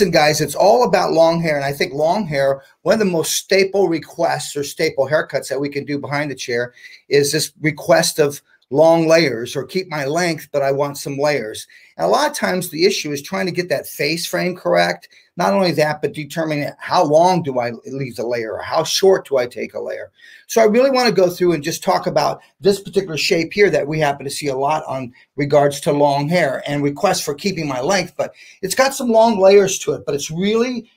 guys, it's all about long hair. And I think long hair, one of the most staple requests or staple haircuts that we can do behind the chair is this request of long layers, or keep my length, but I want some layers. And a lot of times the issue is trying to get that face frame correct. Not only that, but determining how long do I leave the layer, or how short do I take a layer. So I really want to go through and just talk about this particular shape here that we happen to see a lot on regards to long hair and requests for keeping my length, but it's got some long layers to it, but it's really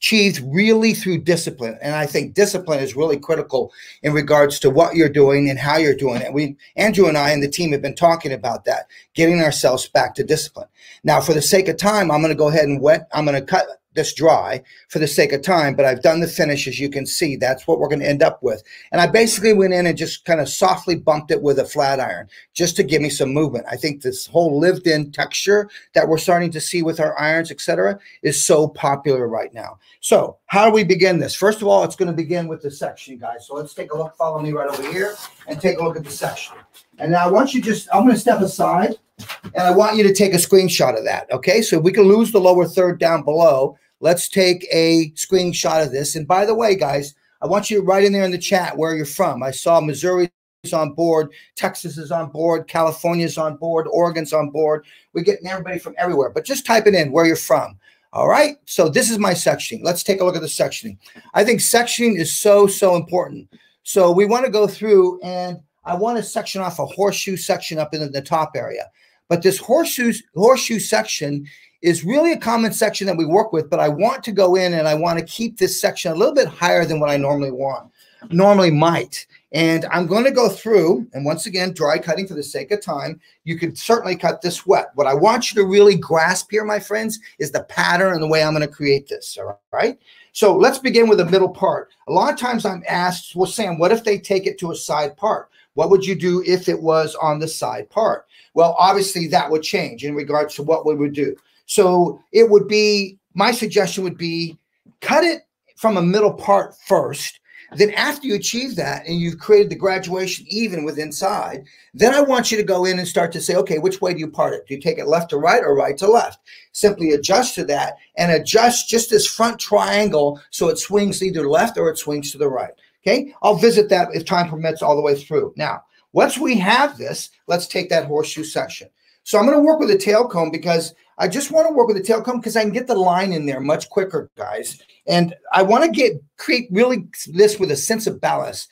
achieved really through discipline. And I think discipline is really critical in regards to what you're doing and how you're doing it. Andrew and I and the team have been talking about that, getting ourselves back to discipline. Now, for the sake of time, I'm going to go ahead and I'm going to cut this dry for the sake of time, but I've done the finish. As you can see, that's what we're going to end up with. And I basically went in and just kind of softly bumped it with a flat iron just to give me some movement. I think this whole lived in texture that we're starting to see with our irons, etc., is so popular right now. So how do we begin this? First of all, it's going to begin with the section, guys. So let's take a look. Follow me right over here and take a look at the section. And now I want you I'm going to step aside, and I want you to take a screenshot of that, okay? So we can lose the lower third down below. Let's take a screenshot of this. And by the way, guys, I want you to write in there in the chat where you're from. I saw Missouri is on board, Texas is on board, California's on board, Oregon's on board. We're getting everybody from everywhere, but just type it in where you're from. All right, so this is my sectioning. Let's take a look at the sectioning. I think sectioning is so important. So we want to go through, and I want to section off a horseshoe section up in the top area. But this horseshoe section is really a common section that we work with, but I want to go in and I want to keep this section a little bit higher than what I normally might. And I'm going to go through, and once again, dry cutting for the sake of time. You could certainly cut this wet. What I want you to really grasp here, my friends, is the pattern and the way I'm going to create this, all right? So let's begin with the middle part. A lot of times I'm asked, well, Sam, what if they take it to a side part? What would you do if it was on the side part? Well, obviously that would change in regards to what we would do. So it would be, my suggestion would be, cut it from a middle part first. Then after you achieve that and you've created the graduation even with inside, then I want you to go in and start to say, okay, which way do you part it? Do you take it left to right or right to left? Simply adjust to that and adjust just this front triangle so it swings either left or it swings to the right. Okay, I'll visit that if time permits all the way through. Now, once we have this, let's take that horseshoe section. So I'm going to work with a tail comb because I just want to work with a tail comb because I can get the line in there much quicker, guys. And I want to create really this with a sense of balance.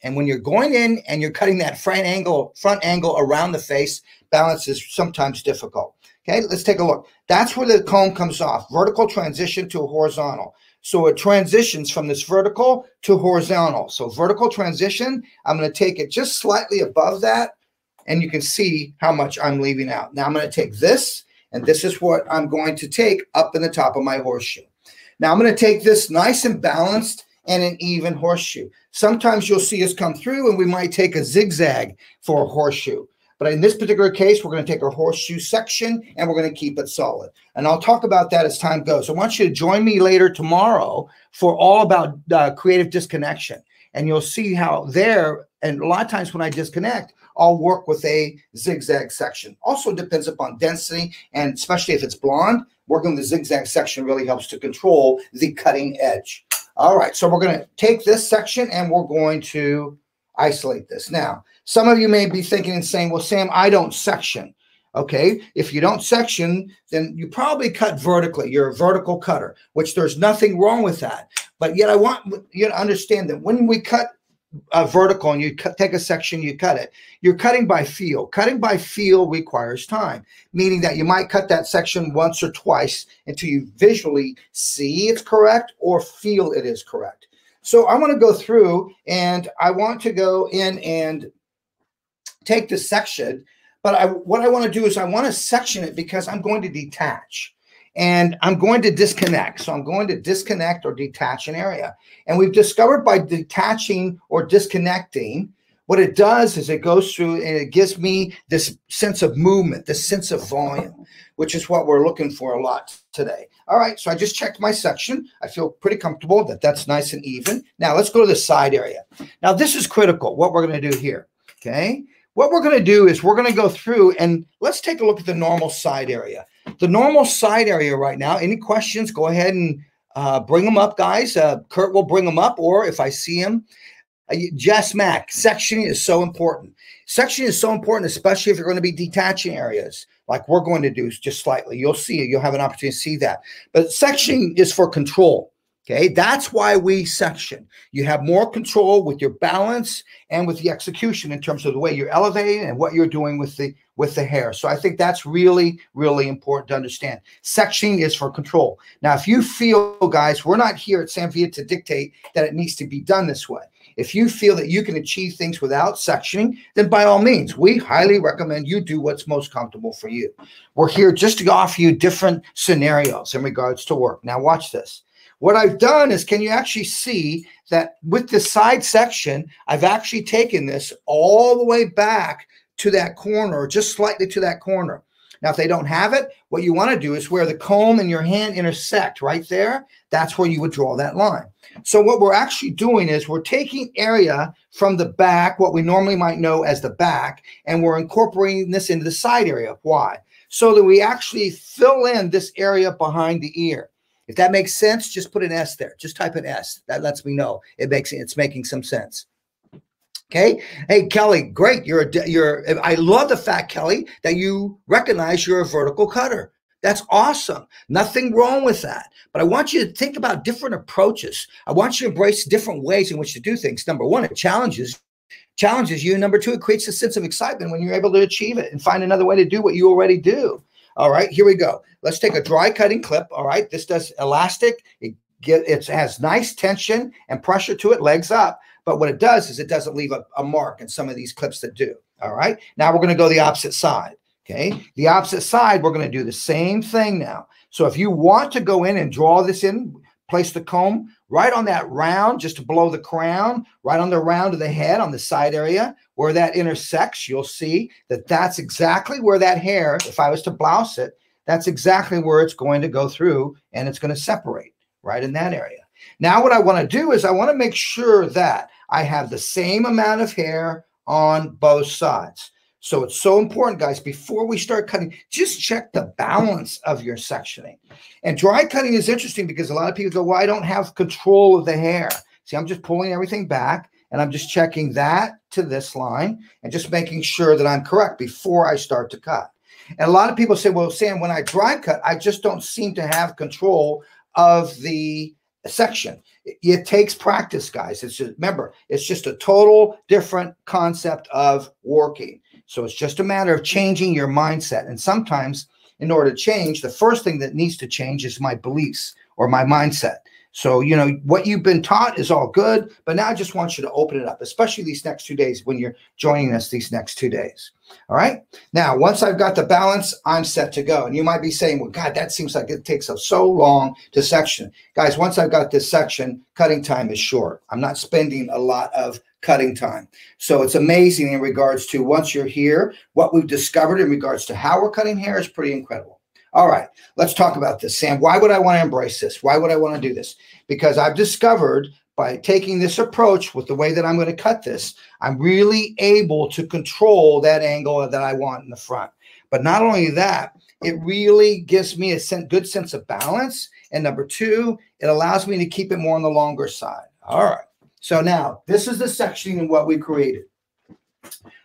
And when you're going in and you're cutting that front angle around the face, balance is sometimes difficult. Okay, let's take a look. That's where the comb comes off. Vertical transition to horizontal. So it transitions from this vertical to horizontal. So vertical transition, I'm going to take it just slightly above that, and you can see how much I'm leaving out. Now I'm going to take this, and this is what I'm going to take up in the top of my horseshoe. Now I'm going to take this nice and balanced and an even horseshoe. Sometimes you'll see us come through and we might take a zigzag for a horseshoe. But in this particular case, we're going to take our horseshoe section and we're going to keep it solid. And I'll talk about that as time goes. I want you to join me later tomorrow for all about creative disconnection. And you'll see how there, and a lot of times when I disconnect, I'll work with a zigzag section. Also depends upon density, and especially if it's blonde, working with the zigzag section really helps to control the cutting edge. All right, so we're going to take this section and we're going to isolate this. Now, some of you may be thinking and saying, well, Sam, I don't section. Okay, if you don't section, then you probably cut vertically. You're a vertical cutter, which there's nothing wrong with that. But yet I want you to understand that when we cut vertical and you take a section, you cut it, you're cutting by feel. Cutting by feel requires time, meaning that you might cut that section once or twice until you visually see it's correct or feel it is correct. So I want to go through and I want to go in and take this section, but what I want to do is I want to section it because I'm going to detach and I'm going to disconnect. So I'm going to disconnect or detach an area. And we've discovered by detaching or disconnecting, what it does is it goes through and it gives me this sense of movement, this sense of volume, which is what we're looking for a lot today. All right, so I just checked my section. I feel pretty comfortable that that's nice and even. Now let's go to the side area. Now this is critical, what we're going to do here, okay? What we're going to do is we're going to go through and let's take a look at the normal side area. The normal side area right now, any questions, go ahead and bring them up, guys. Kurt will bring them up, or if I see him. Jess Mack, sectioning is so important. Sectioning is so important, especially if you're going to be detaching areas like we're going to do just slightly. You'll see it. You'll have an opportunity to see that. But sectioning is for control. Okay, that's why we section. You have more control with your balance and with the execution in terms of the way you're elevating and what you're doing with the hair. So I think that's really, really important to understand. Sectioning is for control. Now, if you feel, guys, we're not here at San Via to dictate that it needs to be done this way. If you feel that you can achieve things without sectioning, then by all means, we highly recommend you do what's most comfortable for you. We're here just to offer you different scenarios in regards to work. Now, watch this. What I've done is, can you actually see that with the side section, I've actually taken this all the way back to that corner, or just slightly to that corner. Now, if they don't have it, what you want to do is where the comb and your hand intersect right there, that's where you would draw that line. So what we're actually doing is we're taking area from the back, what we normally might know as the back, and we're incorporating this into the side area. Why? So that we actually fill in this area behind the ear. If that makes sense, just put an S there. Just type an S. That lets me know it's making some sense. Okay. Hey, Kelly, great. I love the fact, Kelly, that you recognize you're a vertical cutter. That's awesome. Nothing wrong with that. But I want you to think about different approaches. I want you to embrace different ways in which to do things. Number one, it challenges you. Number two, it creates a sense of excitement when you're able to achieve it and find another way to do what you already do. All right, here we go. Let's take a dry cutting clip. All right, this does elastic. It has nice tension and pressure to it, legs up. But what it does is it doesn't leave a mark in some of these clips that do. All right, now we're going to go the opposite side. Okay, the opposite side, we're going to do the same thing now. So if you want to go in and draw this in, place the comb right on that round, just below the crown, right on the round of the head on the side area where that intersects, you'll see that that's exactly where that hair, if I was to blouse it, that's exactly where it's going to go through and it's going to separate right in that area. Now, what I want to do is I want to make sure that I have the same amount of hair on both sides. So it's so important, guys, before we start cutting, just check the balance of your sectioning. And dry cutting is interesting because a lot of people go, well, I don't have control of the hair. See, I'm just pulling everything back and I'm just checking that to this line and just making sure that I'm correct before I start to cut. And a lot of people say, well, Sam, when I dry cut, I just don't seem to have control of the section. It takes practice, guys. It's just, remember, it's just a total different concept of working. So it's just a matter of changing your mindset. And sometimes in order to change, the first thing that needs to change is my beliefs or my mindset. So, you know, what you've been taught is all good, but now I just want you to open it up, especially these next 2 days when you're joining us these next 2 days. All right. Now, once I've got the balance, I'm set to go. And you might be saying, well, God, that seems like it takes us so long to section. Guys, once I've got this section, cutting time is short. I'm not spending a lot of cutting time. So it's amazing in regards to once you're here, what we've discovered in regards to how we're cutting hair is pretty incredible. All right, let's talk about this. Sam, why would I want to embrace this? Why would I want to do this? Because I've discovered by taking this approach with the way that I'm going to cut this, I'm really able to control that angle that I want in the front. But not only that, it really gives me a good sense of balance. And number two, it allows me to keep it more on the longer side. All right. So now this is the sectioning of what we created.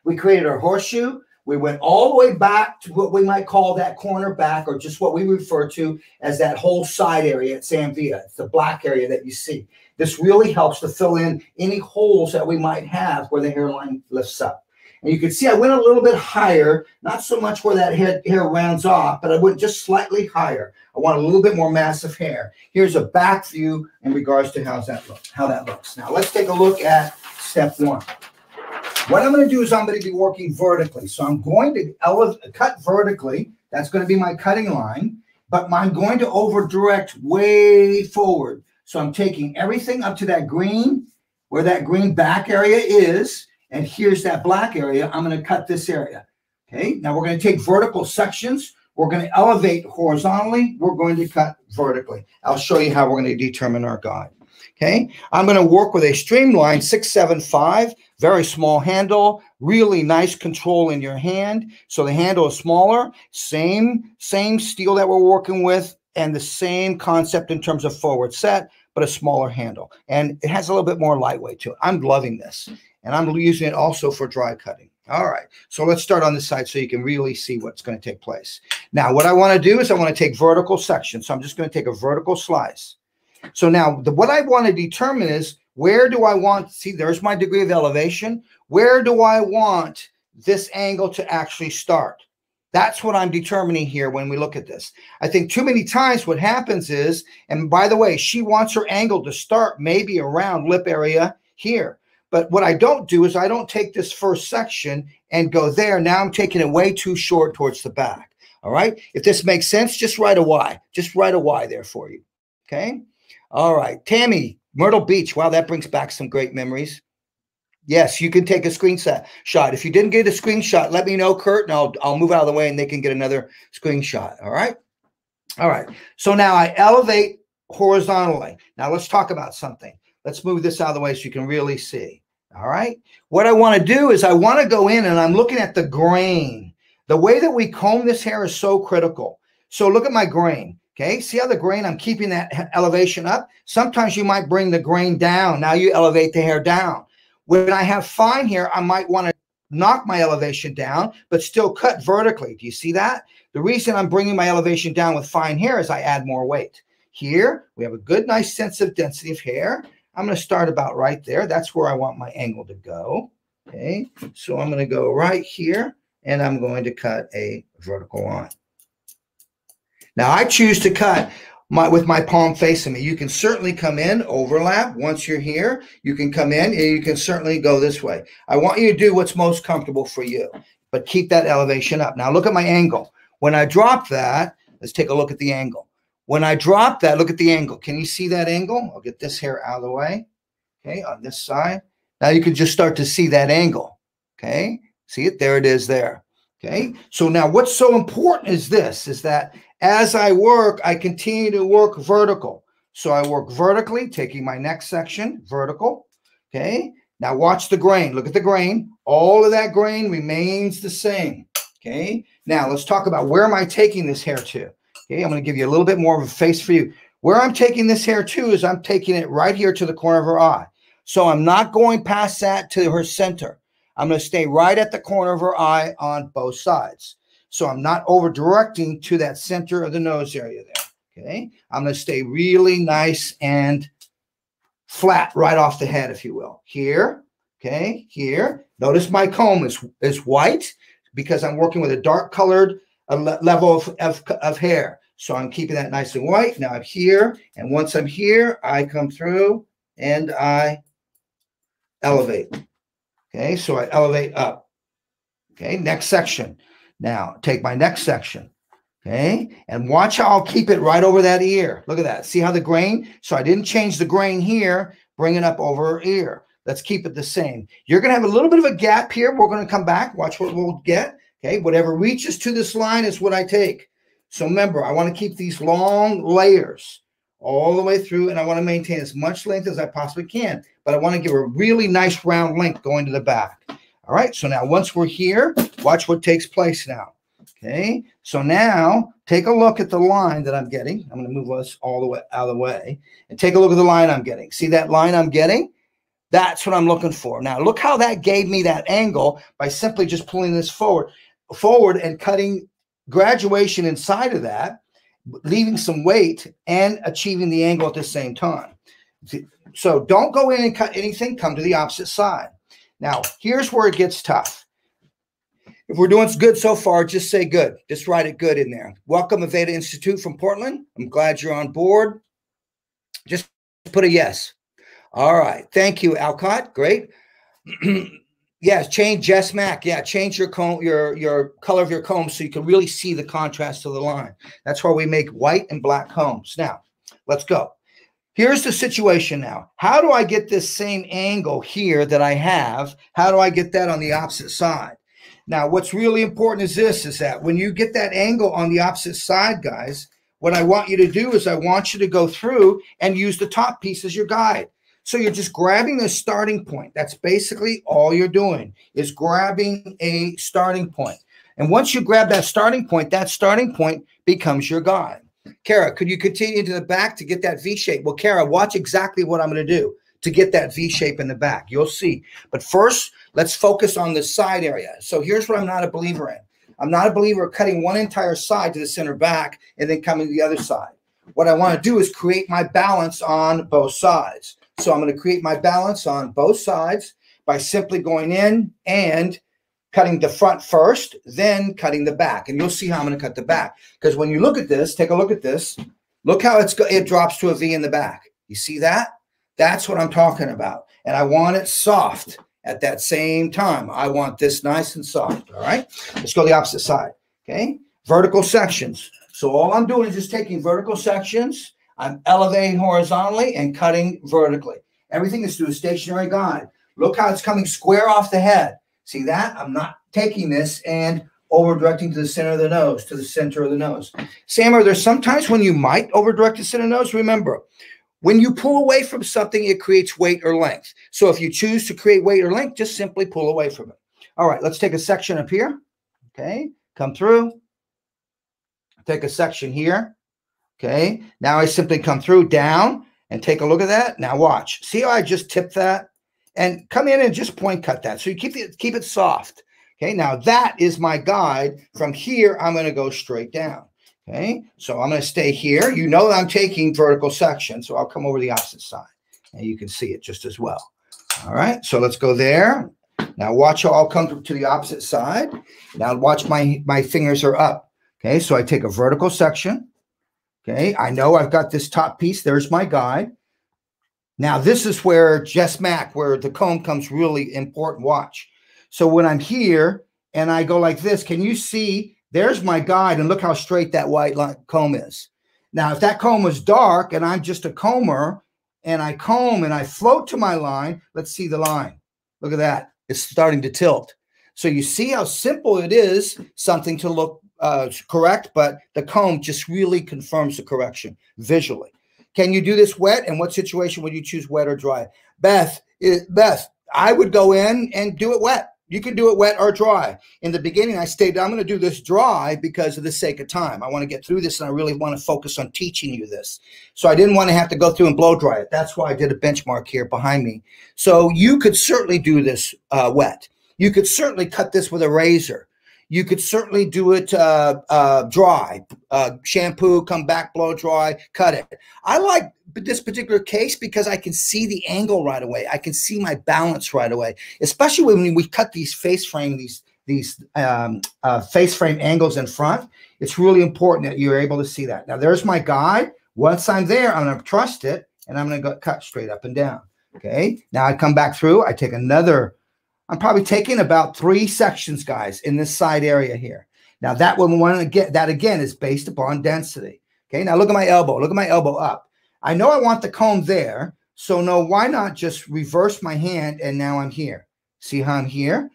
We created our horseshoe. We went all the way back to what we might call that corner back, or just what we refer to as that whole side area at San Via. It's the black area that you see. This really helps to fill in any holes that we might have where the hairline lifts up. And you can see I went a little bit higher, not so much where that hair rounds off, but I went just slightly higher. I want a little bit more massive hair. Here's a back view in regards to how that looks. Now let's take a look at step one. What I'm going to do is I'm going to be working vertically. So I'm going to cut vertically. That's going to be my cutting line, but I'm going to over direct way forward. So I'm taking everything up to that green, where that green back area is. And here's that black area. I'm going to cut this area. Okay. Now we're going to take vertical sections. We're going to elevate horizontally. We're going to cut vertically. I'll show you how we're going to determine our guide. Okay. I'm going to work with a streamline 675 very small handle, really nice control in your hand. So the handle is smaller, same steel that we're working with, and the same concept in terms of forward set, but a smaller handle. And it has a little bit more lightweight to it. I'm loving this. And I'm using it also for dry cutting. All right, so let's start on this side so you can really see what's going to take place. Now, what I want to do is I want to take vertical sections. So I'm just going to take a vertical slice. So now what I want to determine is, where do I want, see, there's my degree of elevation. Where do I want this angle to actually start? That's what I'm determining here when we look at this. I think too many times what happens is, and by the way, she wants her angle to start maybe around lip area here. But what I don't do is I don't take this first section and go there. Now I'm taking it way too short towards the back. All right. If this makes sense, just write a Y. Just write a Y there for you. Okay. All right. Tammy, Myrtle Beach. Wow, that brings back some great memories. Yes, you can take a screenshot. If you didn't get a screenshot, let me know, Kurt, and I'll move out of the way and they can get another screenshot. All right. All right. So now I elevate horizontally. Now let's talk about something. Let's move this out of the way so you can really see. All right. What I want to do is I want to go in and I'm looking at the grain. The way that we comb this hair is so critical. So look at my grain. Okay. See how the grain, I'm keeping that elevation up. Sometimes you might bring the grain down. Now you elevate the hair down. When I have fine hair, I might want to knock my elevation down, but still cut vertically. Do you see that? The reason I'm bringing my elevation down with fine hair is I add more weight. Here, we have a good, nice sense of density of hair. I'm going to start about right there. That's where I want my angle to go. Okay, so I'm going to go right here, and I'm going to cut a vertical line. Now, I choose to cut with my palm facing me. You can certainly come in, overlap. Once you're here, you can come in, and you can certainly go this way. I want you to do what's most comfortable for you, but keep that elevation up. Now, look at my angle. When I drop that, let's take a look at the angle. When I drop that, look at the angle. Can you see that angle? I'll get this hair out of the way. Okay, on this side. Now you can just start to see that angle. Okay, see it? There it is there. Okay, so now what's so important is this, is that as I work, I continue to work vertical. So I work vertically, taking my next section, vertical. Okay, now watch the grain. Look at the grain. All of that grain remains the same. Okay, now let's talk about where am I taking this hair to? Okay, I'm going to give you a little bit more of a face for you. Where I'm taking this hair to is I'm taking it right here to the corner of her eye. So I'm not going past that to her center. I'm going to stay right at the corner of her eye on both sides. So I'm not over directing to that center of the nose area there. Okay, I'm going to stay really nice and flat right off the head, if you will. Here, okay, here. Notice my comb is white because I'm working with a dark colored level of hair. So I'm keeping that nice and white. Now I'm here. And once I'm here, I come through and I elevate. Okay, so I elevate up. Okay, next section. Now take my next section. Okay, and watch how I'll keep it right over that ear. Look at that. See how the grain? So I didn't change the grain here, bring it up over her ear. Let's keep it the same. You're going to have a little bit of a gap here. We're going to come back. Watch what we'll get. Okay, whatever reaches to this line is what I take. So remember, I want to keep these long layers all the way through, and I want to maintain as much length as I possibly can, but I want to give a really nice round length going to the back. All right, so now once we're here, watch what takes place now. Okay, so now take a look at the line that I'm getting. I'm going to move this all the way out of the way, and take a look at the line I'm getting. See that line I'm getting? That's what I'm looking for. Now, look how that gave me that angle by simply just pulling this forward and cutting graduation inside of that, leaving some weight and achieving the angle at the same time. So don't go in and cut anything. Come to the opposite side. Now, here's where it gets tough. If we're doing good so far, just say good. Just write it good in there. Welcome, Aveda Institute from Portland. I'm glad you're on board. Just put a yes. All right. Thank you, Alcott. Great. Yes, change Jess Mack. Yeah, change your comb, your color of your comb so you can really see the contrast of the line. That's why we make white and black combs. Now, let's go. Here's the situation now. How do I get this same angle here that I have? How do I get that on the opposite side? Now, what's really important is this, is that when you get that angle on the opposite side, guys, what I want you to do is I want you to go through and use the top piece as your guide. So you're just grabbing the starting point. That's basically all you're doing is grabbing a starting point. And once you grab that starting point becomes your guide. Kara, could you continue to the back to get that V shape? Well, Kara, watch exactly what I'm going to do to get that V shape in the back. You'll see. But first, let's focus on the side area. So here's what I'm not a believer in. I'm not a believer of cutting one entire side to the center back and then coming to the other side. What I want to do is create my balance on both sides. So I'm going to create my balance on both sides by simply going in and cutting the front first, then cutting the back. And you'll see how I'm going to cut the back. Because when you look at this, take a look at this. Look how it drops to a V in the back. You see that? That's what I'm talking about. And I want it soft at that same time. I want this nice and soft. All right. Let's go the opposite side. Okay. Vertical sections. So all I'm doing is just taking vertical sections. I'm elevating horizontally and cutting vertically. Everything is through a stationary guide. Look how it's coming square off the head. See that? I'm not taking this and over-directing to the center of the nose, to the center of the nose. Sam, are there some times when you might over-direct the center of the nose? Remember, when you pull away from something, it creates weight or length. So if you choose to create weight or length, just simply pull away from it. All right, let's take a section up here. Okay, come through. Take a section here. Okay, now I simply come through, down, and take a look at that. Now watch. See how I just tipped that? And come in and just point cut that. So you keep it soft. Okay, now that is my guide. From here, I'm going to go straight down. Okay, so I'm going to stay here. You know that I'm taking vertical section, so I'll come over the opposite side. And you can see it just as well. All right, so let's go there. Now watch how I'll come to the opposite side. Now watch my fingers are up. Okay, so I take a vertical section. Okay, I know I've got this top piece. There's my guide. Now, this is where Jess Mack, where the comb comes really important. Watch. So when I'm here and I go like this, can you see there's my guide? And look how straight that white comb is. Now, if that comb was dark and I'm just a comber and I comb and I float to my line, let's see the line. Look at that. It's starting to tilt. So you see how simple it is, something to look correct, but the comb just really confirms the correction visually. Can you do this wet? And what situation would you choose, wet or dry? Beth, I would go in and do it wet. You can do it wet or dry. In the beginning, I stated I'm going to do this dry because of the sake of time. I want to get through this, and I really want to focus on teaching you this. So I didn't want to have to go through and blow dry it. That's why I did a benchmark here behind me. So you could certainly do this wet. You could certainly cut this with a razor. You could certainly do it dry, shampoo, come back, blow dry, cut it. I like this particular case because I can see the angle right away. I can see my balance right away, especially when we cut these face frame, these face frame angles in front. It's really important that you're able to see that. Now, there's my guide. Once I'm there, I'm going to trust it, and I'm going to go cut straight up and down. Okay. Now I come back through. I take another. I'm probably taking about 3 sections, guys, in this side area here. Now, that one we want to get, that again is based upon density. Okay, now look at my elbow. Look at my elbow up. I know I want the comb there, so no, why not just reverse my hand and now I'm here. See how I'm here?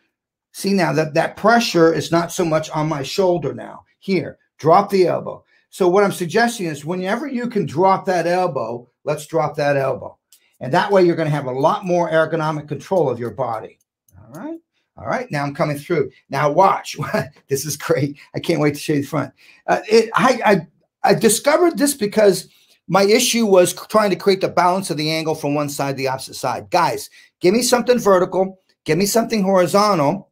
See now that pressure is not so much on my shoulder now. Here, drop the elbow. So what I'm suggesting is whenever you can drop that elbow, let's drop that elbow. And that way you're going to have a lot more ergonomic control of your body. All right. All right. Now I'm coming through. Now watch. This is great. I can't wait to show you the front. I discovered this because my issue was trying to create the balance of the angle from one side to the opposite side. Guys, give me something vertical. Give me something horizontal.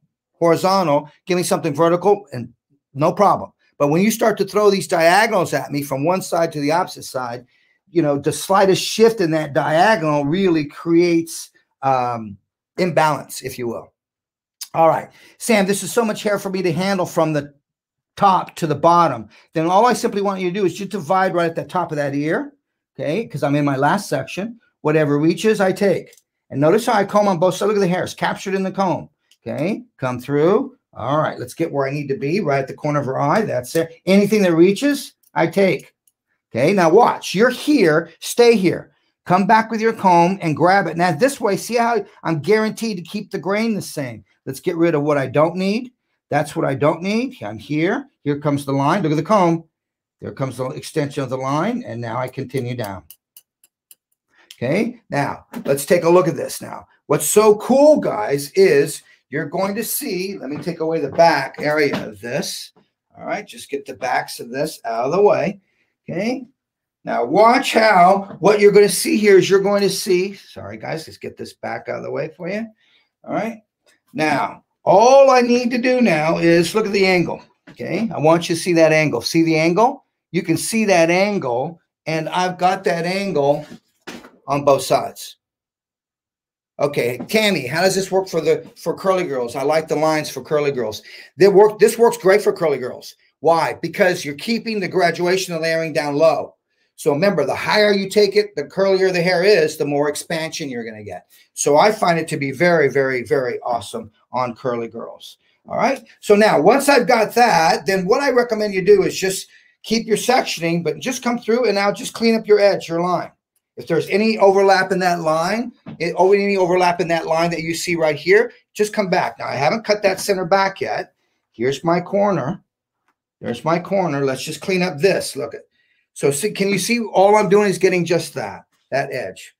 Give me something vertical, and no problem. But when you start to throw these diagonals at me from one side to the opposite side, you know, the slightest shift in that diagonal really creates imbalance, if you will. All right, Sam, this is so much hair for me to handle from the top to the bottom. Then all I simply want you to do is just divide right at the top of that ear, okay, because I'm in my last section. Whatever reaches, I take. And notice how I comb on both sides. Look at the hair. It's captured in the comb, okay? Come through. All right, let's get where I need to be, right at the corner of her eye. That's it. Anything that reaches, I take. Okay, now watch. You're here. Stay here. Come back with your comb and grab it. Now, this way, see how I'm guaranteed to keep the grain the same. Let's get rid of what I don't need. That's what I don't need. I'm here. Here comes the line. Look at the comb. There comes the extension of the line. And now I continue down. Okay, now let's take a look at this now. What's so cool, guys, is you're going to see, let me take away the back area of this. All right, just get the backs of this out of the way. Okay, now watch how, what you're going to see here is you're going to see, sorry guys, let's get this back out of the way for you. All right, now all I need to do now is look at the angle. Okay, I want you to see that angle. See the angle? You can see that angle, and I've got that angle on both sides. Okay, Tammy, how does this work for curly girls? I like the lines for curly girls. This works great for curly girls. Why? Because you're keeping the graduation and layering down low. So remember, the higher you take it, the curlier the hair is, the more expansion you're going to get. So I find it to be very, very, very awesome on curly girls. All right. So now once I've got that, then what I recommend you do is just keep your sectioning, but just come through and now just clean up your edge, your line. If there's any overlap in that line, any overlap in that line that you see right here, just come back. Now, I haven't cut that center back yet. Here's my corner. There's my corner. Let's just clean up this. Look at. So see, can you see all I'm doing is getting just that edge.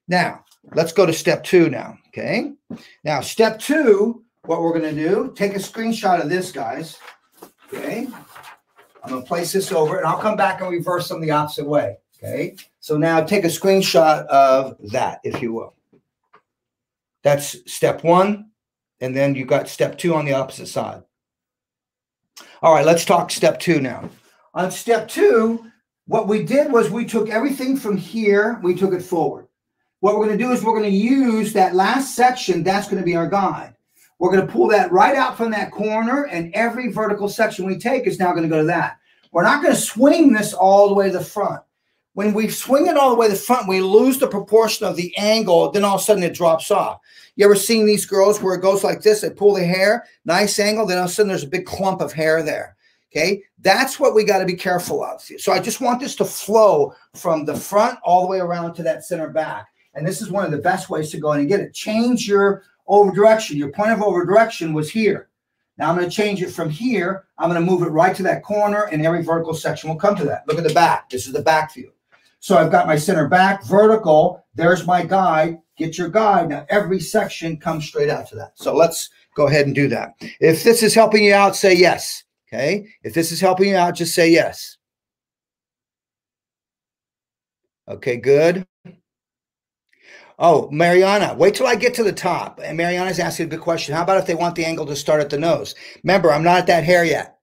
Now, let's go to step 2 now, okay? Now, step 2, what we're going to do, take a screenshot of this, guys, okay? I'm going to place this over, and I'll come back and reverse them the opposite way. Okay, so now take a screenshot of that, if you will. That's step 1, and then you got step 2 on the opposite side. All right, let's talk step 2 now. On step 2, what we did was we took everything from here, we took it forward. What we're going to do is we're going to use that last section, that's going to be our guide. We're going to pull that right out from that corner, and every vertical section we take is now going to go to that. We're not going to swing this all the way to the front. When we swing it all the way to the front, we lose the proportion of the angle. Then all of a sudden it drops off. You ever seen these girls where it goes like this? They pull the hair, nice angle. Then all of a sudden there's a big clump of hair there. Okay, that's what we got to be careful of. So I just want this to flow from the front all the way around to that center back. And this is one of the best ways to go in and get it. Change your over direction. Your point of over direction was here. Now I'm going to change it from here. I'm going to move it right to that corner, and every vertical section will come to that. Look at the back. This is the back view. So I've got my center back, vertical. There's my guide. Get your guide. Now every section comes straight out to that. So let's go ahead and do that. If this is helping you out, say yes. Okay. If this is helping you out, just say yes. Okay, good. Oh, Mariana, wait till I get to the top. And Mariana's asking a good question. How about if they want the angle to start at the nose? Remember, I'm not at that hair yet.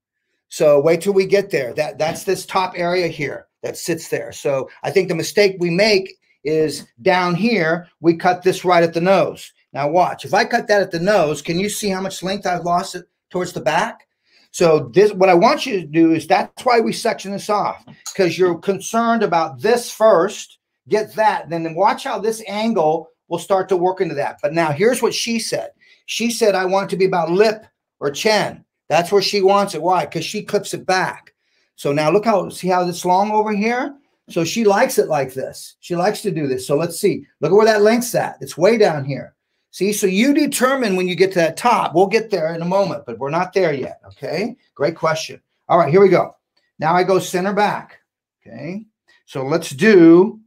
So wait till we get there. That's this top area here that sits there. So I think the mistake we make is down here, we cut this right at the nose. Now watch, if I cut that at the nose, can you see how much length I've lost it towards the back? So this, what I want you to do is, that's why we section this off, because you're concerned about this first, get that, then watch how this angle will start to work into that. But now here's what she said. She said, I want it to be about lip or chin. That's where she wants it. Why? Because she clips it back. So now look how, see how it's long over here? So she likes it like this. She likes to do this. So let's see. Look at where that length's at. It's way down here. See, so you determine when you get to that top. We'll get there in a moment, but we're not there yet. Okay, great question. All right, here we go. Now I go center back. Okay, so let's do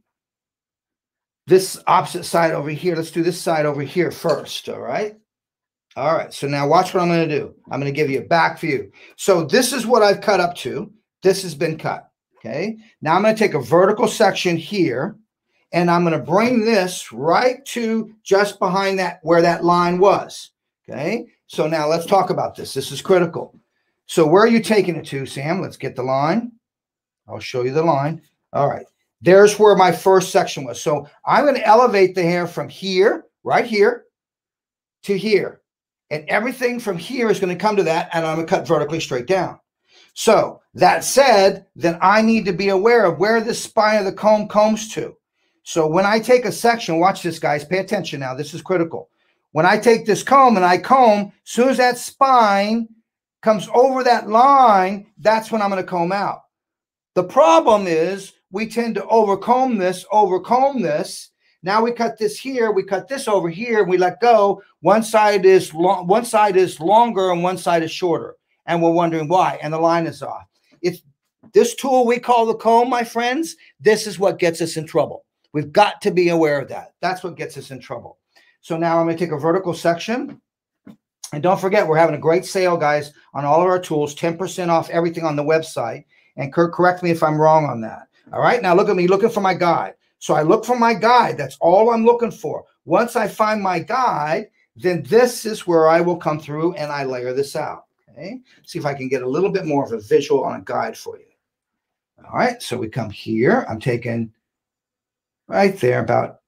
this opposite side over here. Let's do this side over here first. All right. All right, so now watch what I'm going to do. I'm going to give you a back view. So this is what I've cut up to. This has been cut. Okay, now I'm going to take a vertical section here, and I'm going to bring this right to just behind that, where that line was. Okay, so now let's talk about this. This is critical. So where are you taking it to, Sam? Let's get the line. I'll show you the line. All right, there's where my first section was. So I'm going to elevate the hair from here, right here, to here. And everything from here is going to come to that, and I'm going to cut vertically straight down. So that said, then I need to be aware of where the spine of the comb combs to. So when I take a section, watch this, guys, pay attention now. This is critical. When I take this comb and I comb, as soon as that spine comes over that line, that's when I'm going to comb out. The problem is we tend to overcomb this. Now we cut this here, we cut this over here, and we let go. One side is long, one side is longer, and one side is shorter. And we're wondering why, and the line is off. It's this tool we call the comb, my friends. This is what gets us in trouble. We've got to be aware of that. That's what gets us in trouble. So now I'm going to take a vertical section. And don't forget, we're having a great sale, guys, on all of our tools, 10% off everything on the website. And Kurt, correct me if I'm wrong on that. All right, now look at me looking for my guide. So I look for my guide. That's all I'm looking for. Once I find my guide, then this is where I will come through and I layer this out. Okay, see if I can get a little bit more of a visual on a guide for you. All right, so we come here. I'm taking right there about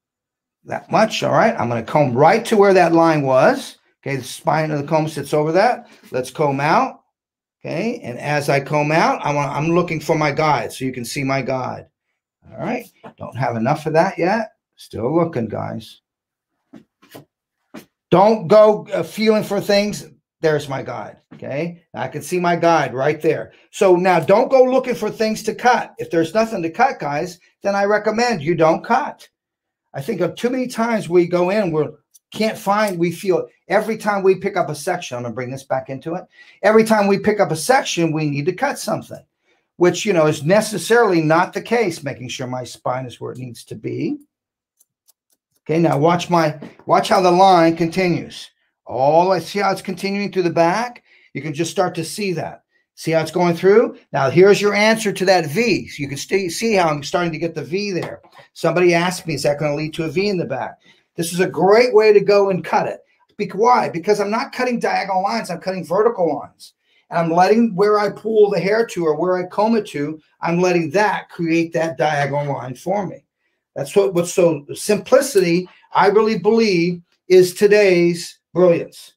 that much. All right, I'm going to comb right to where that line was. Okay, the spine of the comb sits over that. Let's comb out. Okay, and as I comb out, I'm looking for my guide so you can see my guide. All right, don't have enough of that yet. Still looking, guys. Don't go feeling for things. There's my guide. Okay, I can see my guide right there. So now don't go looking for things to cut. If there's nothing to cut, guys, then I recommend you don't cut. I think of too many times we go in, we feel every time we pick up a section, I'm going to bring this back into it. Every time we pick up a section, we need to cut something, which, you know, is necessarily not the case, making sure my spine is where it needs to be. Okay, now watch how the line continues. I see how it's continuing through the back. You can just start to see that. See how it's going through? Now, here's your answer to that V. So you can see how I'm starting to get the V there. Somebody asked me, is that going to lead to a V in the back? This is a great way to go and cut it. Why? Because I'm not cutting diagonal lines. I'm cutting vertical lines. And I'm letting where I pull the hair to or where I comb it to, I'm letting that create that diagonal line for me. That's what's so simplicity, I really believe, is today's brilliance.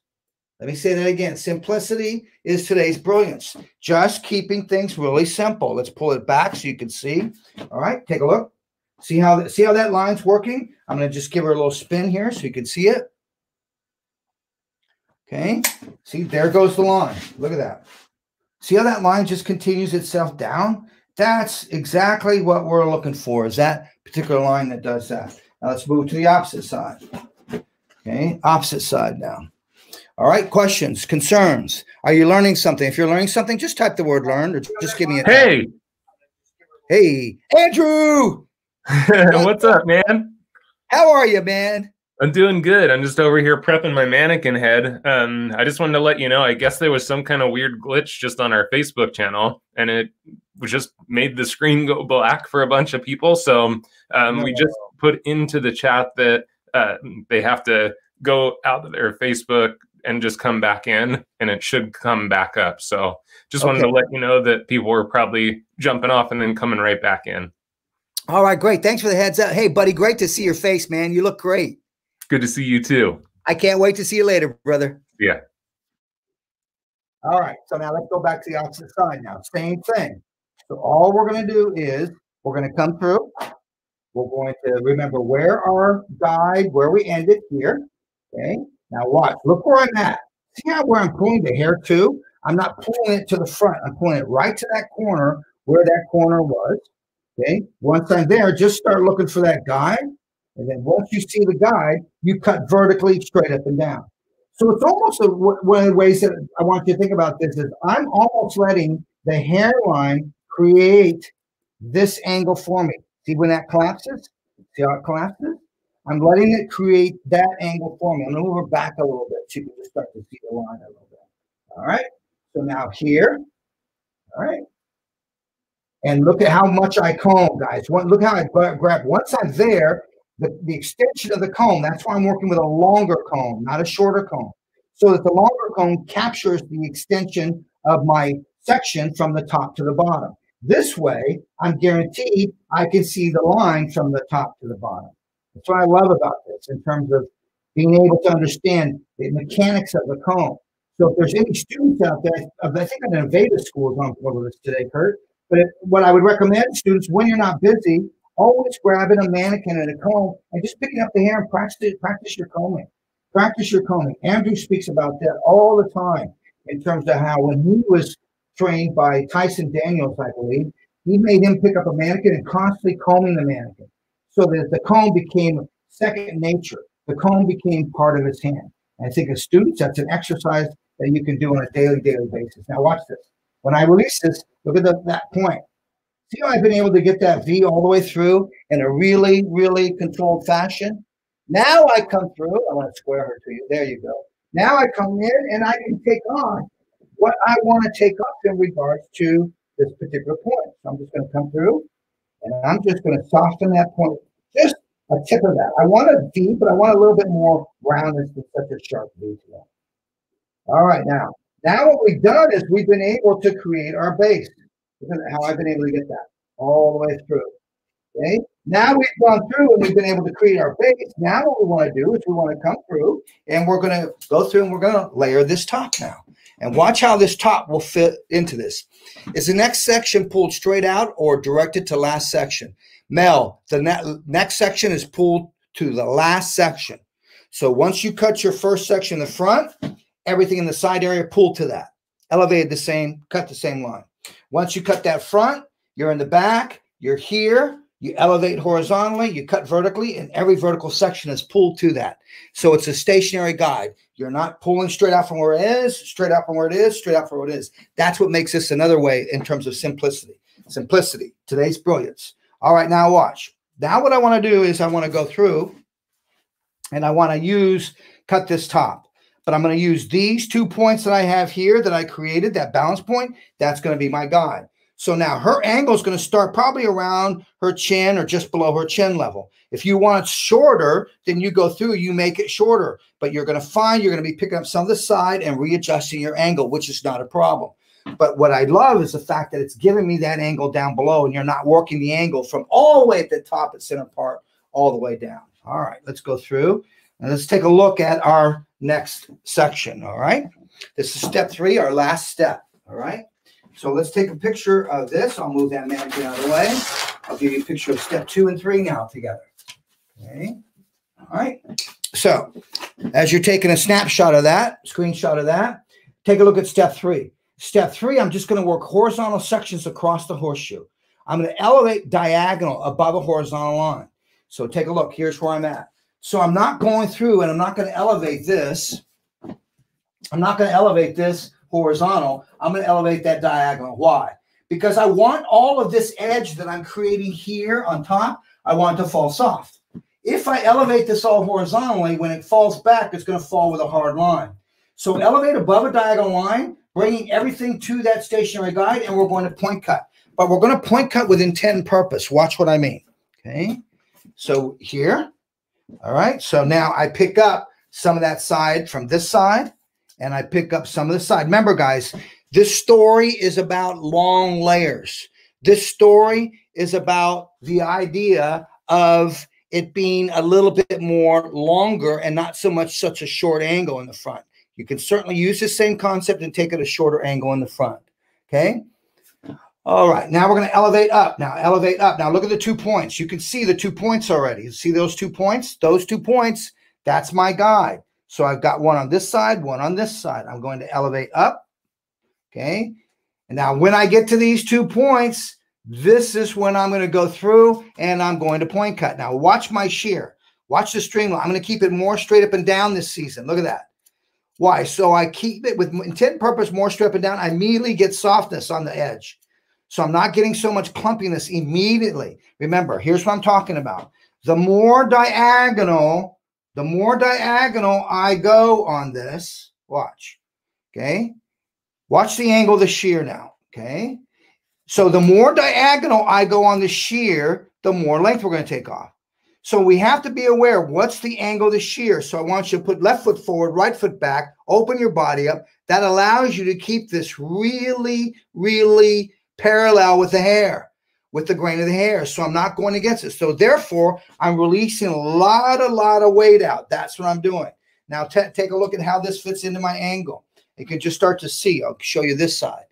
Let me say that again. Simplicity is today's brilliance. Just keeping things really simple. Let's pull it back so you can see. All right, take a look. See how that line's working? I'm going to just give her a little spin here so you can see it. Okay, see, there goes the line. Look at that. See how that line just continues itself down? That's exactly what we're looking for, is that particular line that does that. Now let's move to the opposite side. Okay, opposite side now. All right, questions, concerns. Are you learning something? If you're learning something, just type the word learn or just give me a hey. Hey, Andrew. What's up, man? How are you, man? I'm doing good. I'm just over here prepping my mannequin head. I just wanted to let you know, I guess there was some kind of weird glitch just on our Facebook channel, and it just made the screen go black for a bunch of people. So we just put into the chat that they have to go out of their Facebook and just come back in, and it should come back up. So just wanted to let you know that people were probably jumping off and then coming right back in. All right, great. Thanks for the heads up. Hey, buddy, great to see your face, man. You look great. Good to see you too. I can't wait to see you later, brother. Yeah. All right. So now let's go back to the opposite side now. Same thing. So all we're going to do is we're going to come through. We're going to remember where our guide, where we ended here. Okay. Now watch. Look where I'm at. See how where I'm pulling the hair to? I'm not pulling it to the front. I'm pulling it right to that corner where that corner was. Okay. Once I'm there, just start looking for that guide. And then once you see the guide, you cut vertically straight up and down. So it's almost one of the ways that I want you to think about this is I'm almost letting the hairline create this angle for me. See when that collapses? See how it collapses? I'm letting it create that angle for me. I'm going to move her back a little bit so you can just start to see the line a little bit. All right. So now here. All right. And look at how much I comb, guys. Look how I grab. Once I'm there, the extension of the comb, that's why I'm working with a longer comb, not a shorter comb. So that the longer comb captures the extension of my section from the top to the bottom. This way, I'm guaranteed I can see the line from the top to the bottom. That's what I love about this in terms of being able to understand the mechanics of the comb. So if there's any students out there, I think an Aveda school is on board with us today, Kurt. But what I would recommend students, when you're not busy, always grabbing a mannequin and a comb and just picking up the hair and practice your combing. Practice your combing. Andrew speaks about that all the time in terms of how when he was trained by Tyson Daniels, I believe, he made him pick up a mannequin and constantly combing the mannequin so that the comb became second nature. The comb became part of his hand. And I think as students, that's an exercise that you can do on a daily basis. Now watch this. When I release this, look at that point. See how I've been able to get that V all the way through in a really, really controlled fashion? Now I come through. I want to square her to you. There you go. Now I come in and I can take on what I want to take up in regards to this particular point. So I'm just going to come through and I'm just going to soften that point. Just a tip of that. I want a V, but I want a little bit more roundness with such a sharp V to that. All right, now what we've done is we've been able to create our base. Look at how I've been able to get that all the way through. Okay. Now we've gone through and we've been able to create our base. Now what we want to do is we want to come through and we're going to go through and we're going to layer this top now. And watch how this top will fit into this. Is the next section pulled straight out or directed to last section? Mel, the next section is pulled to the last section. So once you cut your first section in the front, everything in the side area pulled to that. Elevated the same, cut the same line. Once you cut that front, you're in the back, you're here, you elevate horizontally, you cut vertically, and every vertical section is pulled to that. So it's a stationary guide. You're not pulling straight out from where it is, straight out from where it is, straight out from where it is. That's what makes this another way in terms of simplicity. Simplicity, today's brilliance. All right, now watch. Now what I want to do is I want to go through and I want to cut this top. But I'm going to use these 2 points that I have here that I created, that balance point. That's going to be my guide. So now her angle is going to start probably around her chin or just below her chin level. If you want it shorter, then you go through, you make it shorter. But you're going to find you're going to be picking up some of the side and readjusting your angle, which is not a problem. But what I love is the fact that it's giving me that angle down below and you're not working the angle from all the way at the top at center part all the way down. All right, let's go through and let's take a look at our next section. All right, this is step 3, our last step. All right. So let's take a picture of this. I'll move that mannequin out of the way. I'll give you a picture of step 2 and 3 now together. Okay. All right. So as you're taking a snapshot of that, screenshot of that, take a look at step 3. Step 3, I'm just going to work horizontal sections across the horseshoe. I'm going to elevate diagonal above a horizontal line. So take a look. Here's where I'm at. So I'm not going through and I'm not going to elevate this. I'm not going to elevate this horizontal. I'm going to elevate that diagonal. Why? Because I want all of this edge that I'm creating here on top, I want it to fall soft. If I elevate this all horizontally, when it falls back, it's going to fall with a hard line. So elevate above a diagonal line, bringing everything to that stationary guide, and we're going to point cut. But we're going to point cut with intent and purpose. Watch what I mean. Okay. So here. All right. So now I pick up some of that side from this side, and I pick up some of the side. Remember, guys, this story is about long layers. This story is about the idea of it being a little bit more longer and not so much such a short angle in the front. You can certainly use the same concept and take it a shorter angle in the front. Okay. All right. Now we're going to elevate up. Now elevate up. Now look at the 2 points. You can see the 2 points already. You see those 2 points? Those 2 points, that's my guide. So I've got one on this side, one on this side. I'm going to elevate up. Okay. And now when I get to these 2 points, this is when I'm going to go through and I'm going to point cut. Now watch my shear. Watch the streamline. I'm going to keep it more straight up and down this season. Look at that. Why? So I keep it with intent and purpose more straight up and down. I immediately get softness on the edge. So I'm not getting so much clumpiness immediately. Remember, here's what I'm talking about. The more diagonal I go on this, watch, okay? Watch the angle of the shear now, okay? So the more diagonal I go on the shear, the more length we're going to take off. So we have to be aware, what's the angle of the shear? So I want you to put left foot forward, right foot back, open your body up. That allows you to keep this really, really parallel with the hair, with the grain of the hair. So I'm not going against it. So therefore, I'm releasing a lot of weight out. That's what I'm doing. Now take a look at how this fits into my angle. You can just start to see. I'll show you this side.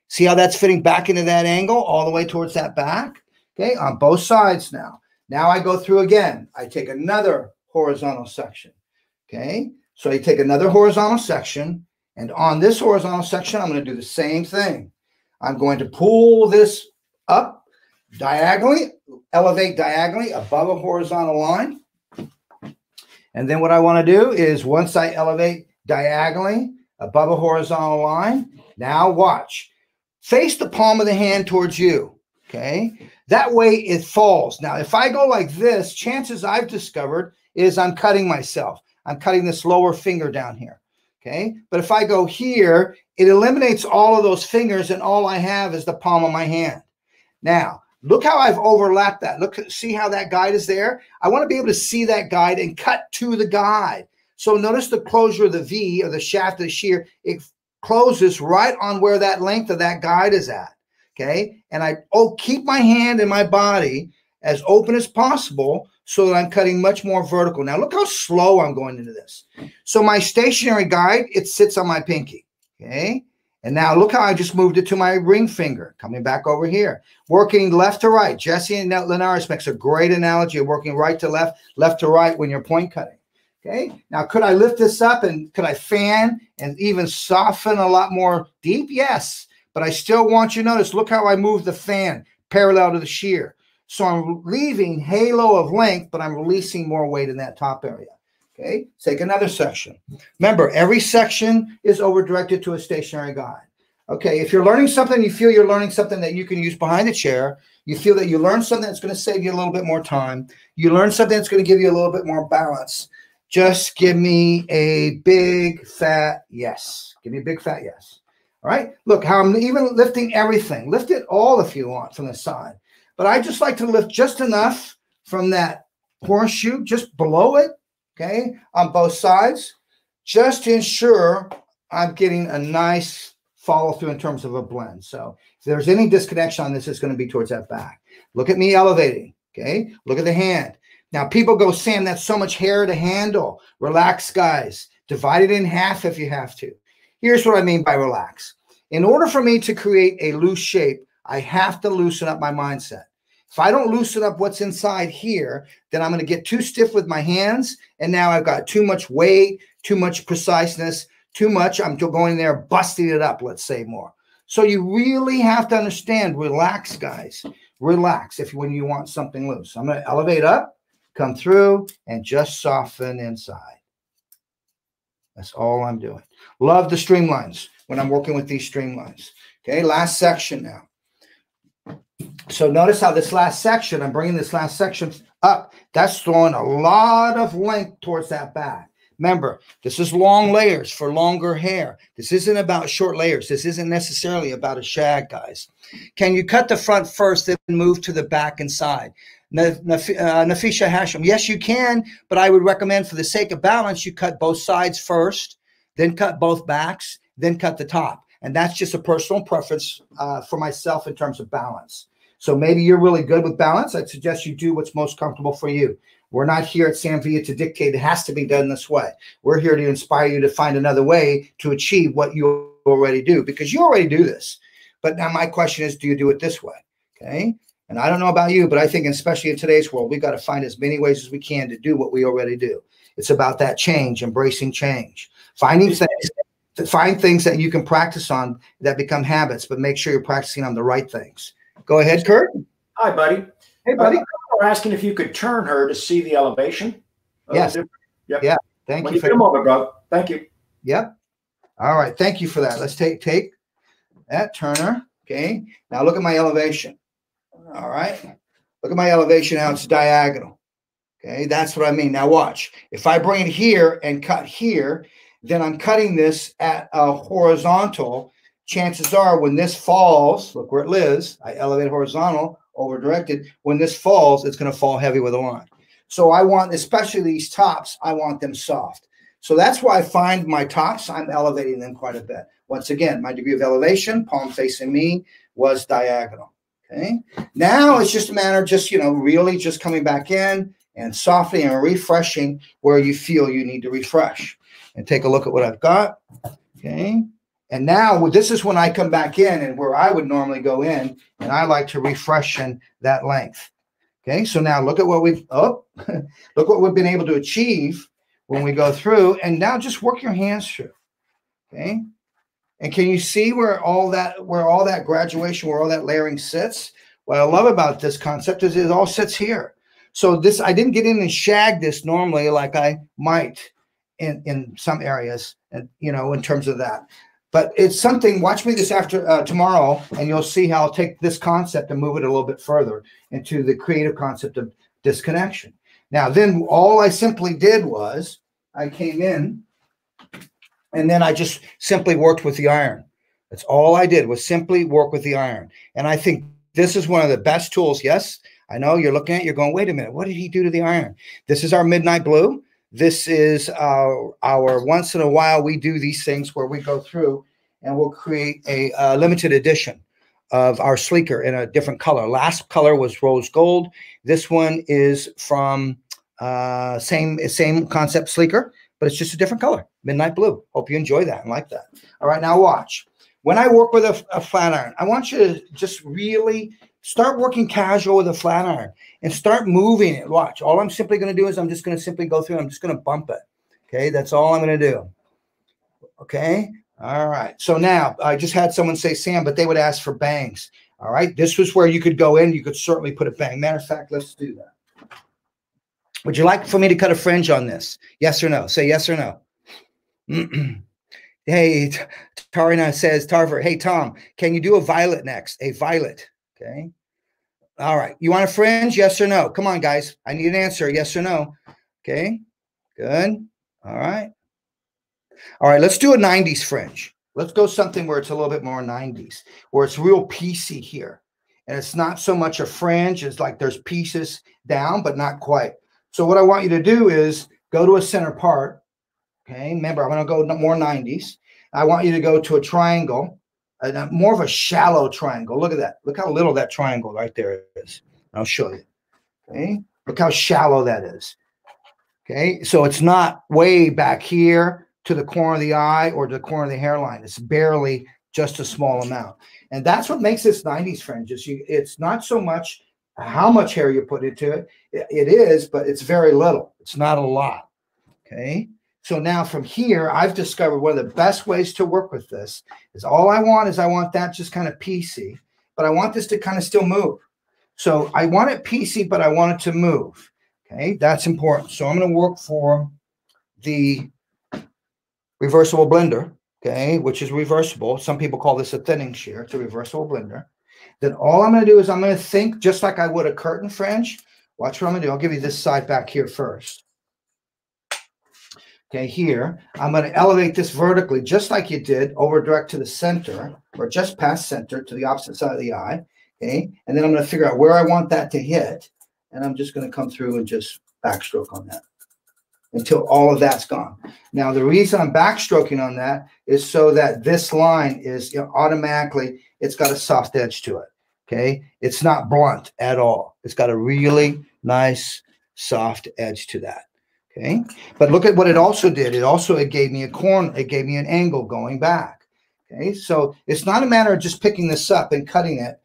See how that's fitting back into that angle all the way towards that back? Okay, on both sides now. Now I go through again. I take another horizontal section. Okay, so I take another horizontal section, and on this horizontal section, I'm going to do the same thing. I'm going to pull this up diagonally, elevate diagonally above a horizontal line. And then what I want to do is once I elevate diagonally above a horizontal line, now watch. Face the palm of the hand towards you. Okay, that way it falls. Now, if I go like this, chances I've discovered is I'm cutting myself. I'm cutting this lower finger down here. Okay, but if I go here, it eliminates all of those fingers, and all I have is the palm of my hand. Now, look how I've overlapped that. Look, see how that guide is there? I want to be able to see that guide and cut to the guide. So notice the closure of the V, or the shaft of the shear. It closes right on where that length of that guide is at. Okay, and I keep my hand and my body as open as possible so that I'm cutting much more vertical. Now look how slow I'm going into this. So my stationary guide, it sits on my pinky. Okay, and now look how I just moved it to my ring finger, coming back over here, working left to right. Jesse and Linares makes a great analogy of working right to left, left to right when you're point cutting. Okay, now could I lift this up and could I fan and even soften a lot more deep? Yes. But I still want you to notice, look how I move the fan parallel to the shear. So I'm leaving halo of length, but I'm releasing more weight in that top area. Okay, take another section. Remember, every section is over-directed to a stationary guide. Okay, if you're learning something, you feel you're learning something that you can use behind the chair, you feel that you learned something that's going to save you a little bit more time, you learn something that's going to give you a little bit more balance, just give me a big, fat yes. Give me a big, fat yes. All right, look how I'm even lifting everything. Lift it all if you want from the side. But I just like to lift just enough from that horseshoe, just below it, okay, on both sides, just to ensure I'm getting a nice follow through in terms of a blend. So if there's any disconnection on this, it's going to be towards that back. Look at me elevating, okay? Look at the hand. Now people go, Sam, that's so much hair to handle. Relax, guys. Divide it in half if you have to. Here's what I mean by relax. In order for me to create a loose shape, I have to loosen up my mindset. If I don't loosen up what's inside here, then I'm going to get too stiff with my hands. And now I've got too much weight, too much preciseness, too much. I'm going there, busting it up, let's say more. So you really have to understand, relax, guys. Relax when you want something loose. I'm going to elevate up, come through, and just soften inside. That's all I'm doing. Love the streamlines when I'm working with these streamlines. Okay, last section now. So notice how this last section, I'm bringing this last section up. That's throwing a lot of length towards that back. Remember, this is long layers for longer hair. This isn't about short layers. This isn't necessarily about a shag, guys. Can you cut the front first, then move to the back and side? Nafisha Hashim, yes, you can, but I would recommend for the sake of balance, you cut both sides first, then cut both backs, then cut the top. And that's just a personal preference for myself in terms of balance. So maybe you're really good with balance. I'd suggest you do what's most comfortable for you. We're not here at Sam Villa to dictate it has to be done this way. We're here to inspire you to find another way to achieve what you already do, because you already do this. But now my question is, do you do it this way? Okay. And I don't know about you, but I think especially in today's world, we've got to find as many ways as we can to do what we already do. It's about that change, embracing change, finding things, find things that you can practice on that become habits, but make sure you're practicing on the right things. Go ahead, Kurt. Hi, buddy. Hey, buddy. We're asking if you could turn her to see the elevation. Yes. Yep. Yeah. Thank you. For a moment, bro. Thank you. Yep. All right. Thank you for that. Let's take that turner. Okay. Now look at my elevation. All right. Look at my elevation, how it's diagonal. Okay. That's what I mean. Now watch. If I bring it here and cut here, then I'm cutting this at a horizontal. Chances are when this falls, look where it lives, I elevate horizontal, over directed. When this falls, it's going to fall heavy with a line. So I want, especially these tops, I want them soft. So that's why I find my tops, I'm elevating them quite a bit. Once again, my degree of elevation, palm facing me, was diagonal. Okay. Now it's just a matter of just, really just coming back in and softening and refreshing where you feel you need to refresh. And take a look at what I've got. Okay. And now this is when I come back in and where I would normally go in, and I like to refreshen that length. Okay. So now look at what look what we've been able to achieve when we go through, and now just work your hands through. Okay. And can you see where all that graduation, where all that layering sits? What I love about this concept is it all sits here. So this, I didn't get in and shag this normally like I might in some areas, and in terms of that. But it's something, watch me this after tomorrow, and you'll see how I'll take this concept and move it a little bit further into the creative concept of disconnection. Now, then all I simply did was I came in and then I just simply worked with the iron. That's all I did was simply work with the iron. And I think this is one of the best tools. Yes, I know you're looking at it, you're going, wait a minute, what did he do to the iron? This is our midnight blue. This is our once in a while we do these things where we go through and we'll create a limited edition of our sleeker in a different color. Last color was rose gold. This one is from same concept sleeker, but it's just a different color, midnight blue. Hope you enjoy that and like that. All right, now watch. When I work with a flat iron, I want you to just really start working casual with a flat iron and start moving it. Watch. All I'm simply going to do is I'm just going to simply go through. I'm just going to bump it. Okay, that's all I'm going to do. Okay. All right. So now I just had someone say, Sam, but they would ask for bangs. All right. This was where you could go in. You could certainly put a bang. Matter of fact, let's do that. Would you like for me to cut a fringe on this? Yes or no? Say yes or no. Hey, Tarina says, Tarver, hey, Tom, can you do a violet next? A violet. Okay. All right. You want a fringe? Yes or no? Come on, guys. I need an answer. Yes or no? Okay. Good. All right. All right. Let's do a 90s fringe. Let's go something where it's a little bit more 90s, where it's real piecey here. And it's not so much a fringe. It's like there's pieces down, but not quite. So what I want you to do is go to a center part. Okay. Remember, I'm going to go more 90s. I want you to go to a triangle. More of a shallow triangle. Look at that. Look how little that triangle right there is. I'll show you. Okay. Look how shallow that is. Okay. So it's not way back here to the corner of the eye or to the corner of the hairline. It's barely just a small amount. And that's what makes this 90s fringe. It's not so much how much hair you put into it. It is, but it's very little. It's not a lot. Okay. So now from here, I've discovered one of the best ways to work with this is all I want that just kind of piecey, but I want this to kind of still move. So I want it piecey, but I want it to move. Okay, that's important. So I'm going to work for the reversible blender, okay, which is reversible. Some people call this a thinning shear. It's a reversible blender. Then all I'm going to do is I'm going to think just like I would a curtain fringe. Watch what I'm going to do. I'll give you this side back here first. Okay, here, I'm going to elevate this vertically, just like you did, over direct to the center, or just past center to the opposite side of the eye. Okay, and then I'm going to figure out where I want that to hit, and I'm just going to come through and just backstroke on that until all of that's gone. Now, the reason I'm backstroking on that is so that this line is automatically, it's got a soft edge to it. Okay, it's not blunt at all. It's got a really nice soft edge to that. Okay, but look at what it also did. It gave me a corner. It gave me an angle going back. Okay, so it's not a matter of just picking this up and cutting it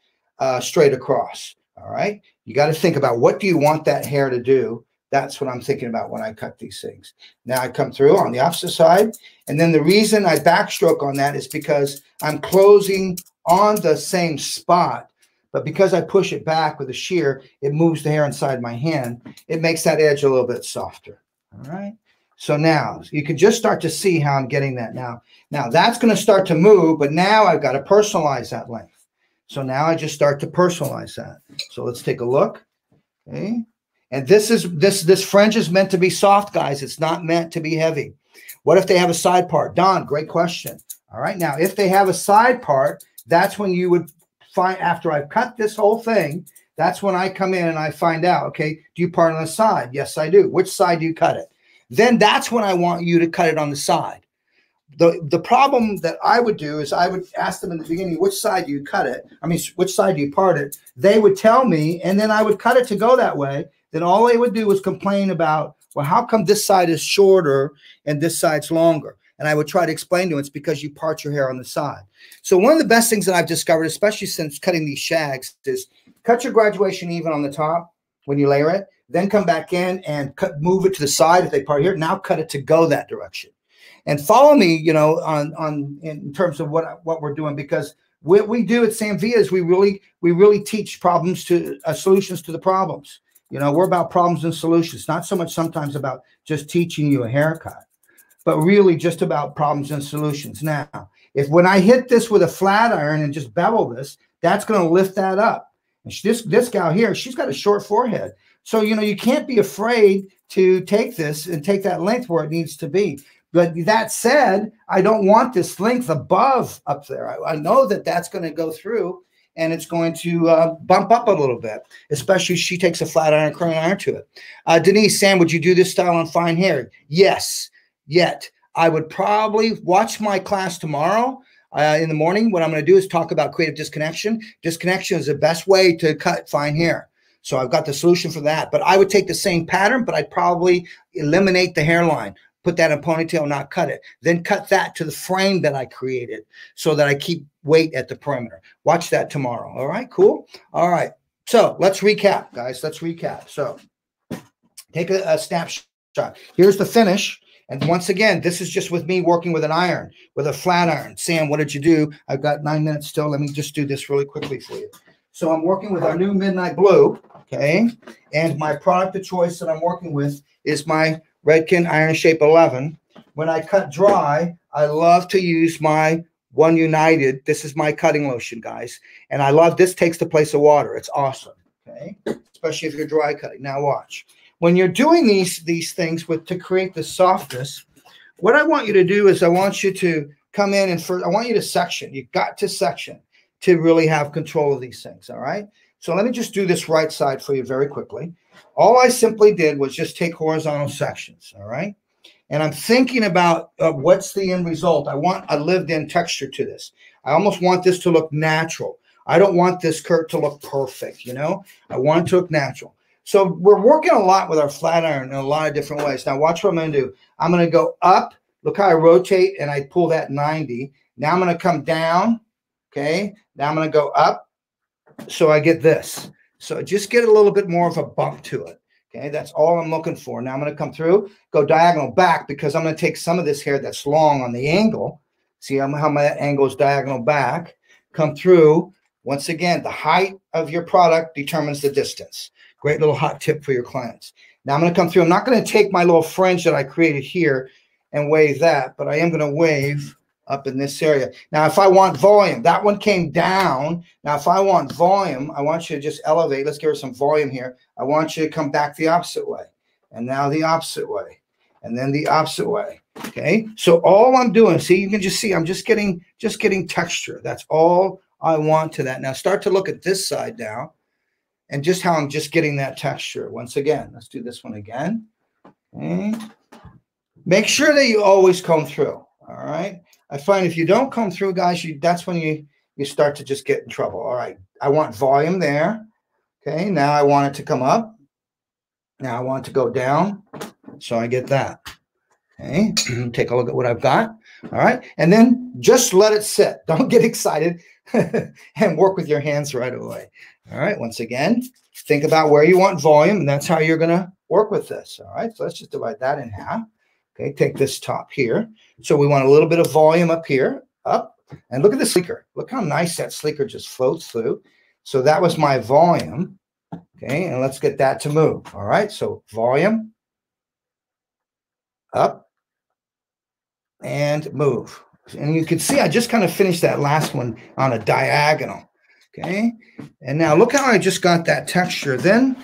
straight across. All right, you got to think about what do you want that hair to do. That's what I'm thinking about when I cut these things. Now I come through on the opposite side, and then the reason I backstroke on that is because I'm closing on the same spot. But because I push it back with a shear, it moves the hair inside my hand. It makes that edge a little bit softer. All right. So now you can just start to see how I'm getting that now. Now that's going to start to move, but now I've got to personalize that length. So now I just start to personalize that. So let's take a look. Okay. And this fringe is meant to be soft, guys. It's not meant to be heavy. What if they have a side part? Don, great question. All right. Now, if they have a side part, that's when you would find, after I've cut this whole thing, that's when I come in and I find out, okay, do you part on the side? Yes, I do. Which side do you cut it? Then that's when I want you to cut it on the side. The problem that I would do is I would ask them in the beginning, which side do you cut it? I mean, which side do you part it? They would tell me, and then I would cut it to go that way. Then all they would do was complain about, well, how come this side is shorter and this side's longer? And I would try to explain to them it's because you part your hair on the side. So one of the best things that I've discovered, especially since cutting these shags, is cut your graduation even on the top when you layer it, then come back in and move it to the side if they part here. Now cut it to go that direction. And follow me, you know, in terms of what we're doing, because what we do at Sam Villa is we really teach problems to solutions to the problems. You know, we're about problems and solutions, not so much sometimes about just teaching you a haircut, but really just about problems and solutions. Now, If when I hit this with a flat iron and just bevel this, that's going to lift that up. And this gal here, she's got a short forehead. So, you know, you can't be afraid to take this and take that length where it needs to be. But that said, I don't want this length above up there. I know that that's going to go through and it's going to bump up a little bit, especially if she takes a flat iron, curling iron to it. Denise, Sam, would you do this style on fine hair? Yes, yet. I would probably watch my class tomorrow in the morning. What I'm going to do is talk about creative disconnection. Disconnection is the best way to cut fine hair. So I've got the solution for that. But I would take the same pattern, but I'd probably eliminate the hairline, put that in a ponytail, not cut it. Then cut that to the frame that I created so that I keep weight at the perimeter. Watch that tomorrow. All right, cool. All right. So let's recap, guys. Let's recap. So take a snapshot. Here's the finish. And once again, this is just with me working with an iron, with a flat iron. Sam, what did you do? I've got 9 minutes still. Let me just do this really quickly for you. So I'm working with our new Midnight Blue, okay? And my product of choice that I'm working with is my Redken Iron Shape 11. When I cut dry, I love to use my One United. This is my cutting lotion, guys. And I love this, takes the place of water. It's awesome, okay? Especially if you're dry cutting. Now watch. When you're doing these things to create the softness, what I want you to do is I want you to come in and first, I want you to section. You've got to section to really have control of these things, all right? So let me just do this right side for you very quickly. All I simply did was just take horizontal sections, all right? And I'm thinking about what's the end result. I want a lived-in texture to this. I almost want this to look natural. I don't want this Kurt to look perfect, you know? I want it to look natural. So we're working a lot with our flat iron in a lot of different ways. Now watch what I'm going to do. I'm going to go up. Look how I rotate and I pull that 90. Now I'm going to come down. Okay. Now I'm going to go up. So I get this. So just get a little bit more of a bump to it. Okay. That's all I'm looking for. Now I'm going to come through, go diagonal back because I'm going to take some of this hair that's long on the angle. See how my angle is diagonal back. Come through. Once again, the height of your product determines the distance. Great little hot tip for your clients. Now I'm going to come through. I'm not going to take my little fringe that I created here and wave that, but I am going to wave up in this area. Now, if I want volume, that one came down. Now, if I want volume, I want you to just elevate. Let's give her some volume here. I want you to come back the opposite way. And now the opposite way. And then the opposite way. Okay. So all I'm doing, see, you can just see, I'm just getting texture. That's all I want to that. Now start to look at this side now. And just how I'm just getting that texture. Once again, let's do this one again. Okay. Make sure that you always comb through. All right. I find if you don't comb through, guys, that's when you start to just get in trouble. All right. I want volume there. Okay. Now I want it to come up. Now I want it to go down. So I get that. Okay. Take a look at what I've got. All right. And then just let it sit. Don't get excited and work with your hands right away. All right. Once again, think about where you want volume, and that's how you're going to work with this. All right. So let's just divide that in half. Okay. Take this top here. So we want a little bit of volume up here, up. And look at the sleeker. Look how nice that sleeker just floats through. So that was my volume. Okay. And let's get that to move. All right. So volume, up, and move. And you can see I just kind of finished that last one on a diagonal. Okay. And now look how I just got that texture. Then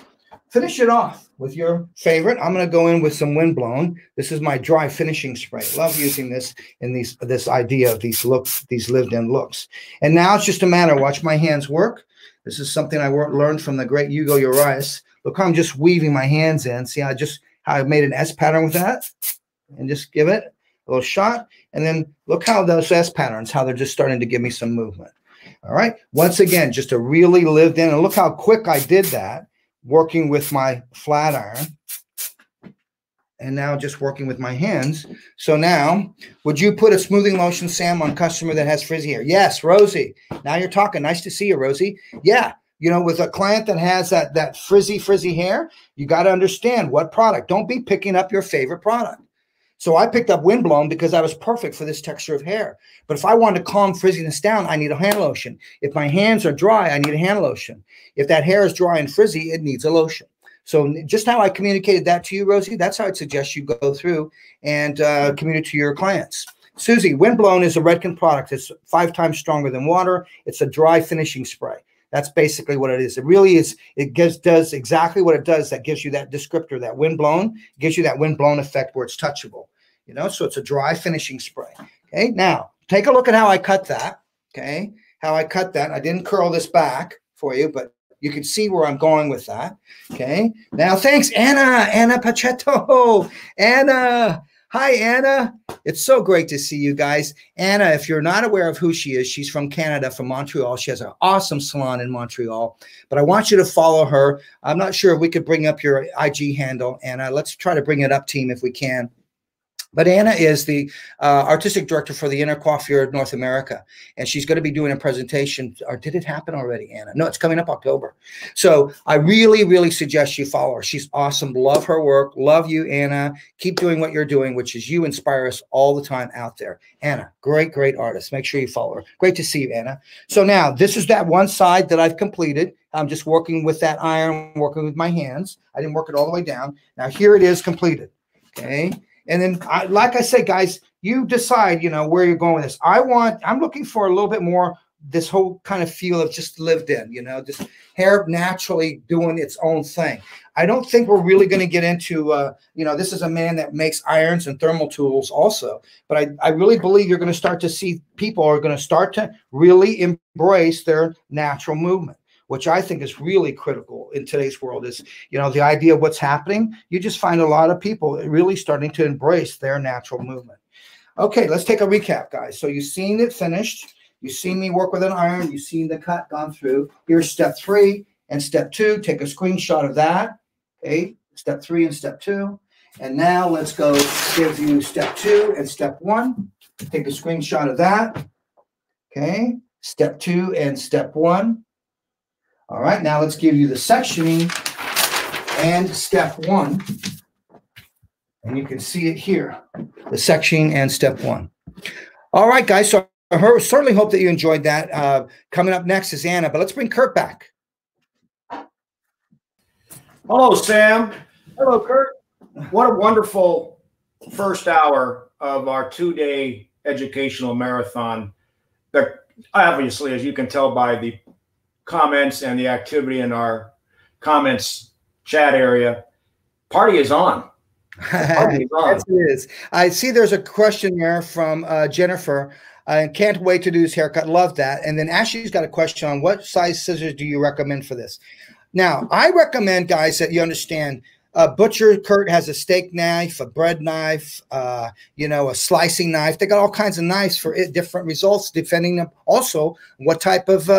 finish it off with your favorite. I'm going to go in with some windblown. This is my dry finishing spray. Love using this in this idea of these looks, these lived-in looks. And now it's just a matter. Watch my hands work. This is something I learned from the great Hugo Arias. Look how I'm just weaving my hands in. See how I made an S pattern with that? And just give it a little shot. And then look how those S patterns, how they're just starting to give me some movement. All right. Once again, just a really lived in. And look how quick I did that working with my flat iron. And now just working with my hands. So now, would you put a smoothing lotion, Sam, on customer that has frizzy hair? Yes, Rosie. Now you're talking. Nice to see you, Rosie. Yeah. You know, with a client that has that frizzy hair, you got to understand what product. Don't be picking up your favorite product. So I picked up windblown because I was perfect for this texture of hair. But if I wanted to calm frizziness down, I need a hand lotion. If my hands are dry, I need a hand lotion. If that hair is dry and frizzy, it needs a lotion. So just how I communicated that to you, Rosie, that's how I'd suggest you go through and communicate to your clients. Susie, Windblown is a Redken product. It's 5 times stronger than water. It's a dry finishing spray. That's basically what it is. It really is. It does exactly what it does. That gives you that descriptor, that windblown. Gives you that windblown effect where it's touchable. You know, so it's a dry finishing spray. Okay, now take a look at how I cut that. Okay, how I cut that. I didn't curl this back for you, but you can see where I'm going with that. Okay, now thanks, Anna Pachetto. Anna. Hi, Anna. It's so great to see you guys. Anna, if you're not aware of who she is, she's from Canada, from Montreal. She has an awesome salon in Montreal, but I want you to follow her. I'm not sure if we could bring up your IG handle, Anna. Let's try to bring it up, team, if we can. But Anna is the artistic director for the Inner Coiffure North America, and she's going to be doing a presentation. Or did it happen already, Anna? No, it's coming up October. So I really, really suggest you follow her. She's awesome. Love her work. Love you, Anna. Keep doing what you're doing, which is you inspire us all the time out there. Anna, great, great artist. Make sure you follow her. Great to see you, Anna. So now this is that one side that I've completed. I'm just working with that iron, working with my hands. I didn't work it all the way down. Now here it is completed. Okay. And then, like I said, guys, you decide, you know, where you're going with this. I'm looking for a little bit more this whole kind of feel of just lived in, you know, just hair naturally doing its own thing. I don't think we're really going to get into, you know, this is a man that makes irons and thermal tools also. But I really believe you're going to start to see people are going to start to really embrace their natural movement, which I think is really critical in today's world. Is, you know, the idea of what's happening. You just find a lot of people really starting to embrace their natural movement. Okay, let's take a recap, guys. So you've seen it finished. You've seen me work with an iron. You've seen the cut gone through. Here's step 3 and step 2. Take a screenshot of that. Okay, step 3 and step 2. And now let's go give you step 2 and step 1. Take a screenshot of that. Okay, step 2 and step 1. All right, now let's give you the sectioning and step 1. And you can see it here, the sectioning and step 1. All right, guys, so I certainly hope that you enjoyed that. Coming up next is Anna, but let's bring Kurt back. Hello, Sam. Hello, Kurt. What a wonderful first hour of our 2-day educational marathon. Obviously, as you can tell by the comments and the activity in our comments chat area, party is on. Party is on. Yes, it is. I see there's a question there from Jennifer. I can't wait to do this haircut. Love that. And then Ashley's got a question on what size scissors do you recommend for this? Now, I recommend, guys, that you understand Butcher Kurt has a steak knife, a bread knife, you know, a slicing knife. They got all kinds of knives for different results, depending on also what type of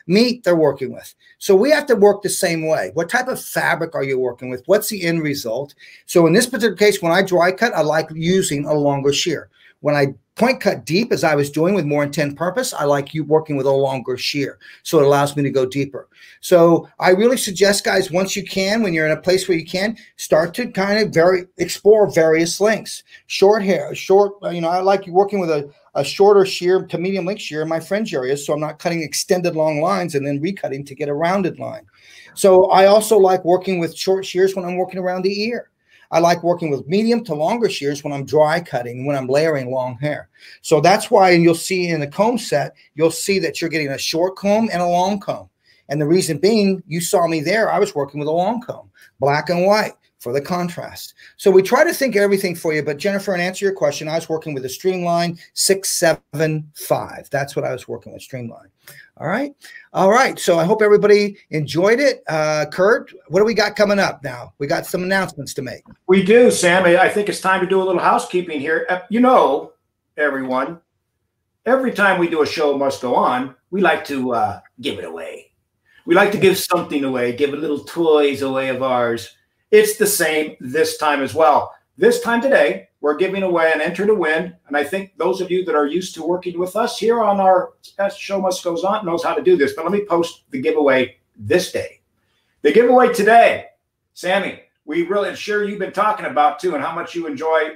meat they're working with. So we have to work the same way. What type of fabric are you working with? What's the end result? So in this particular case, when I dry cut, I like using a longer shear. When I point cut deep, as I was doing with more intent purpose, I like you working with a longer shear. So it allows me to go deeper. So I really suggest, guys, once you can, when you're in a place where you can, start to kind of explore various lengths. Short hair, you know, I like you working with a shorter shear to medium length shear in my fringe areas. So I'm not cutting extended long lines and then recutting to get a rounded line. So I also like working with short shears when I'm working around the ear. I like working with medium to longer shears when I'm dry cutting, when I'm layering long hair. So that's why, and you'll see in the comb set, you'll see that you're getting a short comb and a long comb. And the reason being, you saw me there, I was working with a long comb, black and white for the contrast. So we try to think of everything for you. But Jennifer, and answer your question, I was working with a Streamline 675. That's what I was working with, Streamline. All right. All right. So I hope everybody enjoyed it. Kurt, what do we got coming up now? We got some announcements to make. We do, Sam. I think it's time to do a little housekeeping here. You know, everyone, every time we do a show must go on, we like to give it away. We like to give something away, give a little toys away of ours. It's the same this time as well. This time today, we're giving away an Enter to Win. And I think those of you that are used to working with us here on our Show Must Goes On knows how to do this. But let me post the giveaway this day. The giveaway today, Sammy, we really sure you've been talking about too, and how much you enjoy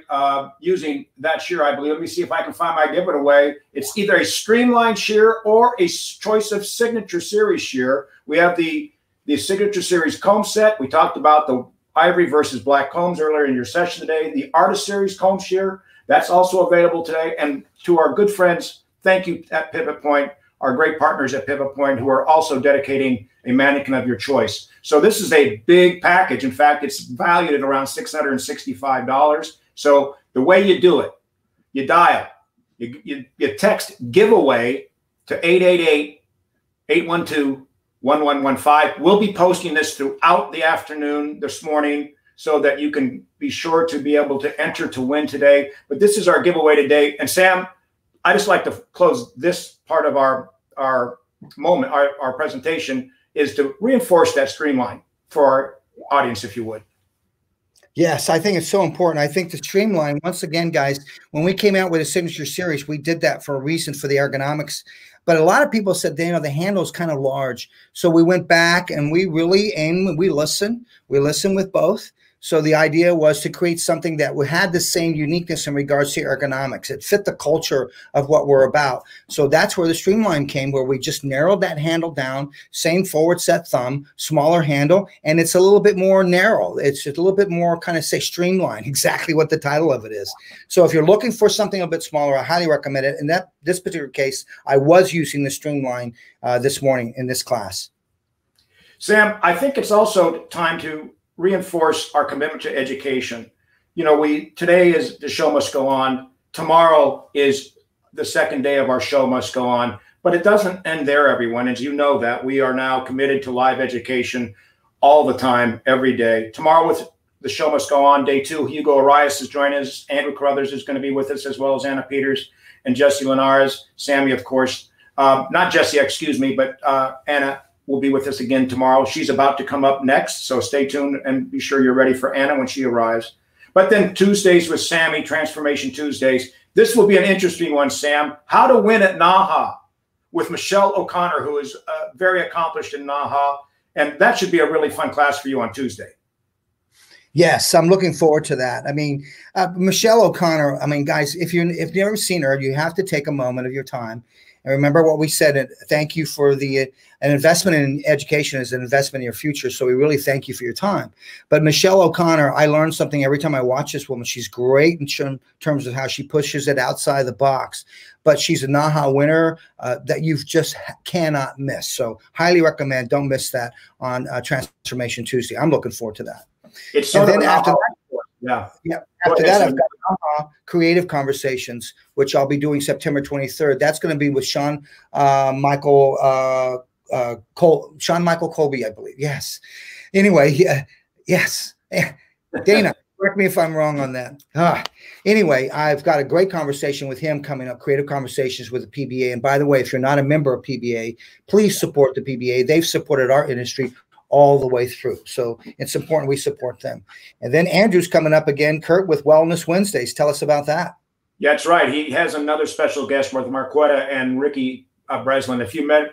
using that shear, I believe. Let me see if I can find my giveaway. It's either a Streamline shear or a choice of Signature Series shear. We have the Signature Series comb set. We talked about the ivory versus black combs earlier in your session today. The Artist Series comb shear, That's also available today. And to our good friends, thank you at Pivot Point, our great partners at Pivot Point, who are also dedicating a mannequin of your choice. So this is a big package. In fact, it's valued at around $665. So the way you do it, you dial, you text giveaway to 888-812-1115. We'll be posting this throughout the afternoon this morning so that you can be sure to be able to enter to win today. But this is our giveaway today. And Sam, I just like to close this part of our moment, our presentation, is to reinforce that streamline for our audience, if you would. Yes, I think it's so important. I think the streamline, once again, guys, when we came out with a signature series, we did that for a reason, for the ergonomics. But a lot of people said, you know, the handle is kind of large. So we went back and we really aim, we listen with both. So the idea was to create something that had the same uniqueness in regards to ergonomics. It fit the culture of what we're about. So that's where the streamline came, where we just narrowed that handle down, same forward set thumb, smaller handle, and it's a little bit more narrow. It's just a little bit more kind of say streamlined, exactly what the title of it is. So if you're looking for something a bit smaller, I highly recommend it. In this particular case, I was using the streamline this morning in this class. Sam, I think it's also time to reinforce our commitment to education. You know, today is the show must go on. Tomorrow is the second day of our show must go on, but it doesn't end there, everyone. As you know, that we are now committed to live education all the time, every day. Tomorrow with the show must go on, day 2, Hugo Arias is joining us. Andrew Carruthers is going to be with us, as well as Anna Peters and Jesse Linares. Sammy, of course, not Jesse, excuse me, but Anna will be with us again tomorrow. She's about to come up next, so stay tuned and be sure you're ready for Anna when she arrives. But then Tuesdays with Sammy, Transformation Tuesdays. This will be an interesting one, Sam. How to win at NAHA with Michelle O'Connor, who is very accomplished in NAHA. And that should be a really fun class for you on Tuesday. Yes, I'm looking forward to that. I mean, Michelle O'Connor, I mean, guys, if you've never seen her, you have to take a moment of your time. And remember what we said, thank you for an investment in education is an investment in your future. So we really thank you for your time. But Michelle O'Connor, I learned something every time I watch this woman. She's great in terms of how she pushes it outside the box. But she's a NAHA winner that you just cannot miss. So highly recommend, don't miss that on Transformation Tuesday. I'm looking forward to that. It's so then after that, after that, I've got Creative Conversations, which I'll be doing September 23rd. That's going to be with Sean Michael Colby, I believe. Yes. Anyway, yes. Dana, correct me if I'm wrong on that. Anyway, I've got a great conversation with him coming up, Creative Conversations with the PBA. And by the way, if you're not a member of PBA, please support the PBA. They've supported our industry all the way through. So it's important we support them. And then Andrew's coming up again, Kurt, with Wellness Wednesdays. Tell us about that. Yeah, that's right. He has another special guest with Marquetta and Ricky Breslin.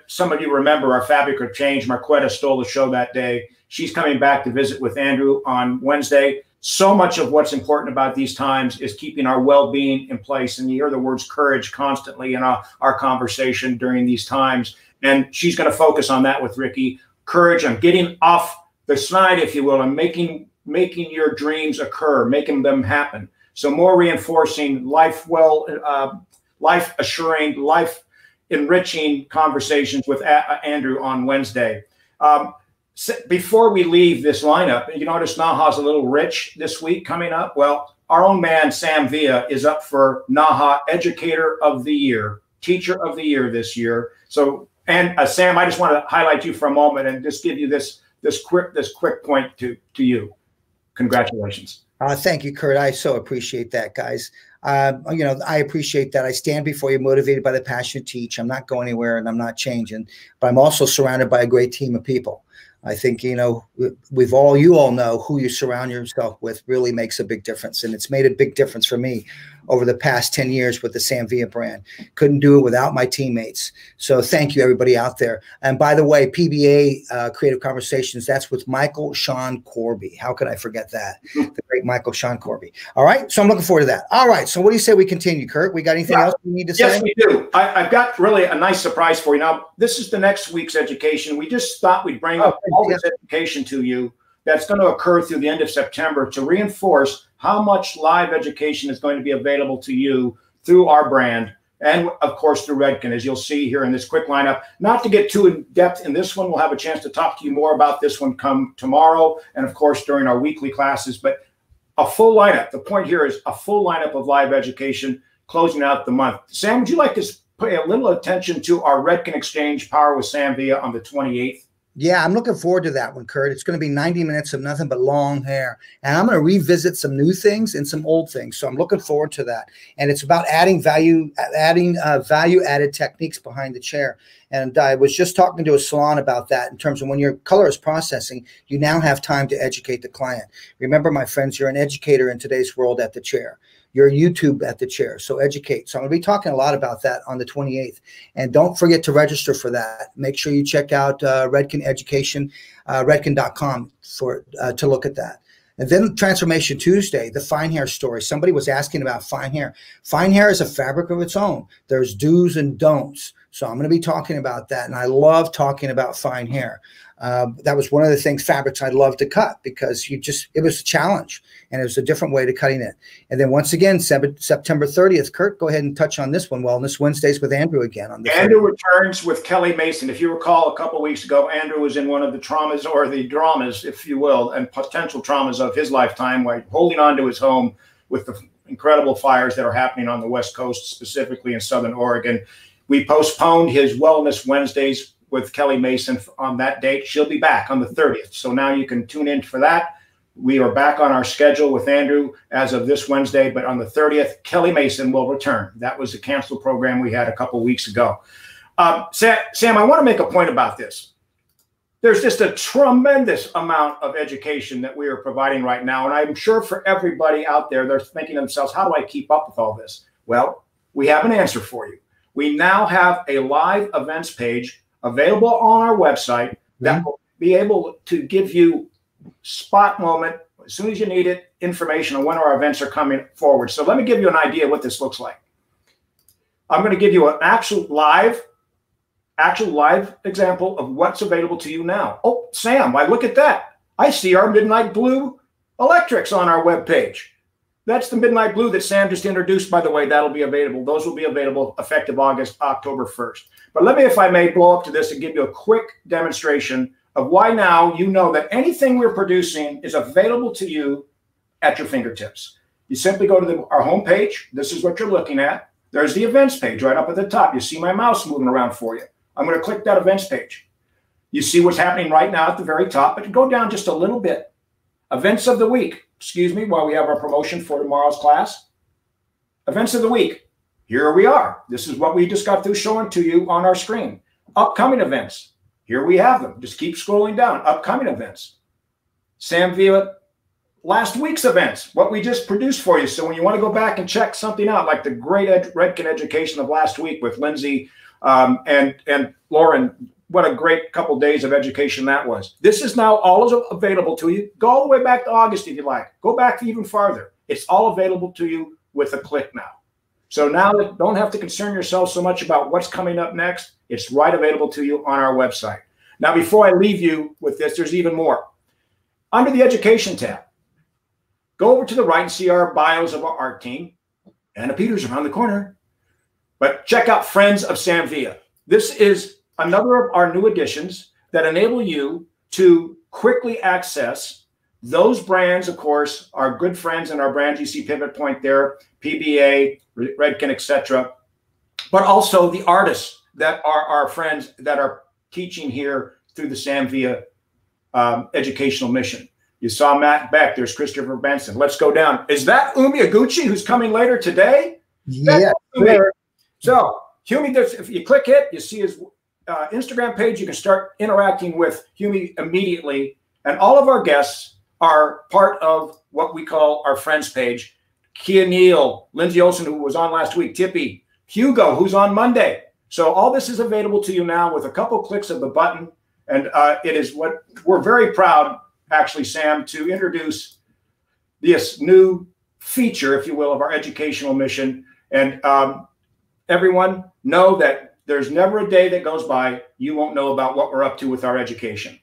Some of you remember our Fabric of Change. Marquetta stole the show that day. She's coming back to visit with Andrew on Wednesday. So much of what's important about these times is keeping our well-being in place. And you hear the words courage constantly in our conversation during these times. And she's going to focus on that with Ricky. Courage on getting off the snide, if you will, and making your dreams occur, making them happen. So more reinforcing life assuring, life enriching conversations with Andrew on Wednesday. Before we leave this lineup, you notice NAHA's a little rich this week coming up. Well, our own man, Sam Villa, is up for NAHA Educator of the Year, Teacher of the Year this year. So, and Sam, I just want to highlight you for a moment and just give you this quick point to you. Congratulations. Thank you, Kurt. I so appreciate that, guys. I appreciate that. I stand before you motivated by the passion to teach. I'm not going anywhere and I'm not changing, but I'm also surrounded by a great team of people. I think, you all know who you surround yourself with really makes a big difference. And it's made a big difference for me over the past 10 years with the Sam Villa brand. Couldn't do it without my teammates. So thank you, everybody out there. And by the way, PBA Creative Conversations, that's with Michael Sean Corby. How could I forget that? The great Michael Sean Corby. All right. So I'm looking forward to that. All right. So what do you say we continue, Kurt? We got anything else we need to say? Yes, we do. I've got really a nice surprise for you. Now, this is the next week's education. We just thought we'd bring up all this education to you that's going to occur through the end of September to reinforce how much live education is going to be available to you through our brand and, of course, through Redken, as you'll see here in this quick lineup. Not to get too in depth in this one, we'll have a chance to talk to you more about this one come tomorrow and, of course, during our weekly classes. But a full lineup. The point here is a full lineup of live education closing out the month. Sam, would you like to pay a little attention to our Redken Exchange Power with Sam Villa on the 28th? Yeah, I'm looking forward to that one, Kurt. It's going to be 90 minutes of nothing but long hair. And I'm going to revisit some new things and some old things. So I'm looking forward to that. And it's about adding value-added techniques behind the chair. And I was just talking to a salon about that in terms of when your color is processing, you now have time to educate the client. Remember, my friends, you're an educator in today's world at the chair. Your YouTube at the chair. So educate. So I'm going to be talking a lot about that on the 28th. And don't forget to register for that. Make sure you check out Redken Education, redken.com to look at that. And then Transformation Tuesday, the fine hair story. Somebody was asking about fine hair. Fine hair is a fabric of its own. There's do's and don'ts. So I'm going to be talking about that. And I love talking about fine hair. That was one of the fabrics I love to cut because it was a challenge and it was a different way to cutting it. And then once again, September 30th, Kurt, go ahead and touch on this one. Wellness Wednesdays with Andrew again. Andrew returns with Kelly Mason. If you recall, a couple of weeks ago, Andrew was in one of the traumas or the dramas, if you will, and potential traumas of his lifetime, while holding on to his home with the incredible fires that are happening on the West Coast, specifically in Southern Oregon. We postponed his Wellness Wednesdays with Kelly Mason on that date. She'll be back on the 30th. So now you can tune in for that. We are back on our schedule with Andrew as of this Wednesday, but on the 30th, Kelly Mason will return. That was the canceled program we had a couple of weeks ago. Sam, I want to make a point about this. There's just a tremendous amount of education that we are providing right now. And I'm sure for everybody out there, they're thinking to themselves, how do I keep up with all this? Well, we have an answer for you. We now have a live events page available on our website that will be able to give you spot moment, as soon as you need it, information on when our events are coming forward. So let me give you an idea of what this looks like. I'm going to give you an actual live example of what's available to you now. Oh, Sam, why, look at that. I see our Midnight Blue electrics on our webpage. That's the Midnight Blue that Sam just introduced, by the way. That'll be available. Those will be available effective October 1st. But let me, if I may, blow up to this and give you a quick demonstration of why now you know that anything we're producing is available to you at your fingertips. You simply go to our homepage. This is what you're looking at. There's the events page right up at the top. You see my mouse moving around for you. I'm going to click that events page. You see what's happening right now at the very top, but go down just a little bit. Events of the week. Excuse me, while we have our promotion for tomorrow's class. Events of the week. Here we are. This is what we just got through showing to you on our screen. Upcoming events. Here we have them. Just keep scrolling down. Upcoming events. Sam Villa, last week's events, what we just produced for you. So when you want to go back and check something out, like the great Redken education of last week with Lindsay and Lauren, what a great couple days of education that was. This is now all available to you. Go all the way back to August if you like. Go back even farther. It's all available to you with a click now. So now don't have to concern yourself so much about what's coming up next. It's right available to you on our website. Now, before I leave you with this, there's even more. Under the Education tab, go over to the right and see our bios of our art team. Anna Peters around the corner. But check out Friends of Sam Villa. This is another of our new additions that enable you to quickly access those brands, of course, our good friends and our brands. You see Pivot Point there, PBA, Redken, etc. But also the artists that are our friends that are teaching here through the Sam Villa educational mission. You saw Matt Beck. There's Christopher Benson. Let's go down. Is that Eguchi who's coming later today? Yeah. So, Fumi, if you click it, you see his Instagram page. You can start interacting with Fumi immediately. And all of our guests are part of what we call our friends page. Kia Neal, Lindsay Olsen, who was on last week, Tippy, Hugo, who's on Monday. So all this is available to you now with a couple clicks of the button. And it is what we're very proud, actually, Sam, to introduce this new feature, if you will, of our educational mission. And everyone, know that there's never a day that goes by you won't know about what we're up to with our education.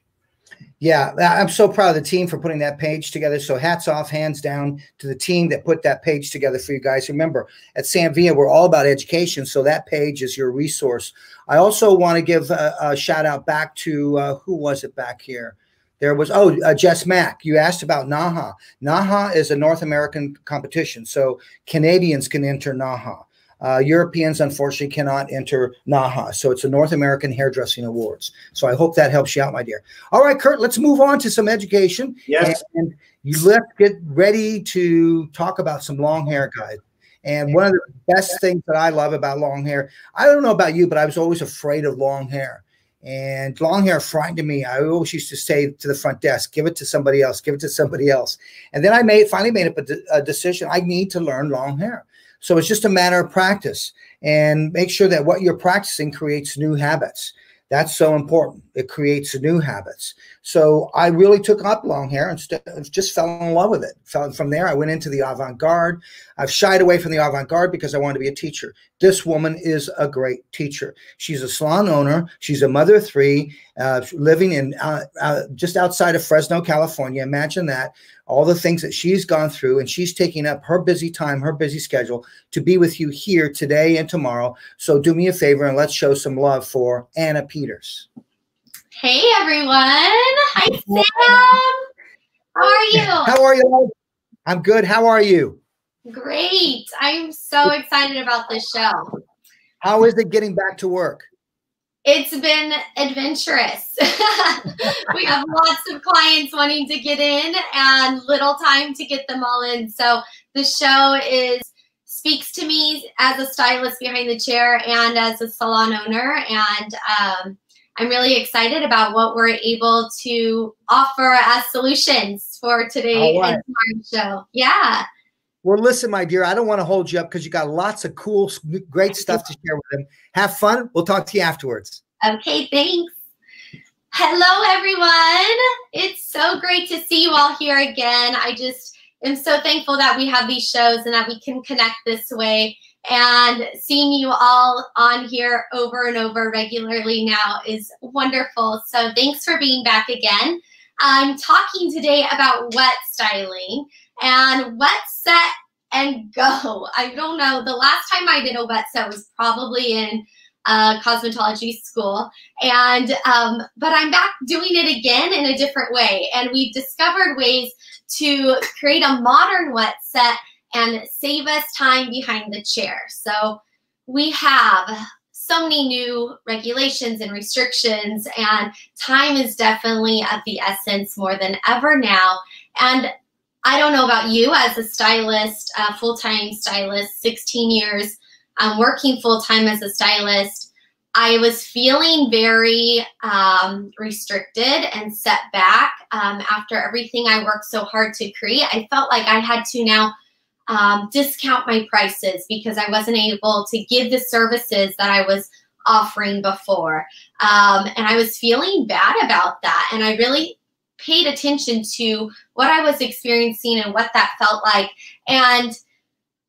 Yeah, I'm so proud of the team for putting that page together. So hats off, hands down to the team that put that page together for you guys. Remember, at Sanvia, we're all about education, so that page is your resource. I also want to give a shout out back to, who was it back here? There was, Jess Mack. You asked about NAHA. NAHA is a North American competition, so Canadians can enter NAHA. Europeans, unfortunately, cannot enter NAHA. So it's a North American Hairdressing Awards. So I hope that helps you out, my dear. All right, Kurt, let's move on to some education. Yes. And let's get ready to talk about some long hair, guys. And one of the best things that I love about long hair, I don't know about you, but I was always afraid of long hair. And long hair frightened me. I always used to say to the front desk, give it to somebody else, give it to somebody else. And then I finally made up a decision. I need to learn long hair. So it's just a matter of practice, and make sure that what you're practicing creates new habits. That's so important. It creates new habits. So I really took up long hair and just fell in love with it. From there, I went into the avant-garde. I've shied away from the avant-garde because I wanted to be a teacher. This woman is a great teacher. She's a salon owner. She's a mother of three, living in just outside of Fresno, California. Imagine that. All the things that she's gone through, and she's taking up her busy time, her busy schedule to be with you here today and tomorrow. So do me a favor and let's show some love for Anna Peters. Hey, everyone. Hi, Sam. How are you? How are you? I'm good. How are you? Great. I'm so excited about this show. How is it getting back to work? It's been adventurous. We have lots of clients wanting to get in and little time to get them all in. So the show speaks to me as a stylist behind the chair and as a salon owner. And I'm really excited about what we're able to offer as solutions for today and tomorrow's show. Yeah. Well, listen, my dear, I don't want to hold you up because you got lots of cool, great stuff to share with them. Have fun. We'll talk to you afterwards. Okay, thanks. Hello, everyone. It's so great to see you all here again. I just am so thankful that we have these shows and that we can connect this way. And seeing you all on here over and over regularly now is wonderful. So thanks for being back again. I'm talking today about wet styling and wet set and go. I don't know. The last time I did a wet set was probably in cosmetology school. And but I'm back doing it again in a different way. And we've discovered ways to create a modern wet set and save us time behind the chair. So we have so many new regulations and restrictions, and time is definitely of the essence more than ever now. And I don't know about you as a stylist, full-time stylist, 16 years working full-time as a stylist, I was feeling very restricted and set back after everything I worked so hard to create. I felt like I had to now discount my prices because I wasn't able to give the services that I was offering before. And I was feeling bad about that. And I really paid attention to what I was experiencing and what that felt like. And,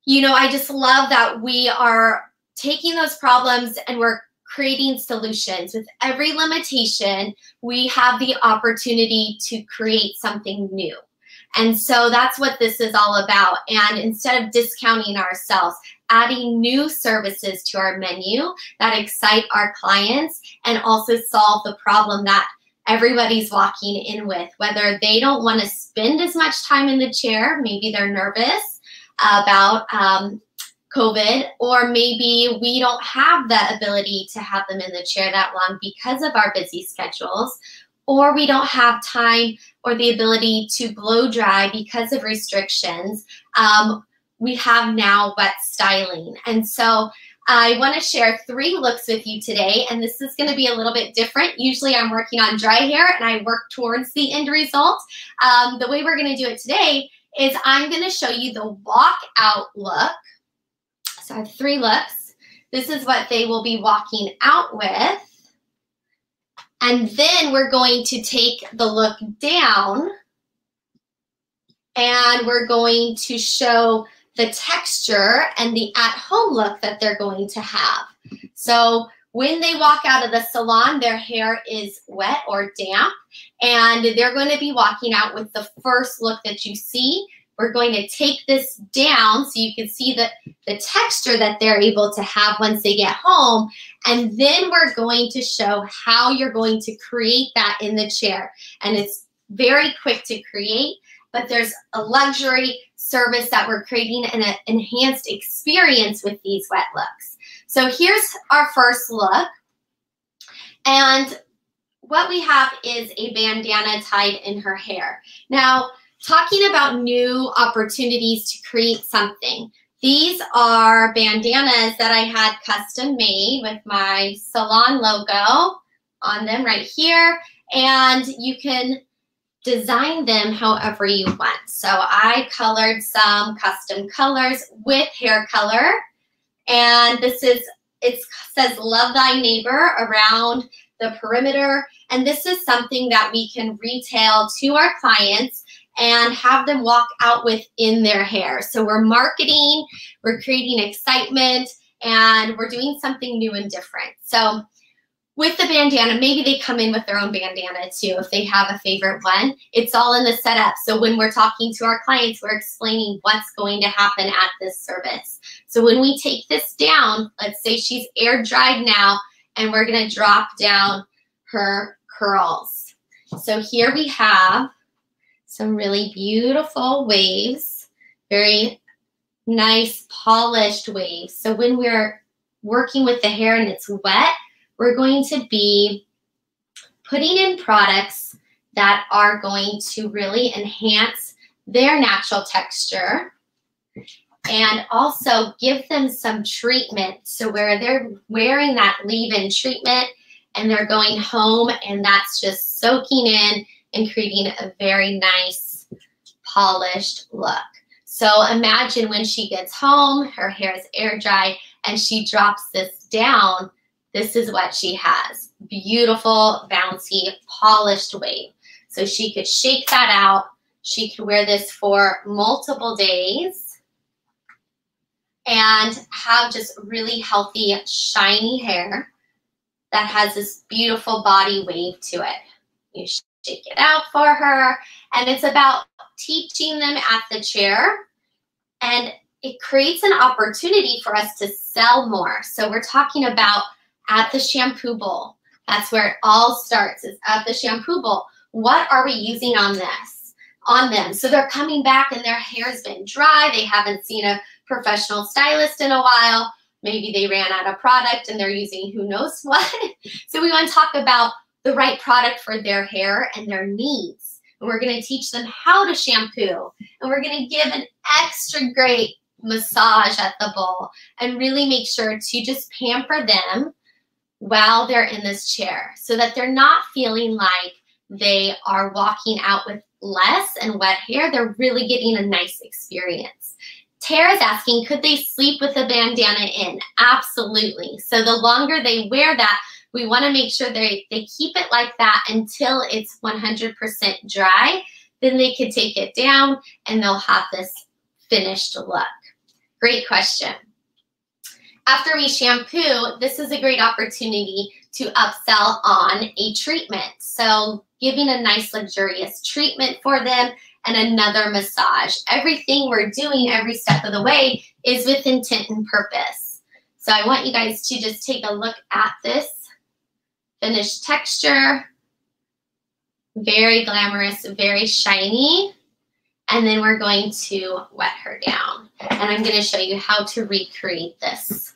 you know, I just love that we are taking those problems and we're creating solutions. With every limitation, we have the opportunity to create something new. And so that's what this is all about. And instead of discounting ourselves, adding new services to our menu that excite our clients and also solve the problem that everybody's walking in with, whether they don't want to spend as much time in the chair, maybe they're nervous about COVID, or maybe we don't have the ability to have them in the chair that long because of our busy schedules, or we don't have time or the ability to blow dry because of restrictions. We have now wet styling. And so I want to share 3 looks with you today, and this is going to be a little bit different. Usually I'm working on dry hair and I work towards the end result. The way we're going to do it today is I'm going to show you the walk-out look. So I have 3 looks. This is what they will be walking out with. And then we're going to take the look down and we're going to show the texture and the at-home look that they're going to have. So when they walk out of the salon, their hair is wet or damp, and they're going to be walking out with the first look that you see. We're going to take this down so you can see the texture that they're able to have once they get home. And then we're going to show how you're going to create that in the chair. And it's very quick to create, but there's a luxury service that we're creating and an enhanced experience with these wet looks. So here's our first look. And what we have is a bandana tied in her hair. Now, talking about new opportunities to create something. These are bandanas that I had custom made with my salon logo on them right here. And you can design them however you want. So I colored some custom colors with hair color. And this is, it says love thy neighbor around the perimeter. And this is something that we can retail to our clients and have them walk out with in their hair. So we're marketing, we're creating excitement, and we're doing something new and different. So with the bandana, maybe they come in with their own bandana too, if they have a favorite one. It's all in the setup. So when we're talking to our clients, we're explaining what's going to happen at this service. So when we take this down, let's say she's air dried now, and we're gonna drop down her curls. So here we have some really beautiful waves, very nice polished waves. So when we're working with the hair and it's wet, we're going to be putting in products that are going to really enhance their natural texture and also give them some treatment. So where they're wearing that leave-in treatment and they're going home and that's just soaking in and creating a very nice polished look. So imagine when she gets home, her hair is air dry, and she drops this down. This is what she has. Beautiful, bouncy, polished wave. So she could shake that out. She could wear this for multiple days and have just really healthy, shiny hair that has this beautiful body wave to it. You shake it out for her, and it's about teaching them at the chair, and it creates an opportunity for us to sell more. So we're talking about at the shampoo bowl. That's where it all starts, is at the shampoo bowl. What are we using on them? So they're coming back and their hair's been dry. They haven't seen a professional stylist in a while. Maybe they ran out of product and they're using who knows what. So we want to talk about the right product for their hair and their needs. And we're going to teach them how to shampoo. And we're going to give an extra great massage at the bowl and really make sure to just pamper them while they're in this chair so that they're not feeling like they are walking out with less and wet hair. They're really getting a nice experience. Tara's asking, could they sleep with a bandana in? Absolutely. So the longer they wear that, we want to make sure they keep it like that until it's 100% dry. Then they could take it down and they'll have this finished look. Great question. After we shampoo, this is a great opportunity to upsell on a treatment. So giving a nice luxurious treatment for them and another massage. Everything we're doing every step of the way is with intent and purpose. So I want you guys to just take a look at this finished texture. Very glamorous, very shiny. And then we're going to wet her down. And I'm going to show you how to recreate this.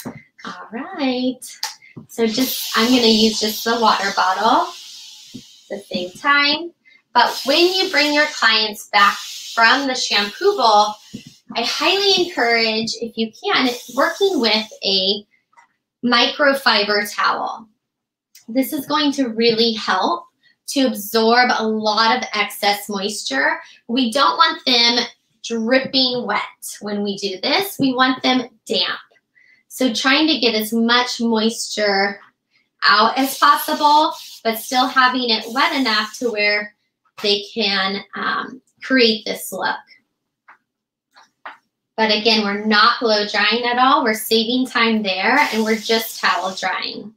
All right. So I'm going to use just the water bottle to save time. But when you bring your clients back from the shampoo bowl, I highly encourage, if you can, working with a microfiber towel. This is going to really help to absorb a lot of excess moisture. We don't want them dripping wet when we do this. We want them damp. So trying to get as much moisture out as possible, but still having it wet enough to where they can create this look. But again, we're not blow drying at all. We're saving time there, and we're just towel drying.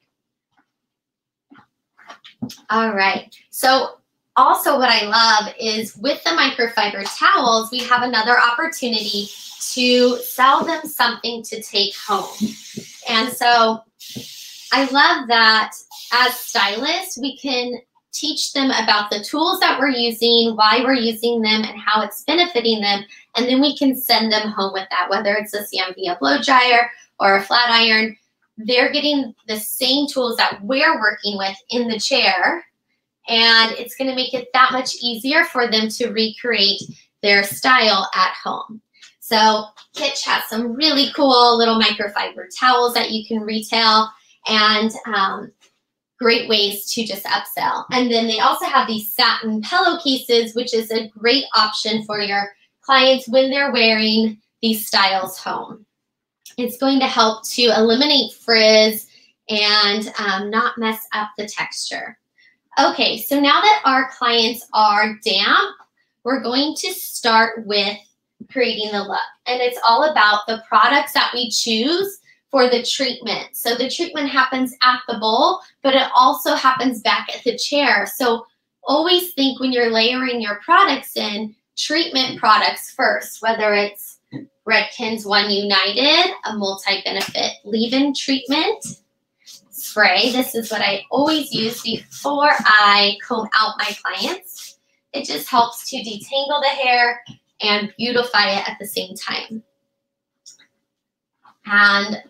All right. So also what I love is with the microfiber towels, we have another opportunity to sell them something to take home. And so I love that as stylists, we can teach them about the tools that we're using, why we're using them, and how it's benefiting them. And then we can send them home with that, whether it's a Samvia blow dryer or a flat iron. They're getting the same tools that we're working with in the chair, and it's going to make it that much easier for them to recreate their style at home. So Kitsch has some really cool little microfiber towels that you can retail, and great ways to just upsell. And then they also have these satin pillowcases, which is a great option for your clients when they're wearing these styles home. It's going to help to eliminate frizz and not mess up the texture. Okay, so now that our clients are damp, we're going to start with creating the look. And it's all about the products that we choose for the treatment. So the treatment happens at the bowl, but it also happens back at the chair. So always think when you're layering your products in, treatment products first, whether it's Redken's One United, a multi-benefit leave-in treatment spray. This is what I always use before I comb out my clients. It just helps to detangle the hair and beautify it at the same time. And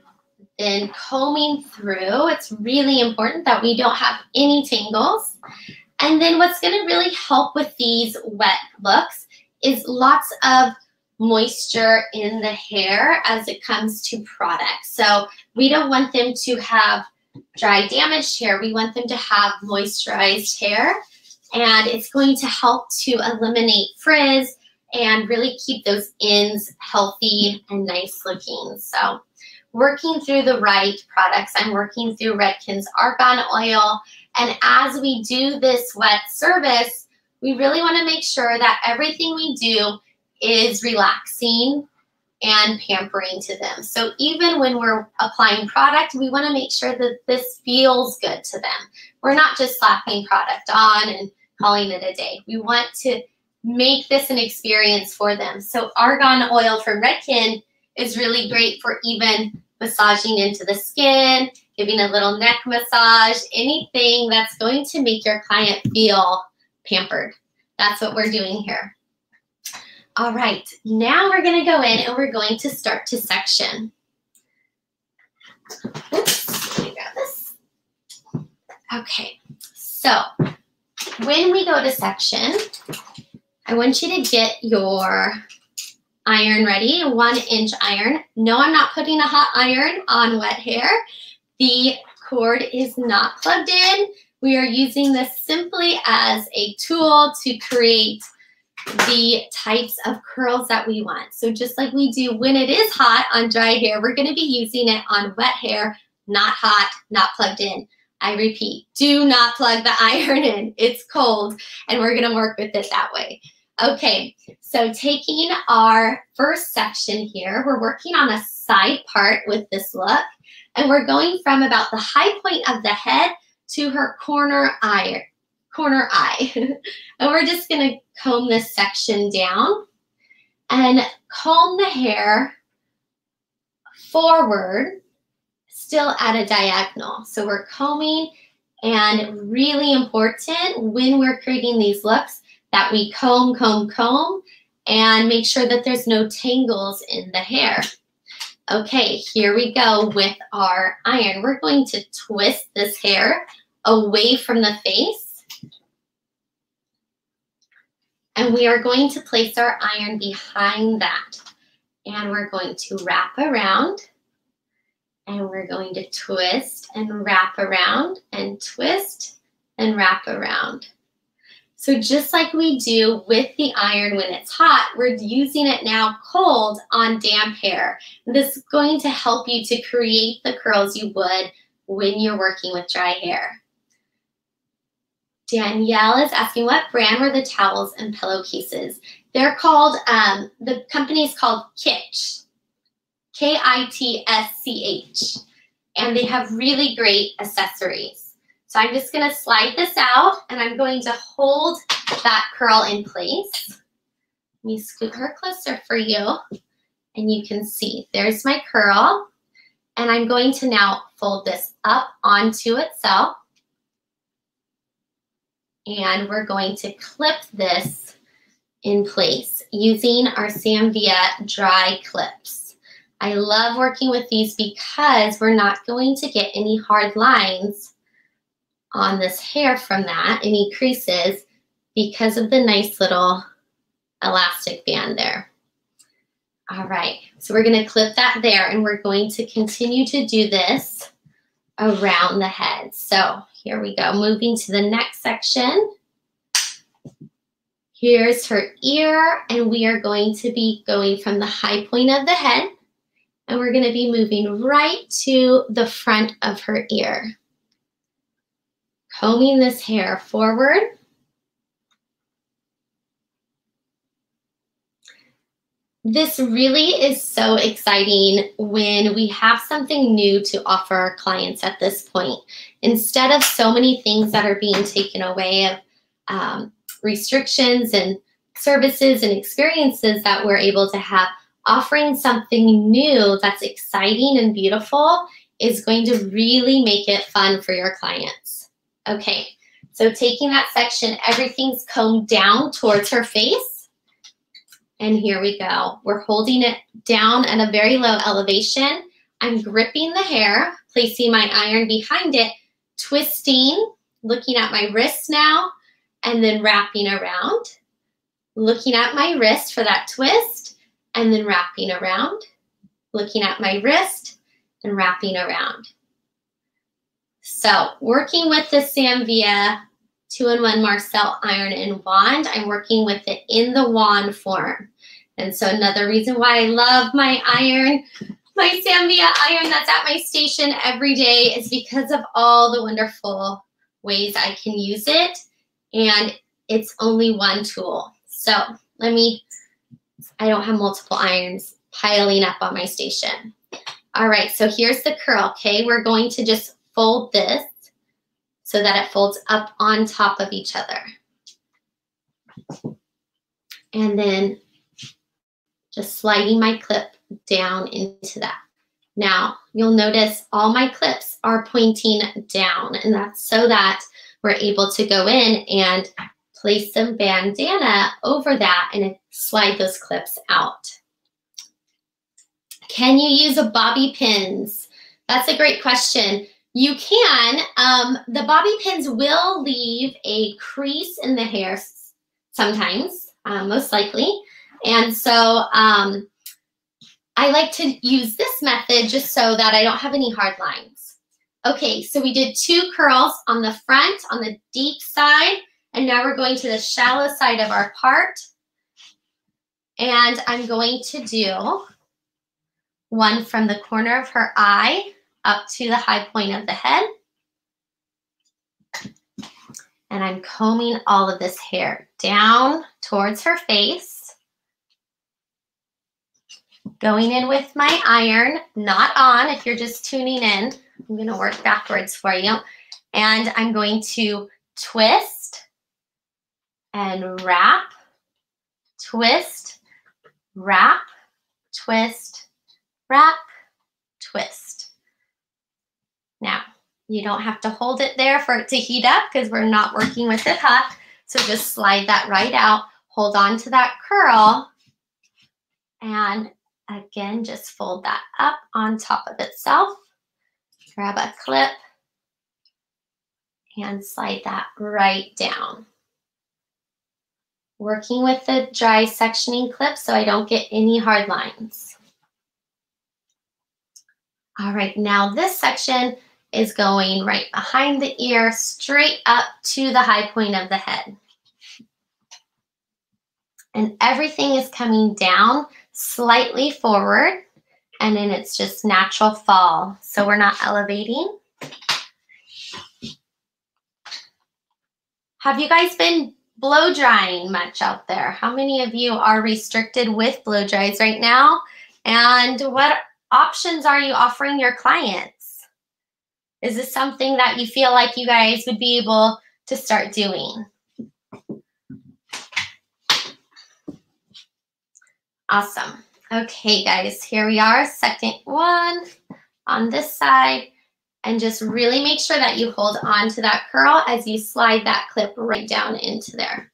then combing through, it's really important that we don't have any tangles. And then what's going to really help with these wet looks is lots of moisture in the hair as it comes to products. So we don't want them to have dry, damaged hair. We want them to have moisturized hair, and it's going to help to eliminate frizz and really keep those ends healthy and nice looking. So working through the right products, I'm working through Redken's Argan Oil, and as we do this wet service, we really want to make sure that everything we do is relaxing and pampering to them. So even when we're applying product, we want to make sure that this feels good to them. We're not just slapping product on and calling it a day. We want to make this an experience for them. So Argan Oil from Redken is really great for even massaging into the skin, giving a little neck massage, anything that's going to make your client feel pampered. That's what we're doing here. All right, now we're going to go in and we're going to start to section. Oops, let me grab this. Okay, so when we go to section, I want you to get your iron ready, a 1-inch iron. No, I'm not putting a hot iron on wet hair. The cord is not plugged in. We are using this simply as a tool to create the types of curls that we want. So just like we do when it is hot on dry hair, we're going to be using it on wet hair, not hot, not plugged in. I repeat, do not plug the iron in. It's cold, and we're going to work with it that way. Okay, so taking our first section here, we're working on a side part with this look, and we're going from about the high point of the head to her corner eye. And we're just going to comb this section down and comb the hair forward, still at a diagonal. So we're combing, and really important when we're creating these looks that we comb, comb, comb, and make sure that there's no tangles in the hair. Okay, here we go with our iron. We're going to twist this hair away from the face. And we are going to place our iron behind that. And we're going to wrap around. And we're going to twist and wrap around and twist and wrap around. So just like we do with the iron when it's hot, we're using it now cold on damp hair. This is going to help you to create the curls you would when you're working with dry hair. Danielle is asking, what brand were the towels and pillowcases? They're called, the company is called Kitsch. Kitsch. And they have really great accessories. So I'm just gonna slide this out and I'm going to hold that curl in place. Let me scoot her closer for you. And you can see, there's my curl. And I'm going to now fold this up onto itself. And we're going to clip this in place using our Samvia dry clips. I love working with these because we're not going to get any hard lines on this hair from that, any creases, because of the nice little elastic band there. All right, so we're gonna clip that there and we're going to continue to do this around the head. So here we go, moving to the next section. Here's her ear, and we are going to be going from the high point of the head, and we're gonna be moving right to the front of her ear. Combing this hair forward. This really is so exciting when we have something new to offer our clients at this point. Instead of so many things that are being taken away of restrictions and services and experiences that we're able to have, offering something new that's exciting and beautiful is going to really make it fun for your clients. Okay, so taking that section, everything's combed down towards her face. And here we go. We're holding it down at a very low elevation. I'm gripping the hair, placing my iron behind it, twisting, looking at my wrist now, and then wrapping around. Looking at my wrist for that twist, and then wrapping around. Looking at my wrist, and wrapping around. So working with the Samvia 2-in-1 Marcel iron and wand, I'm working with it in the wand form. And so another reason why I love my iron, my Samvia iron that's at my station every day, is because of all the wonderful ways I can use it. And it's only one tool. So I don't have multiple irons piling up on my station. All right, so here's the curl, okay? We're going to just fold this so that it folds up on top of each other. And then just sliding my clip down into that. Now, you'll notice all my clips are pointing down, and that's so that we're able to go in and place some bandana over that and slide those clips out. Can you use a bobby pins? That's a great question. You can. The bobby pins will leave a crease in the hair sometimes, most likely. And so I like to use this method just so that I don't have any hard lines. Okay, so we did 2 curls on the front, on the deep side, and now we're going to the shallow side of our part. And I'm going to do one from the corner of her eye up to the high point of the head. And I'm combing all of this hair down towards her face. Going in with my iron, not on if you're just tuning in. I'm going to work backwards for you. And I'm going to twist and wrap, twist, wrap, twist, wrap, twist. Now, you don't have to hold it there for it to heat up because we're not working with it hot. So just slide that right out, hold on to that curl, and again, just fold that up on top of itself. Grab a clip and slide that right down. Working with the dry sectioning clip so I don't get any hard lines. All right, now this section is going right behind the ear, straight up to the high point of the head. And everything is coming down slightly forward, and then it's just natural fall. So we're not elevating. Have you guys been blow drying much out there? How many of you are restricted with blow dries right now? And what options are you offering your clients? Is this something that you feel like you guys would be able to start doing? Awesome. Okay, guys, here we are. Second one on this side. And just really make sure that you hold on to that curl as you slide that clip right down into there.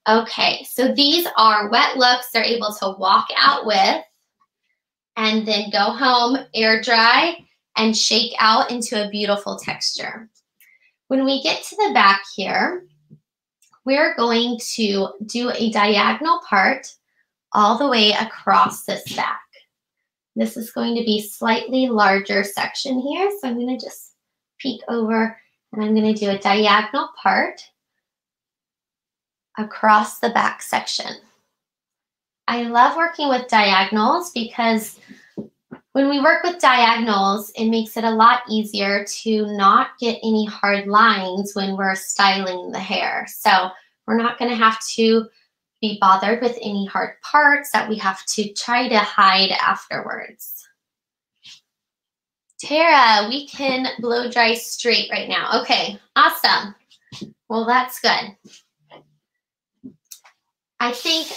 Okay, so these are wet looks they're able to walk out with and then go home, air dry, and shake out into a beautiful texture. When we get to the back here, we're going to do a diagonal part all the way across this back. This is going to be slightly larger section here, so I'm going to just peek over and I'm going to do a diagonal part across the back section. I love working with diagonals because when we work with diagonals, it makes it a lot easier to not get any hard lines when we're styling the hair. So we're not going to have to be bothered with any hard parts that we have to try to hide afterwards. Tara, we can blow dry straight right now. Okay, awesome. Well, that's good. I think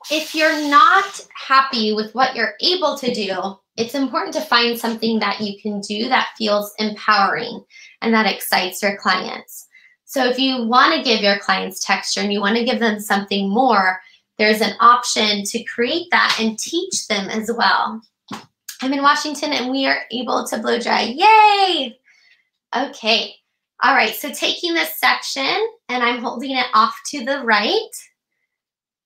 if you're not happy with what you're able to do, it's important to find something that you can do that feels empowering and that excites your clients. So if you want to give your clients texture and you want to give them something more, there's an option to create that and teach them as well. I'm in Washington and we are able to blow dry. Yay! Okay. All right. So taking this section and I'm holding it off to the right.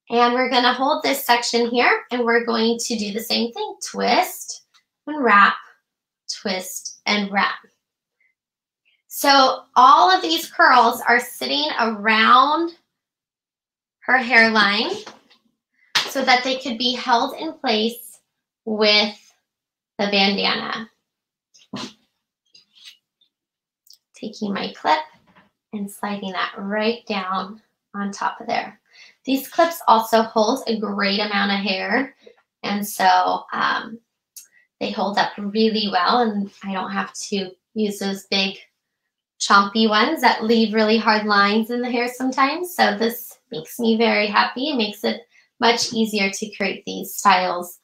And we're going to hold this section here and we're going to do the same thing. Twist and wrap, twist and wrap. So all of these curls are sitting around her hairline so that they could be held in place with the bandana. Taking my clip and sliding that right down on top of there. These clips also hold a great amount of hair, and so they hold up really well, and I don't have to use those big chompy ones that leave really hard lines in the hair sometimes. So this makes me very happy. It makes it much easier to create these styles.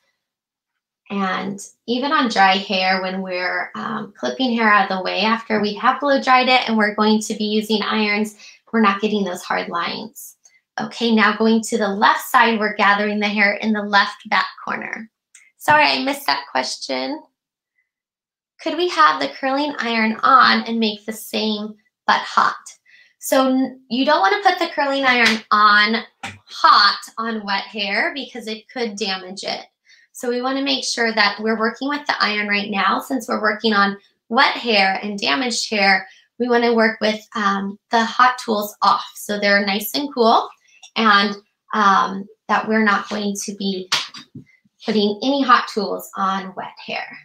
And even on dry hair, when we're clipping hair out of the way after we have blow dried it and we're going to be using irons, we're not getting those hard lines. Okay, now going to the left side, we're gathering the hair in the left back corner. Sorry, I missed that question. Could we have the curling iron on and make the same but hot? So you don't want to put the curling iron on hot on wet hair because it could damage it. So we want to make sure that we're working with the iron right now. Since we're working on wet hair and damaged hair, we want to work with the hot tools off. So they're nice and cool, and that we're not going to be putting any hot tools on wet hair.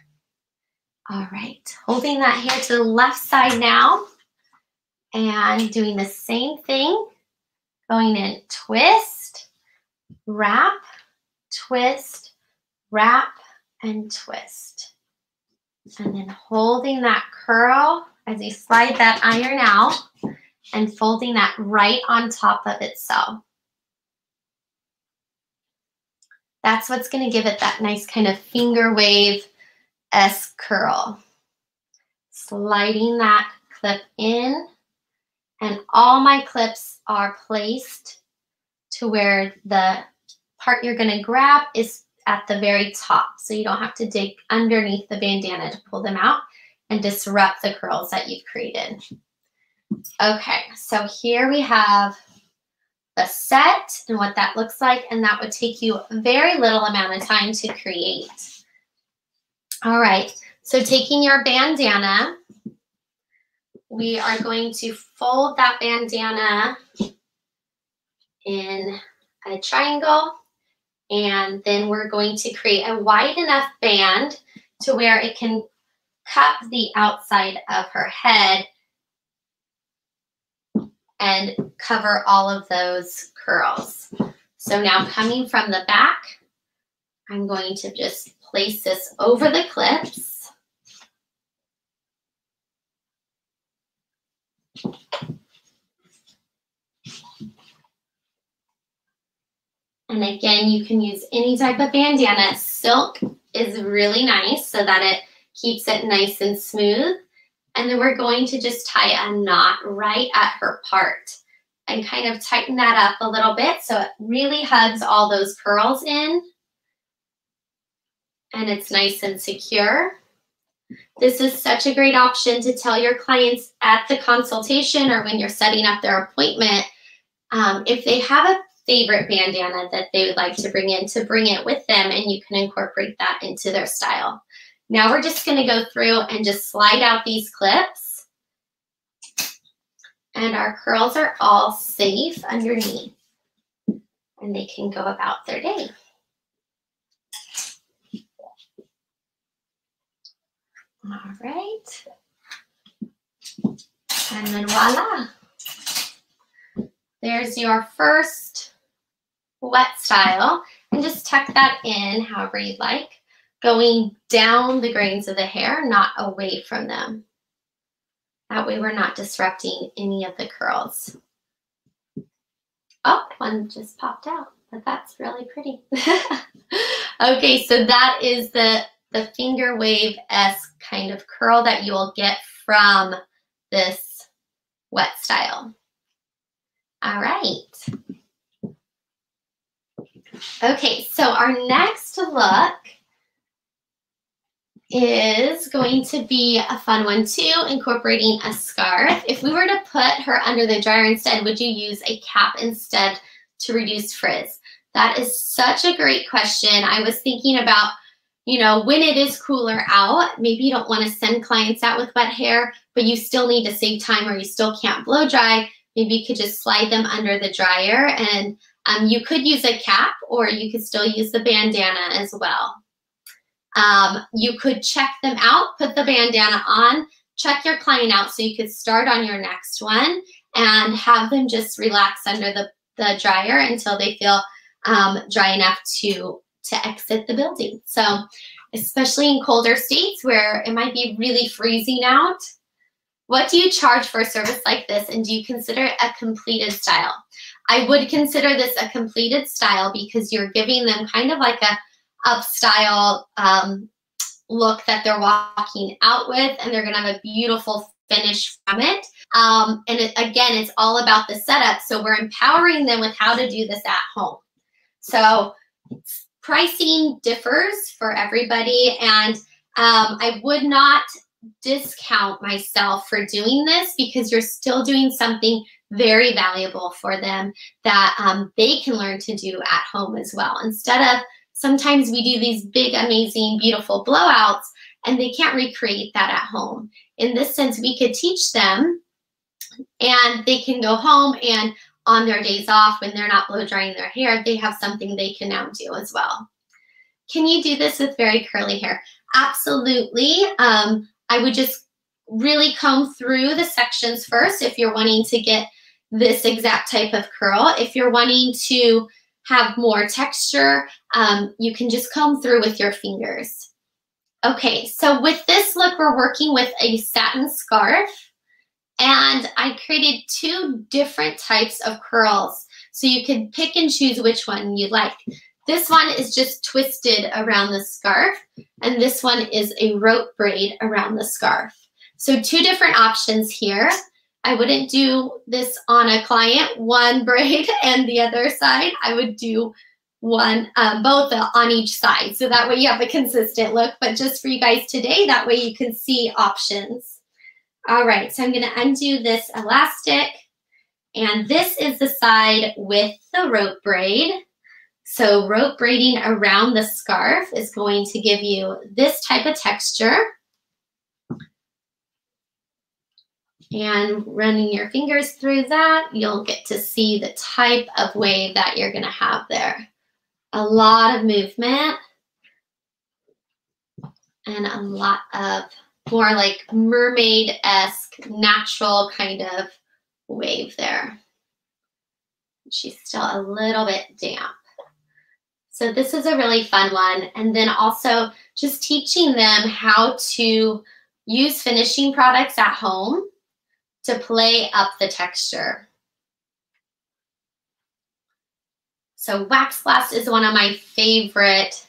All right, holding that hair to the left side now and doing the same thing, going in twist, wrap, twist, wrap, and twist. And then holding that curl as you slide that iron out and folding that right on top of itself. That's what's going to give it that nice kind of finger wave-esque curl. Sliding that clip in, and all my clips are placed to where the part you're going to grab is at the very top, so you don't have to dig underneath the bandana to pull them out and disrupt the curls that you've created. Okay, so here we have the set and what that looks like, and that would take you a very little amount of time to create. All right, so taking your bandana, we are going to fold that bandana in a triangle, and then we're going to create a wide enough band to where it can cup the outside of her head and cover all of those curls. So now coming from the back, I'm going to just place this over the clips. And again, you can use any type of bandana. Silk is really nice so that it keeps it nice and smooth. And then we're going to just tie a knot right at her part and kind of tighten that up a little bit so it really hugs all those curls in and it's nice and secure. This is such a great option to tell your clients at the consultation or when you're setting up their appointment, if they have a favorite bandana that they would like to bring in, to bring it with them, and you can incorporate that into their style. Now we're just going to go through and just slide out these clips, and our curls are all safe underneath and they can go about their day. All right, and then voila, there's your first wet style, and just tuck that in however you'd like, going down the grains of the hair, not away from them. That way we're not disrupting any of the curls. Oh, one just popped out, but that's really pretty. Okay, so that is the finger wave-esque kind of curl that you will get from this wet style. All right. Okay, so our next look is going to be a fun one too, incorporating a scarf. If we were to put her under the dryer instead, would you use a cap instead to reduce frizz? That is such a great question. I was thinking about, you know, when it is cooler out, maybe you don't want to send clients out with wet hair, but you still need to save time or you still can't blow dry. Maybe you could just slide them under the dryer, and you could use a cap or you could still use the bandana as well. You could check them out, put the bandana on, check your client out so you could start on your next one and have them just relax under the dryer until they feel dry enough to exit the building. So especially in colder states where it might be really freezing out, what do you charge for a service like this, and do you consider it a completed style? I would consider this a completed style because you're giving them kind of like a up style look that they're walking out with, and they're gonna have a beautiful finish from it. Again, it's all about the setup. So we're empowering them with how to do this at home. So pricing differs for everybody, and I would not discount myself for doing this because you're still doing something very valuable for them that they can learn to do at home as well. Instead of, sometimes we do these big, amazing, beautiful blowouts and they can't recreate that at home. In this sense, we could teach them and they can go home and on their days off when they're not blow drying their hair, they have something they can now do as well. Can you do this with very curly hair? Absolutely. I would just really comb through the sections first if you're wanting to get this exact type of curl. If you're wanting to have more texture, you can just comb through with your fingers. Okay, so with this look, we're working with a satin scarf, and I created two different types of curls. So you can pick and choose which one you like. This one is just twisted around the scarf, and this one is a rope braid around the scarf. So two different options here. I wouldn't do this on a client, one braid and the other side. I would do one, both on each side. So that way you have a consistent look, but just for you guys today, that way you can see options. All right, so I'm gonna undo this elastic, and this is the side with the rope braid. So rope braiding around the scarf is going to give you this type of texture. And running your fingers through that, you'll get to see the type of wave that you're gonna have there. A lot of movement and a lot of more like mermaid-esque, natural kind of wave there. She's still a little bit damp. So this is a really fun one. And then also just teaching them how to use finishing products at home to play up the texture. So Wax Blast is one of my favorite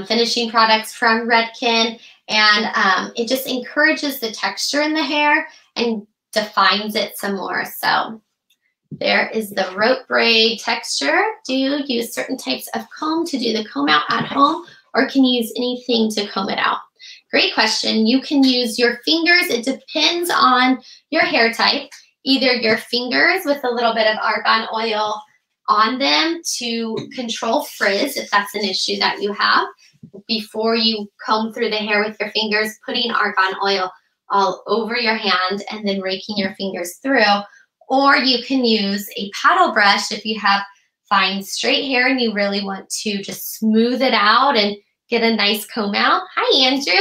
finishing products from Redken, and it just encourages the texture in the hair and defines it some more. So there is the rope braid texture. Do you use certain types of comb to do the comb out at home, or can you use anything to comb it out? Great question. You can use your fingers. It depends on your hair type. Either your fingers with a little bit of argan oil on them to control frizz, if that's an issue that you have. Before you comb through the hair with your fingers, putting argan oil all over your hand and then raking your fingers through. Or you can use a paddle brush if you have fine straight hair and you really want to just smooth it out and get a nice comb out. Hi, Andrew.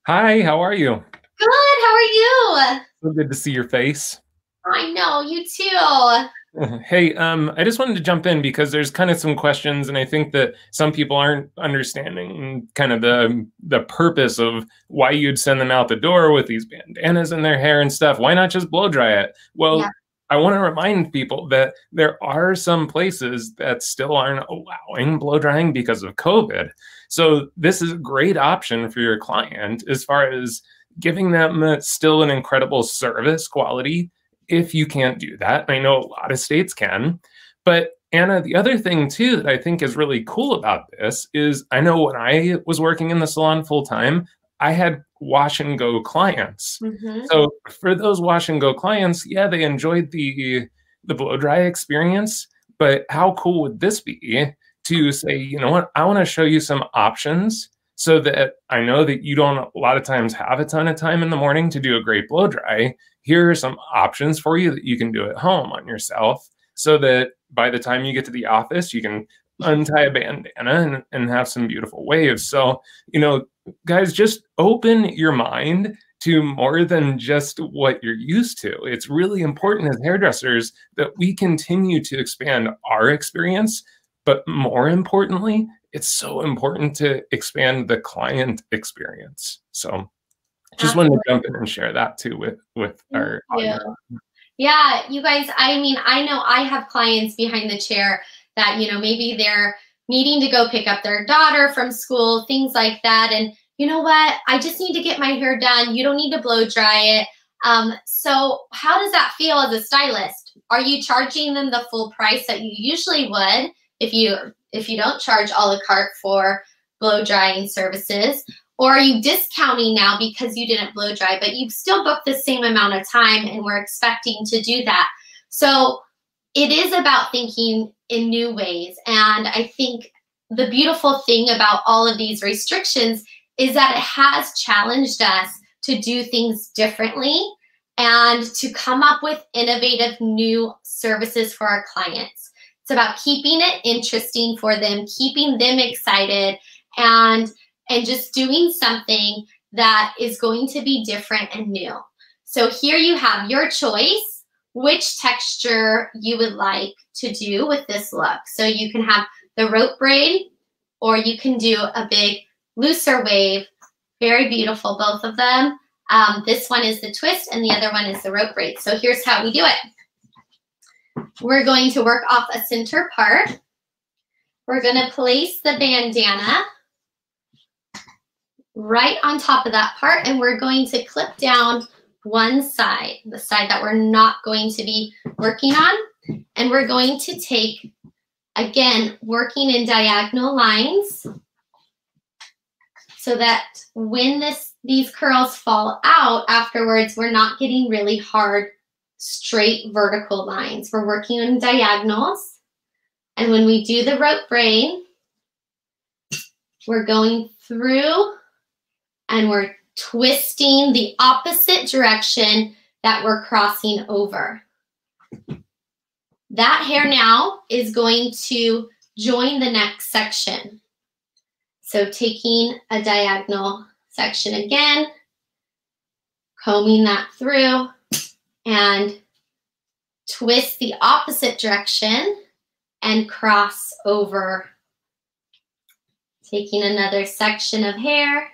Hi, how are you? Good, how are you? So good to see your face. I know, you too. Hey, I just wanted to jump in because there's kind of some questions, and I think that some people aren't understanding kind of the purpose of why you'd send them out the door with these bandanas in their hair and stuff. Why not just blow dry it? Well, yeah. I want to remind people that there are some places that still aren't allowing blow drying because of COVID. So this is a great option for your client as far as giving them still an incredible service quality. If you can't do that, I know a lot of states can. But Anna, the other thing too that I think is really cool about this is I know when I was working in the salon full time, I had wash and go clients. Mm-hmm. So for those wash and go clients, yeah, they enjoyed the blow dry experience, but how cool would this be to say, you know what, I want to show you some options so that I know that you don't a lot of times have a ton of time in the morning to do a great blow dry. Here are some options for you that you can do at home on yourself so that by the time you get to the office, you can untie a bandana and have some beautiful waves. So, you know, guys, just open your mind to more than just what you're used to. It's really important as hairdressers that we continue to expand our experience, but more importantly, it's so important to expand the client experience. So just wanted to jump in and share that too with our audience. Yeah, you guys, I mean, I know I have clients behind the chair that, you know, maybe they're needing to go pick up their daughter from school, things like that. And you know what? I just need to get my hair done. You don't need to blow dry it. So how does that feel as a stylist? Are you charging them the full price that you usually would if you don't charge a la carte for blow drying services? Or are you discounting now because you didn't blow dry, but you've still booked the same amount of time and we're expecting to do that? So it is about thinking in new ways. And I think the beautiful thing about all of these restrictions is that it has challenged us to do things differently and to come up with innovative new services for our clients. It's about keeping it interesting for them, keeping them excited, and just doing something that is going to be different and new. So here you have your choice, which texture you would like to do with this look. So you can have the rope braid, or you can do a big looser wave. Very beautiful, both of them. This one is the twist and the other one is the rope braid. So here's how we do it. We're going to work off a center part. We're going to place the bandana right on top of that part, and we're going to clip down one side, the side that we're not going to be working on. And we're going to take, again, working in diagonal lines so that when these curls fall out afterwards, we're not getting really hard, straight vertical lines. We're working on diagonals. And when we do the rope braid, we're going through and we're twisting the opposite direction that we're crossing over. That hair now is going to join the next section. So taking a diagonal section again, combing that through, and twist the opposite direction and cross over Taking another section of hair,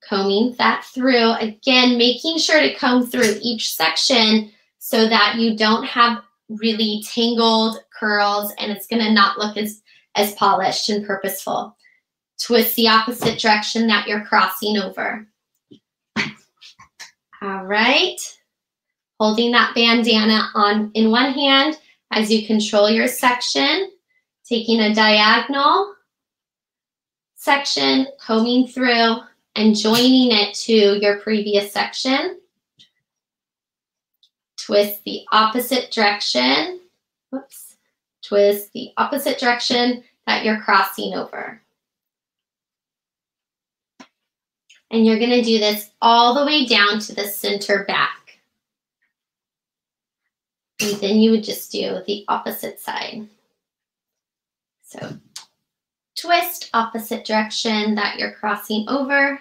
combing that through. Again, making sure to comb through each section so that you don't have really tangled curls and it's gonna not look as polished and purposeful. Twist the opposite direction that you're crossing over. All right. Holding that bandana on in one hand as you control your section, taking a diagonal section, combing through, and joining it to your previous section. Twist the opposite direction. Whoops. Twist the opposite direction that you're crossing over. And you're going to do this all the way down to the center back. And then you would just do the opposite side. So twist opposite direction that you're crossing over.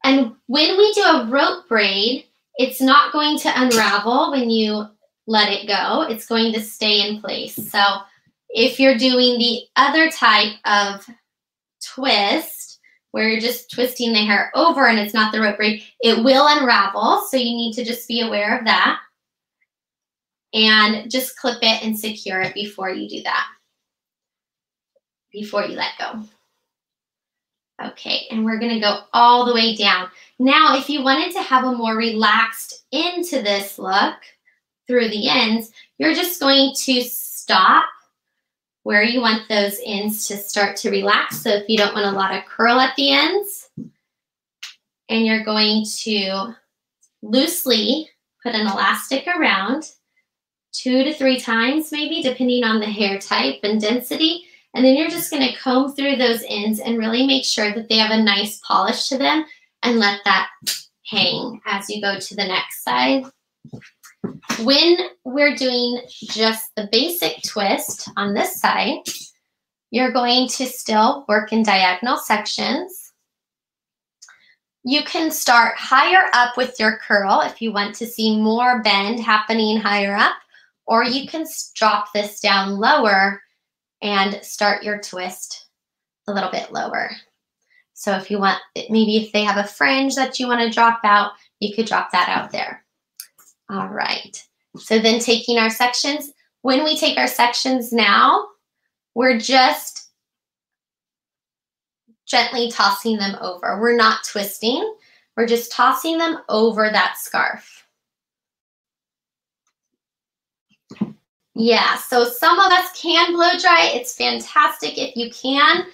And when we do a rope braid, it's not going to unravel when you let it go. It's going to stay in place. So if you're doing the other type of twist, where you're just twisting the hair over and it's not the rope braid, it will unravel. So you need to just be aware of that. And just clip it and secure it before you do that, before you let go. Okay, and we're gonna go all the way down. Now, if you wanted to have a more relaxed into this look through the ends, you're just going to stop where you want those ends to start to relax. So if you don't want a lot of curl at the ends, and you're going to loosely put an elastic around 2 to 3 times maybe, depending on the hair type and density. And then you're just gonna comb through those ends and really make sure that they have a nice polish to them and let that hang as you go to the next side. When we're doing just the basic twist on this side, you're going to still work in diagonal sections. You can start higher up with your curl if you want to see more bend happening higher up, or you can drop this down lower and start your twist a little bit lower. So if you want, maybe if they have a fringe that you want to drop out, you could drop that out there. All right, so then taking our sections, when we take our sections now, we're just gently tossing them over. We're not twisting, we're just tossing them over that scarf. Yeah, so some of us can blow dry. It's fantastic if you can,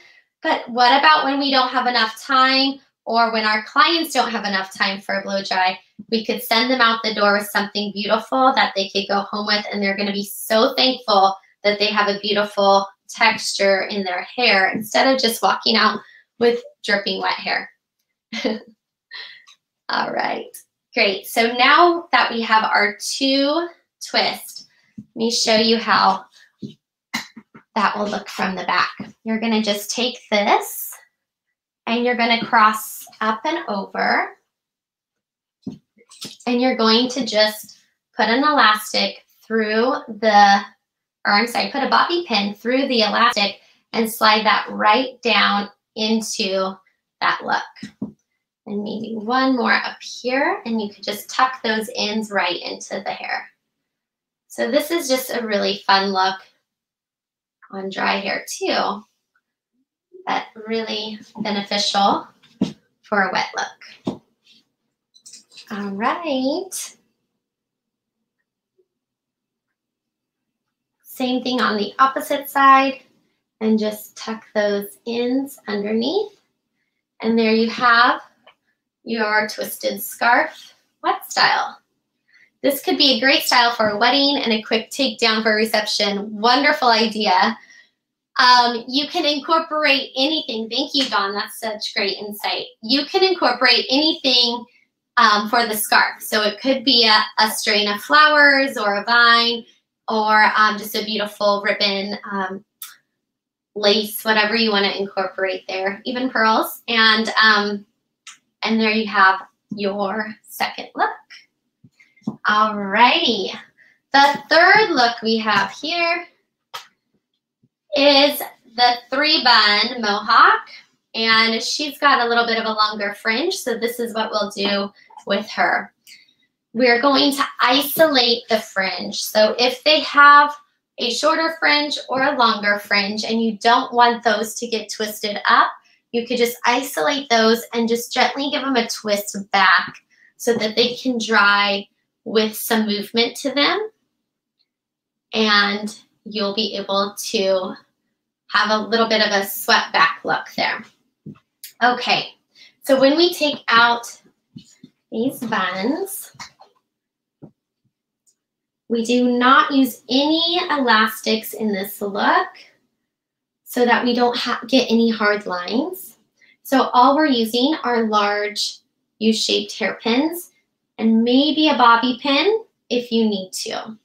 but what about when we don't have enough time, or when our clients don't have enough time for a blow dry? We could send them out the door with something beautiful that they could go home with, and they're going to be so thankful that they have a beautiful texture in their hair instead of just walking out with dripping wet hair. All right, great. So now that we have our 2 twists, let me show you how that will look from the back. You're going to just take this and you're going to cross up and over, and you're going to just put an elastic through the, or I'm sorry, put a bobby pin through the elastic and slide that right down into that look. And maybe one more up here, and you could just tuck those ends right into the hair. So this is just a really fun look on dry hair too, but really beneficial for a wet look. All right. Same thing on the opposite side, and just tuck those ends underneath. And there you have your twisted scarf wet style. This could be a great style for a wedding and a quick takedown for a reception. Wonderful idea. You can incorporate anything. Thank you, Dawn. That's such great insight. You can incorporate anything for the scarf. So it could be a string of flowers or a vine, or just a beautiful ribbon, lace, whatever you want to incorporate there, even pearls. And there you have your second look. Alrighty, the third look we have here is the 3-bun mohawk, and she's got a little bit of a longer fringe, so this is what we'll do with her. We're going to isolate the fringe. So if they have a shorter fringe or a longer fringe and you don't want those to get twisted up, you could just isolate those and just gently give them a twist back so that they can dry with some movement to them. And you'll be able to have a little bit of a swept back look there. Okay, so when we take out these buns, we do not use any elastics in this look so that we don't get any hard lines. So all we're using are large U-shaped hairpins and maybe a bobby pin if you need to.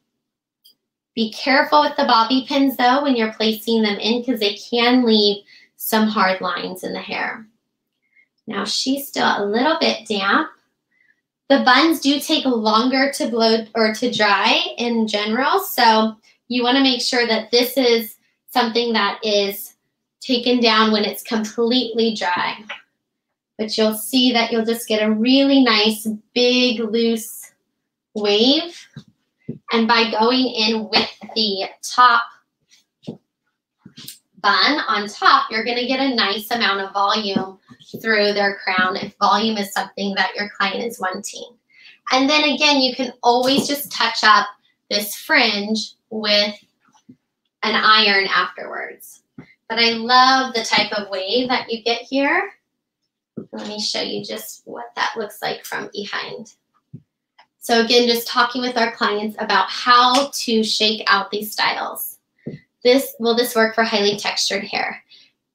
Be careful with the bobby pins though when you're placing them in, because they can leave some hard lines in the hair. Now she's still a little bit damp. The buns do take longer to blow or to dry in general, so you want to make sure that this is something that is taken down when it's completely dry. But you'll see that you'll just get a really nice, big, loose wave. And by going in with the top bun on top, you're going to get a nice amount of volume through their crown if volume is something that your client is wanting. And then again, you can always just touch up this fringe with an iron afterwards. But I love the type of wave that you get here. Let me show you just what that looks like from behind. So again, just talking with our clients about how to shake out these styles. Will this work for highly textured hair?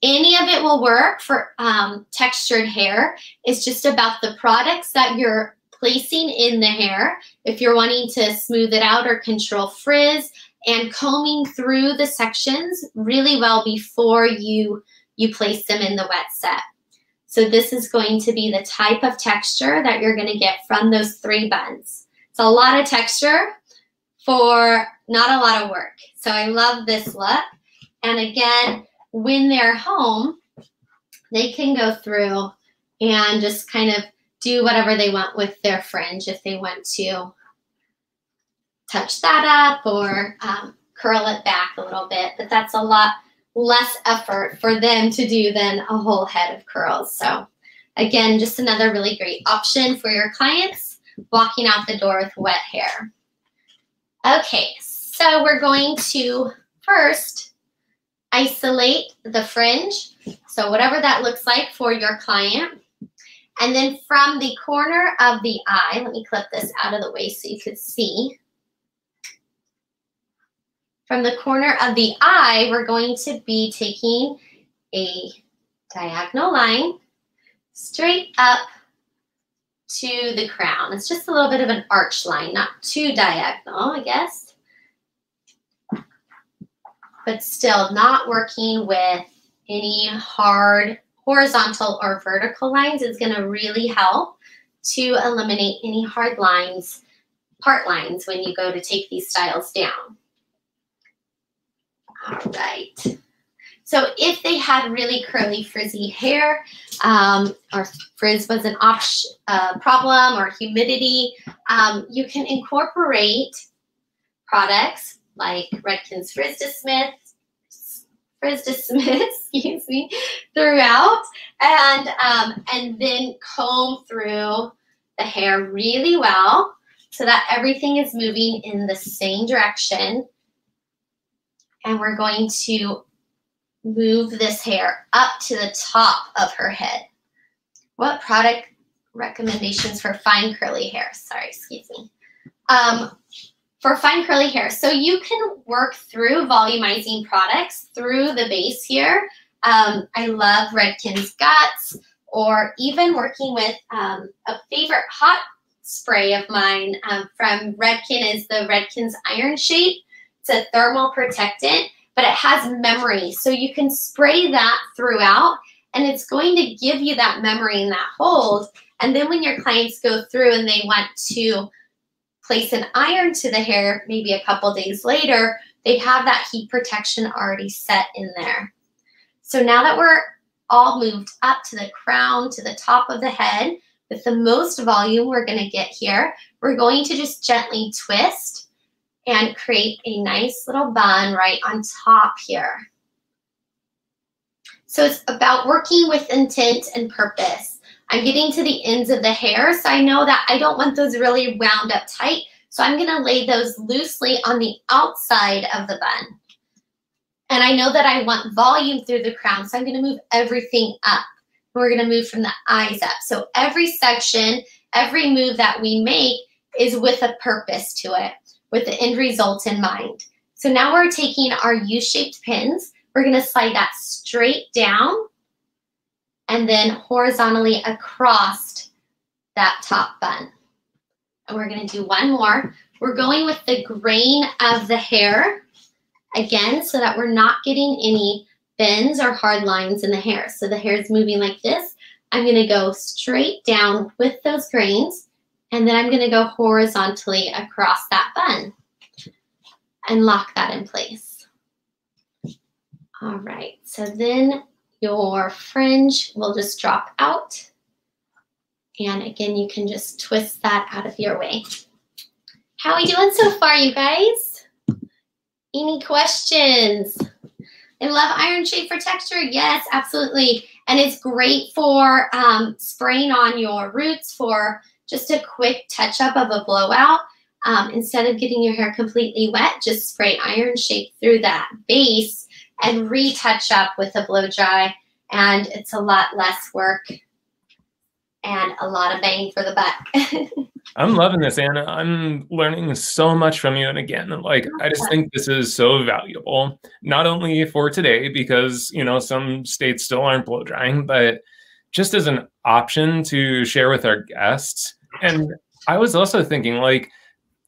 Any of it will work for textured hair. It's just about the products that you're placing in the hair. If you're wanting to smooth it out or control frizz, and combing through the sections really well before you place them in the wet set. So this is going to be the type of texture that you're going to get from those 3 buns. It's a lot of texture for not a lot of work. So I love this look. And again, when they're home, they can go through and just kind of do whatever they want with their fringe if they want to touch that up or curl it back a little bit. But that's a lot less effort for them to do than a whole head of curls. So again, just another really great option for your clients walking out the door with wet hair. Okay, so we're going to first isolate the fringe. So whatever that looks like for your client. And then from the corner of the eye, let me clip this out of the way so you could see. From the corner of the eye, we're going to be taking a diagonal line straight up to the crown. It's just a little bit of an arch line, not too diagonal, I guess. But still not working with any hard horizontal or vertical lines is going to really help to eliminate any hard lines, part lines when you go to take these styles down. All right. So if they had really curly, frizzy hair, or frizz was an problem, or humidity, you can incorporate products like Redken's Frizz Dismiss, excuse me, throughout, and then comb through the hair really well so that everything is moving in the same direction. And we're going to move this hair up to the top of her head. What product recommendations for fine curly hair? Sorry, excuse me. For fine curly hair, so you can work through volumizing products through the base here. I love Redken's Guts, or even working with a favorite hot spray of mine from Redken is the Redken's Iron Shape. It's a thermal protectant, but it has memory. So you can spray that throughout, and it's going to give you that memory and that hold. And then when your clients go through and they want to place an iron to the hair, maybe a couple days later, they have that heat protection already set in there. So now that we're all moved up to the crown, to the top of the head, with the most volume we're going to get here, we're going to just gently twist and create a nice little bun right on top here. So it's about working with intent and purpose. I'm getting to the ends of the hair, so I know that I don't want those really wound up tight, so I'm going to lay those loosely on the outside of the bun. And I know that I want volume through the crown, so I'm going to move everything up. We're going to move from the eyes up. So every section, every move that we make is with a purpose to it, with the end result in mind. So now we're taking our U-shaped pins. We're going to slide that straight down and then horizontally across that top bun. And we're going to do one more. We're going with the grain of the hair again, so that we're not getting any bends or hard lines in the hair. So the hair is moving like this. I'm going to go straight down with those grains, and then I'm going to go horizontally across that bun and lock that in place. All right, so then your fringe will just drop out. And again, you can just twist that out of your way. How are we doing so far, you guys? Any questions? I love iron shade for texture. Yes, absolutely. And it's great for spraying on your roots for just a quick touch up of a blowout. Instead of getting your hair completely wet, just spray iron shade through that base and retouch up with a blow dry. And it's a lot less work and a lot of bang for the buck. I'm loving this, Anna. I'm learning so much from you. And again, like, I just think this is so valuable, not only for today, because, you know, some states still aren't blow drying, but just as an option to share with our guests. And I was also thinking, like,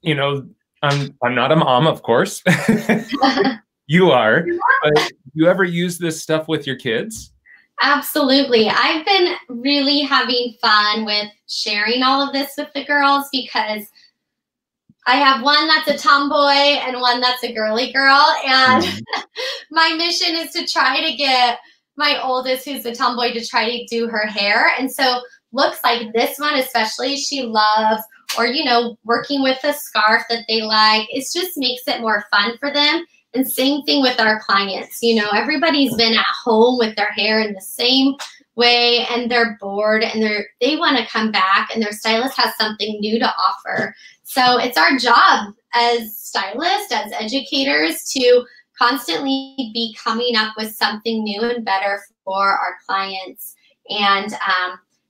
you know, I'm not a mom, of course. You are, but you ever use this stuff with your kids? Absolutely. I've been really having fun with sharing all of this with the girls because I have one that's a tomboy and one that's a girly girl. And my mission is to try to get my oldest, who's a tomboy, to try to do her hair. And so looks like this one especially she loves, or, you know, working with a scarf that they like. It just makes it more fun for them. And same thing with our clients. You know, everybody's been at home with their hair in the same way and they're bored and they want to come back and their stylist has something new to offer. So it's our job as stylists, as educators, to constantly be coming up with something new and better for our clients. And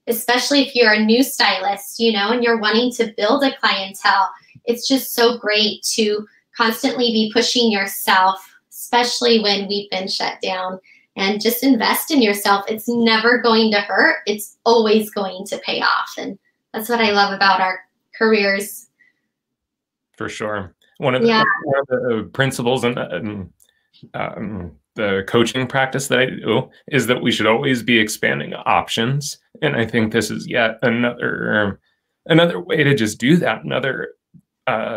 especially if you're a new stylist, you know, and you're wanting to build a clientele, it's just so great to constantly be pushing yourself, especially when we've been shut down, and just invest in yourself. It's never going to hurt. It's always going to pay off. And that's what I love about our careers. For sure. One of the principles and the coaching practice that I do is that we should always be expanding options. And I think this is yet another way to just do that, another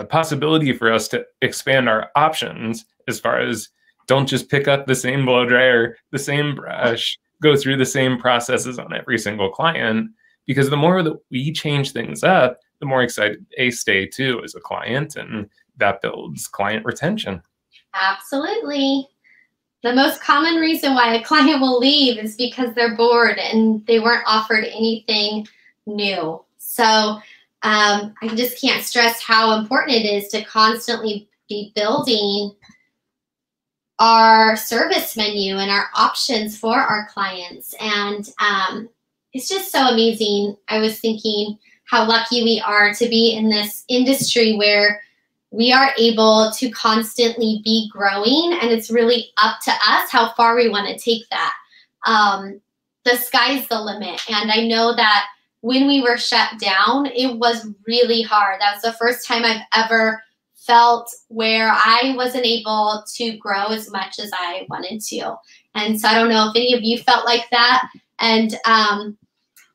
possibility for us to expand our options as far as don't just pick up the same blow dryer, the same brush, go through the same processes on every single client, because the more that we change things up, the more excited they stay too as a client, and that builds client retention. Absolutely. The most common reason why a client will leave is because they're bored and they weren't offered anything new. So I just can't stress how important it is to constantly be building our service menu and our options for our clients. And it's just so amazing. I was thinking how lucky we are to be in this industry where we are able to constantly be growing, and it's really up to us how far we want to take that. The sky's the limit. And I know that when we were shut down, it was really hard. That was the first time I've ever felt where I wasn't able to grow as much as I wanted to. And so I don't know if any of you felt like that. And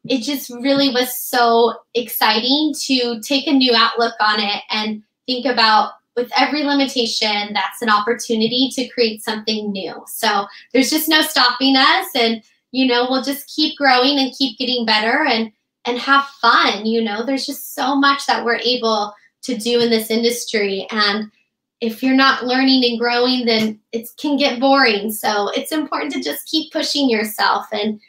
it just really was so exciting to take a new outlook on it and think about with every limitation, that's an opportunity to create something new. So there's just no stopping us, and we'll just keep growing and keep getting better and have fun. There's just so much that we're able to do in this industry, and if you're not learning and growing, then it can get boring. So it's important to just keep pushing yourself and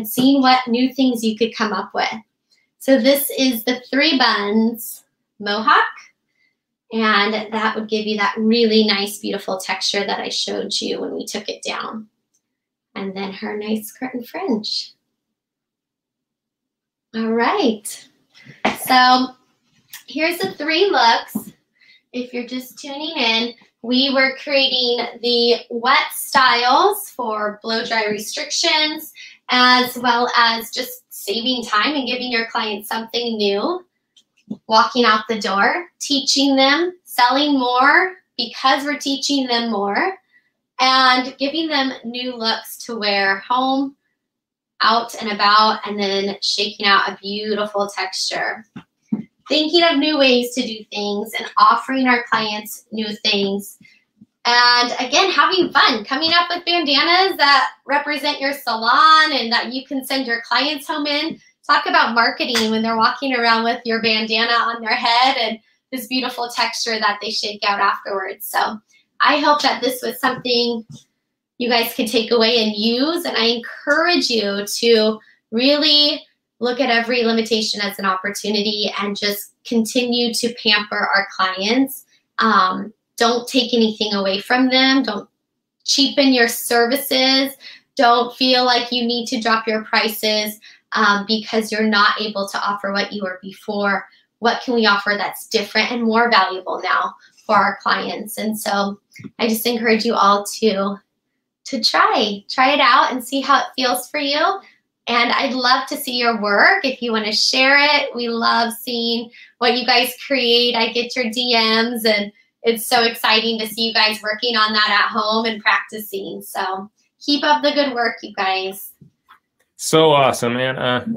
seeing what new things you could come up with. So this is the 3 buns mohawk, and that would give you that really nice, beautiful texture that I showed you when we took it down. And then her nice curtain fringe. All right. So here's the 3 looks. If you're just tuning in, we were creating the wet styles for blow dry restrictions, as well as just saving time and giving your clients something new, walking out the door, teaching them, selling more because we're teaching them more, and giving them new looks to wear home, out and about, and then shaking out a beautiful texture. Thinking of new ways to do things and offering our clients new things. And again, having fun, coming up with bandanas that represent your salon and that you can send your clients home in. Talk about marketing when they're walking around with your bandana on their head and this beautiful texture that they shake out afterwards. So I hope that this was something you guys could take away and use. And I encourage you to really look at every limitation as an opportunity and just continue to pamper our clients. Don't take anything away from them. Don't cheapen your services. Don't feel like you need to drop your prices because you're not able to offer what you were before. What can we offer that's different and more valuable now for our clients? And so I just encourage you all to try it out and see how it feels for you. And I'd love to see your work. If you want to share it, we love seeing what you guys create. I get your DMs, and it's so exciting to see you guys working on that at home and practicing. So keep up the good work, you guys. So awesome, man.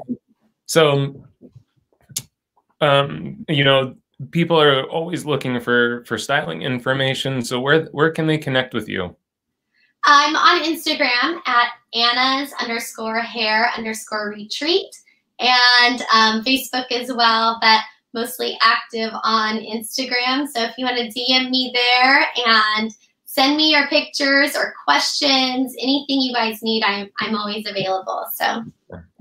People are always looking for styling information. So where can they connect with you? I'm on Instagram at Anna's_hair_retreat, and Facebook as well, but mostly active on Instagram. So if you want to DM me there and send me your pictures or questions, anything you guys need, I'm always available. So.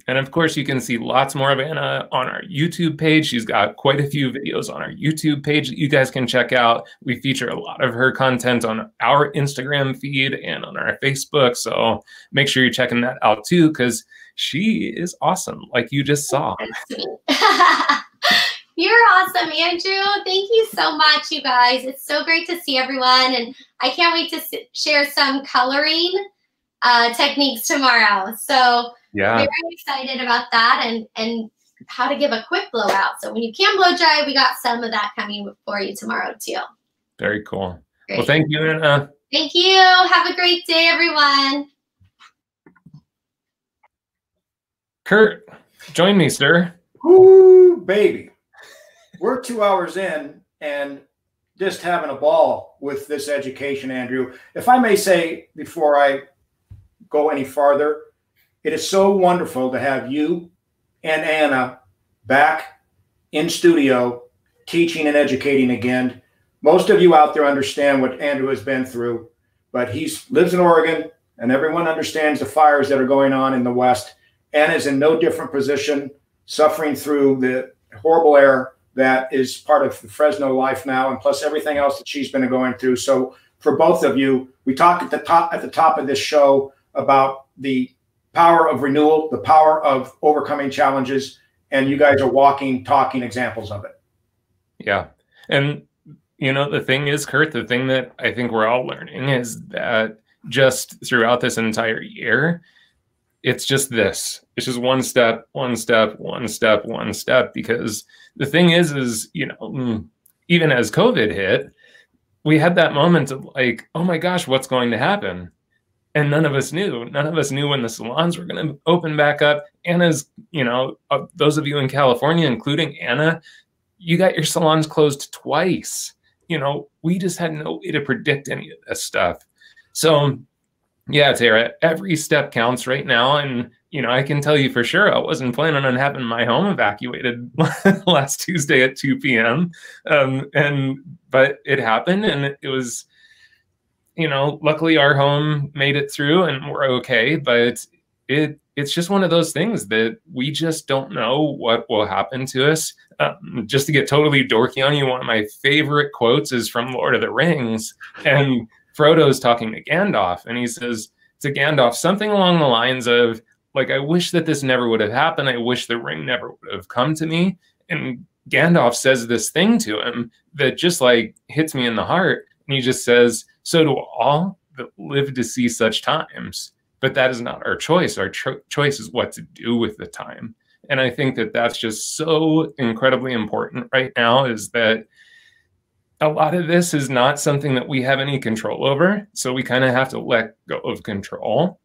And of course, you can see lots more of Anna on our YouTube page. She's got quite a few videos on our YouTube page that you guys can check out. We feature a lot of her content on our Instagram feed and on our Facebook. So make sure you're checking that out too, because she is awesome, like you just saw. You're awesome, Andrew. Thank you so much, you guys. It's so great to see everyone. And I can't wait to share some coloring techniques tomorrow. So yeah, very excited about that and how to give a quick blowout. So when you can blow dry, we got some of that coming for you tomorrow too. Very cool. Great. Well, thank you, Anna. Thank you. Have a great day, everyone. Kurt, join me, sir. Ooh, baby. We're 2 hours in and just having a ball with this education, Andrew. If I may say before I go any farther, it is so wonderful to have you and Anna back in studio teaching and educating again. Most of you out there understand what Andrew has been through, but he lives in Oregon, and everyone understands the fires that are going on in the West. Anna's in no different position, suffering through the horrible air that is part of the Fresno life now, and plus everything else that she's been going through. So for both of you, we talked at the top of this show about the power of renewal, the power of overcoming challenges, and you guys are walking, talking examples of it. Yeah. And, the thing is, Kurt, the thing that I think we're all learning is that just throughout this entire year, it's just this. It's just one step, one step, one step, one step. Because the thing is, even as COVID hit, we had that moment of like, oh my gosh, what's going to happen? And none of us knew. None of us knew when the salons were going to open back up. Anna's, those of you in California, including Anna, you got your salons closed twice. we just had no way to predict any of this stuff. So yeah, Tara, every step counts right now. And, I can tell you for sure, I wasn't planning on having my home evacuated last Tuesday at 2 p.m. But it happened, and it was, luckily our home made it through and we're okay. But it's just one of those things that we just don't know what will happen to us. Just to get totally dorky on you, one of my favorite quotes is from Lord of the Rings, and Frodo's talking to Gandalf, and he says to Gandalf something along the lines of, like, I wish that this never would have happened. I wish the ring never would have come to me. And Gandalf says this thing to him that just like hits me in the heart. And he just says, so do all that live to see such times. But that is not our choice. Our choice is what to do with the time. And I think that that's just so incredibly important right now, is that a lot of this is not something that we have any control over. So we kind of have to let go of control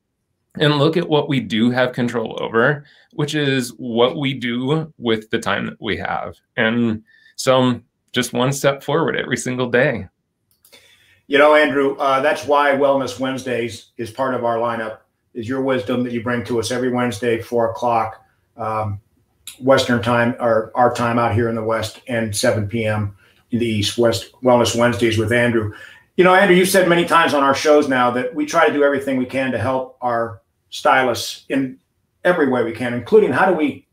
and look at what we do have control over, which is what we do with the time that we have. And so just one step forward every single day. Andrew, that's why Wellness Wednesdays is part of our lineup, is your wisdom that you bring to us every Wednesday, 4 o'clock Western time, or our time out here in the West, and 7 p.m. in the East. Wellness Wednesdays with Andrew. Andrew, you've said many times on our shows now that we try to do everything we can to help our stylists in every way we can, including how do we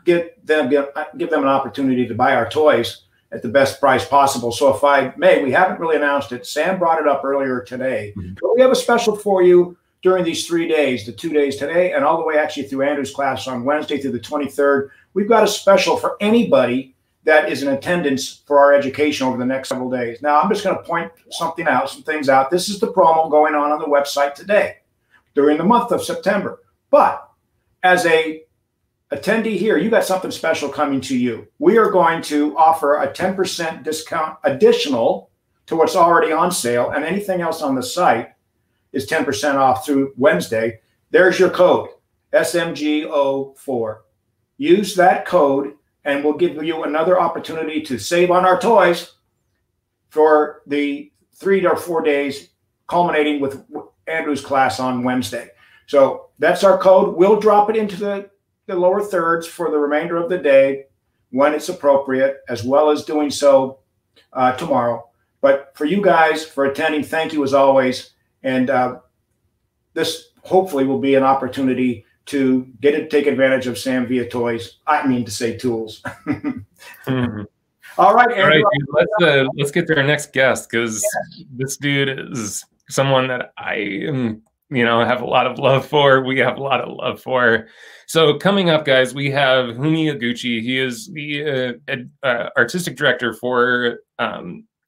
give them an opportunity to buy our toys at the best price possible. So if I may, we haven't really announced it. Sam brought it up earlier today. But we have a special for you during these 3 days, the 2 days today, and all the way actually through Andrew's class on Wednesday through the 23rd. We've got a special for anybody that is in attendance for our education over the next several days. Now, I'm just going to point some things out. This is the promo going on the website today during the month of September. But as a attendee here, you got something special coming to you. We are going to offer a 10% discount additional to what's already on sale, and anything else on the site is 10% off through Wednesday. There's your code, SMGO4. Use that code, and we'll give you another opportunity to save on our toys for the 3 or 4 days, culminating with Andrew's class on Wednesday. So that's our code. We'll drop it into the lower thirds for the remainder of the day when it's appropriate, as well as doing so tomorrow. But for you guys, for attending, thank you as always. And this hopefully will be an opportunity to take advantage of Sam via toys. I mean to say tools. All right, Andrew. All right, let's get to our next guest, because this dude is someone that I have a lot of love for. We have a lot of love for. So coming up, guys, we have Fumi Eguchi. He is the artistic director for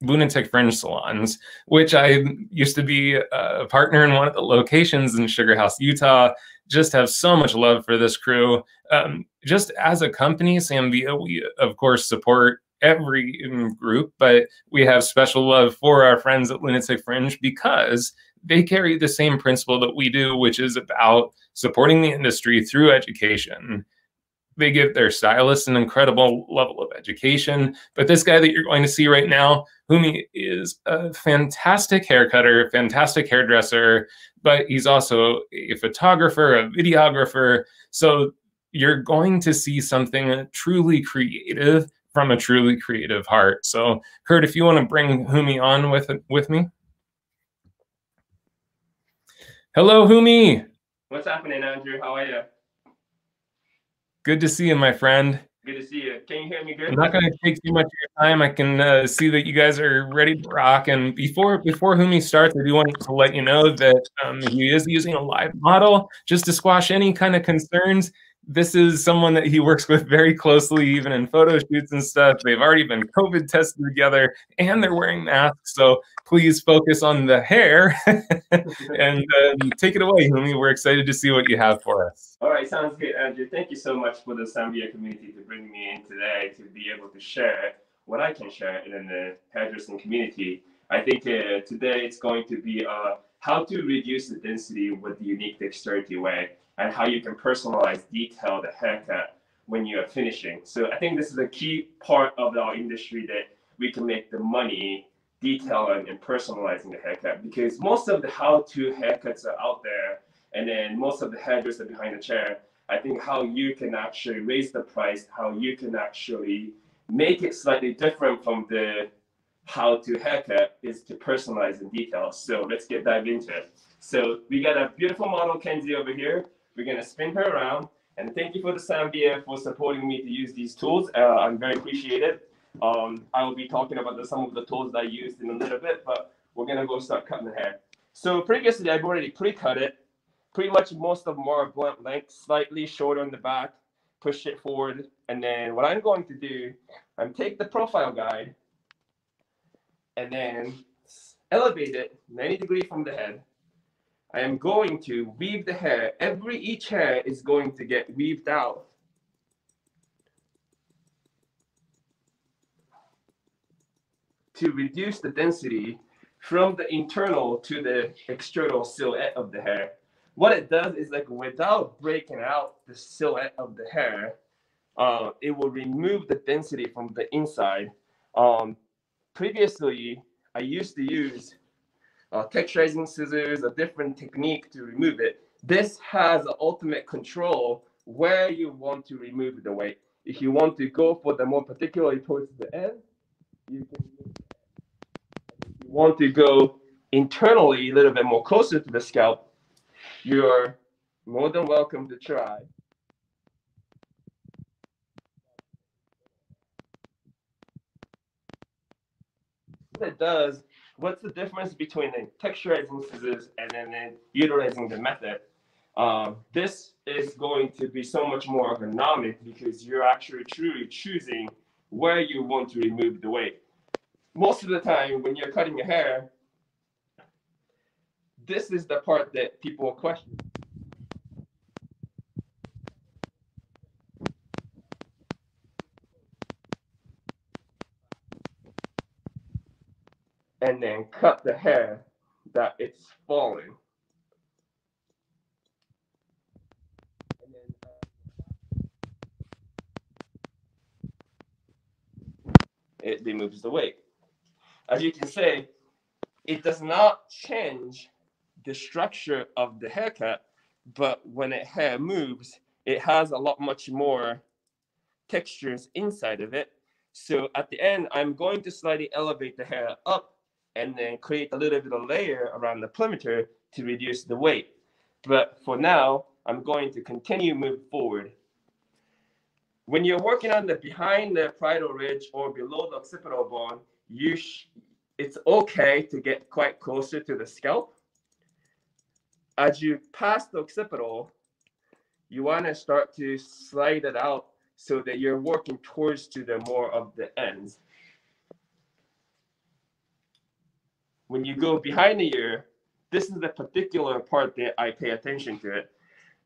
Lunatic Fringe Salons, which I used to be a partner in one of the locations in Sugar House, Utah. Just have so much love for this crew. Just as a company, Samvia, we of course support every group, but we have special love for our friends at Lunatic Fringe because they carry the same principle that we do, which is about supporting the industry through education. They give their stylists an incredible level of education. But this guy that you're going to see right now, Fumi, is a fantastic hair cutter, fantastic hairdresser, but he's also a photographer, a videographer. So you're going to see something truly creative from a truly creative heart. So Kurt, if you want to bring Fumi on with me. Hello, Fumi. What's happening, Andrew? How are you? Good to see you, my friend. Good to see you. Can you hear me good? I'm not going to take too much of your time. I can see that you guys are ready to rock. And before Fumi starts, I do want to let you know that he is using a live model just to squash any kind of concerns. This is someone that he works with very closely, even in photo shoots and stuff. They've already been COVID tested together, and they're wearing masks. So please focus on the hair and take it away, Fumi. We're excited to see what you have for us. All right, sounds good, Andrew. Thank you so much for the Zambia community to bring me in today to be able to share what I can share in the hairdressing community. I think today it's going to be how to reduce the density with the unique dexterity way, and how you can personalize, detail the haircut when you are finishing. So I think this is a key part of our industry that we can make the money detailing and personalizing the haircut, because most of the how-to haircuts are out there, and then most of the hairdressers are behind the chair. I think how you can actually raise the price, how you can actually make it slightly different from the how-to haircut is to personalize and detail. So let's dive into it. So we got a beautiful model, Kenzie, over here. We're gonna spin her around. And thank you for the Zambia for supporting me to use these tools. I'm very appreciated. I will be talking about some of the tools that I used in a little bit, but we're gonna go start cutting the hair. So previously, I've already pre-cut it. Pretty much most of them are blunt length, slightly shorter on the back, push it forward. And then what I'm going to do, I'm take the profile guide and then elevate it 90 degrees from the head. I am going to weave the hair. Each hair is going to get weaved out to reduce the density from the internal to the external silhouette of the hair. What it does is, like, without breaking out the silhouette of the hair, it will remove the density from the inside. Previously, I used to use texturizing scissors, a different technique to remove it. This has ultimate control where you want to remove the weight. If you want to go for the more particularly towards the end, you can remove it. If you want to go internally a little bit more closer to the scalp, you're more than welcome to try. What it does, what's the difference between the texturizing scissors and then utilizing the method? This is going to be so much more ergonomic because you're actually truly choosing where you want to remove the weight. Most of the time when you're cutting your hair, this is the part that people question. And then cut the hair that it's falling. And then it removes the weight. As you can see, it does not change the structure of the haircut, but when the hair moves, it has a lot much more textures inside of it. So at the end, I'm going to slightly elevate the hair up and then create a little bit of layer around the perimeter to reduce the weight. But for now, I'm going to continue move forward. When you're working on the behind the parietal ridge or below the occipital bone, it's okay to get quite closer to the scalp. As you pass the occipital, you want to start to slide it out so that you're working towards to the more of the ends. When you go behind the ear, this is the particular part that I pay attention to it.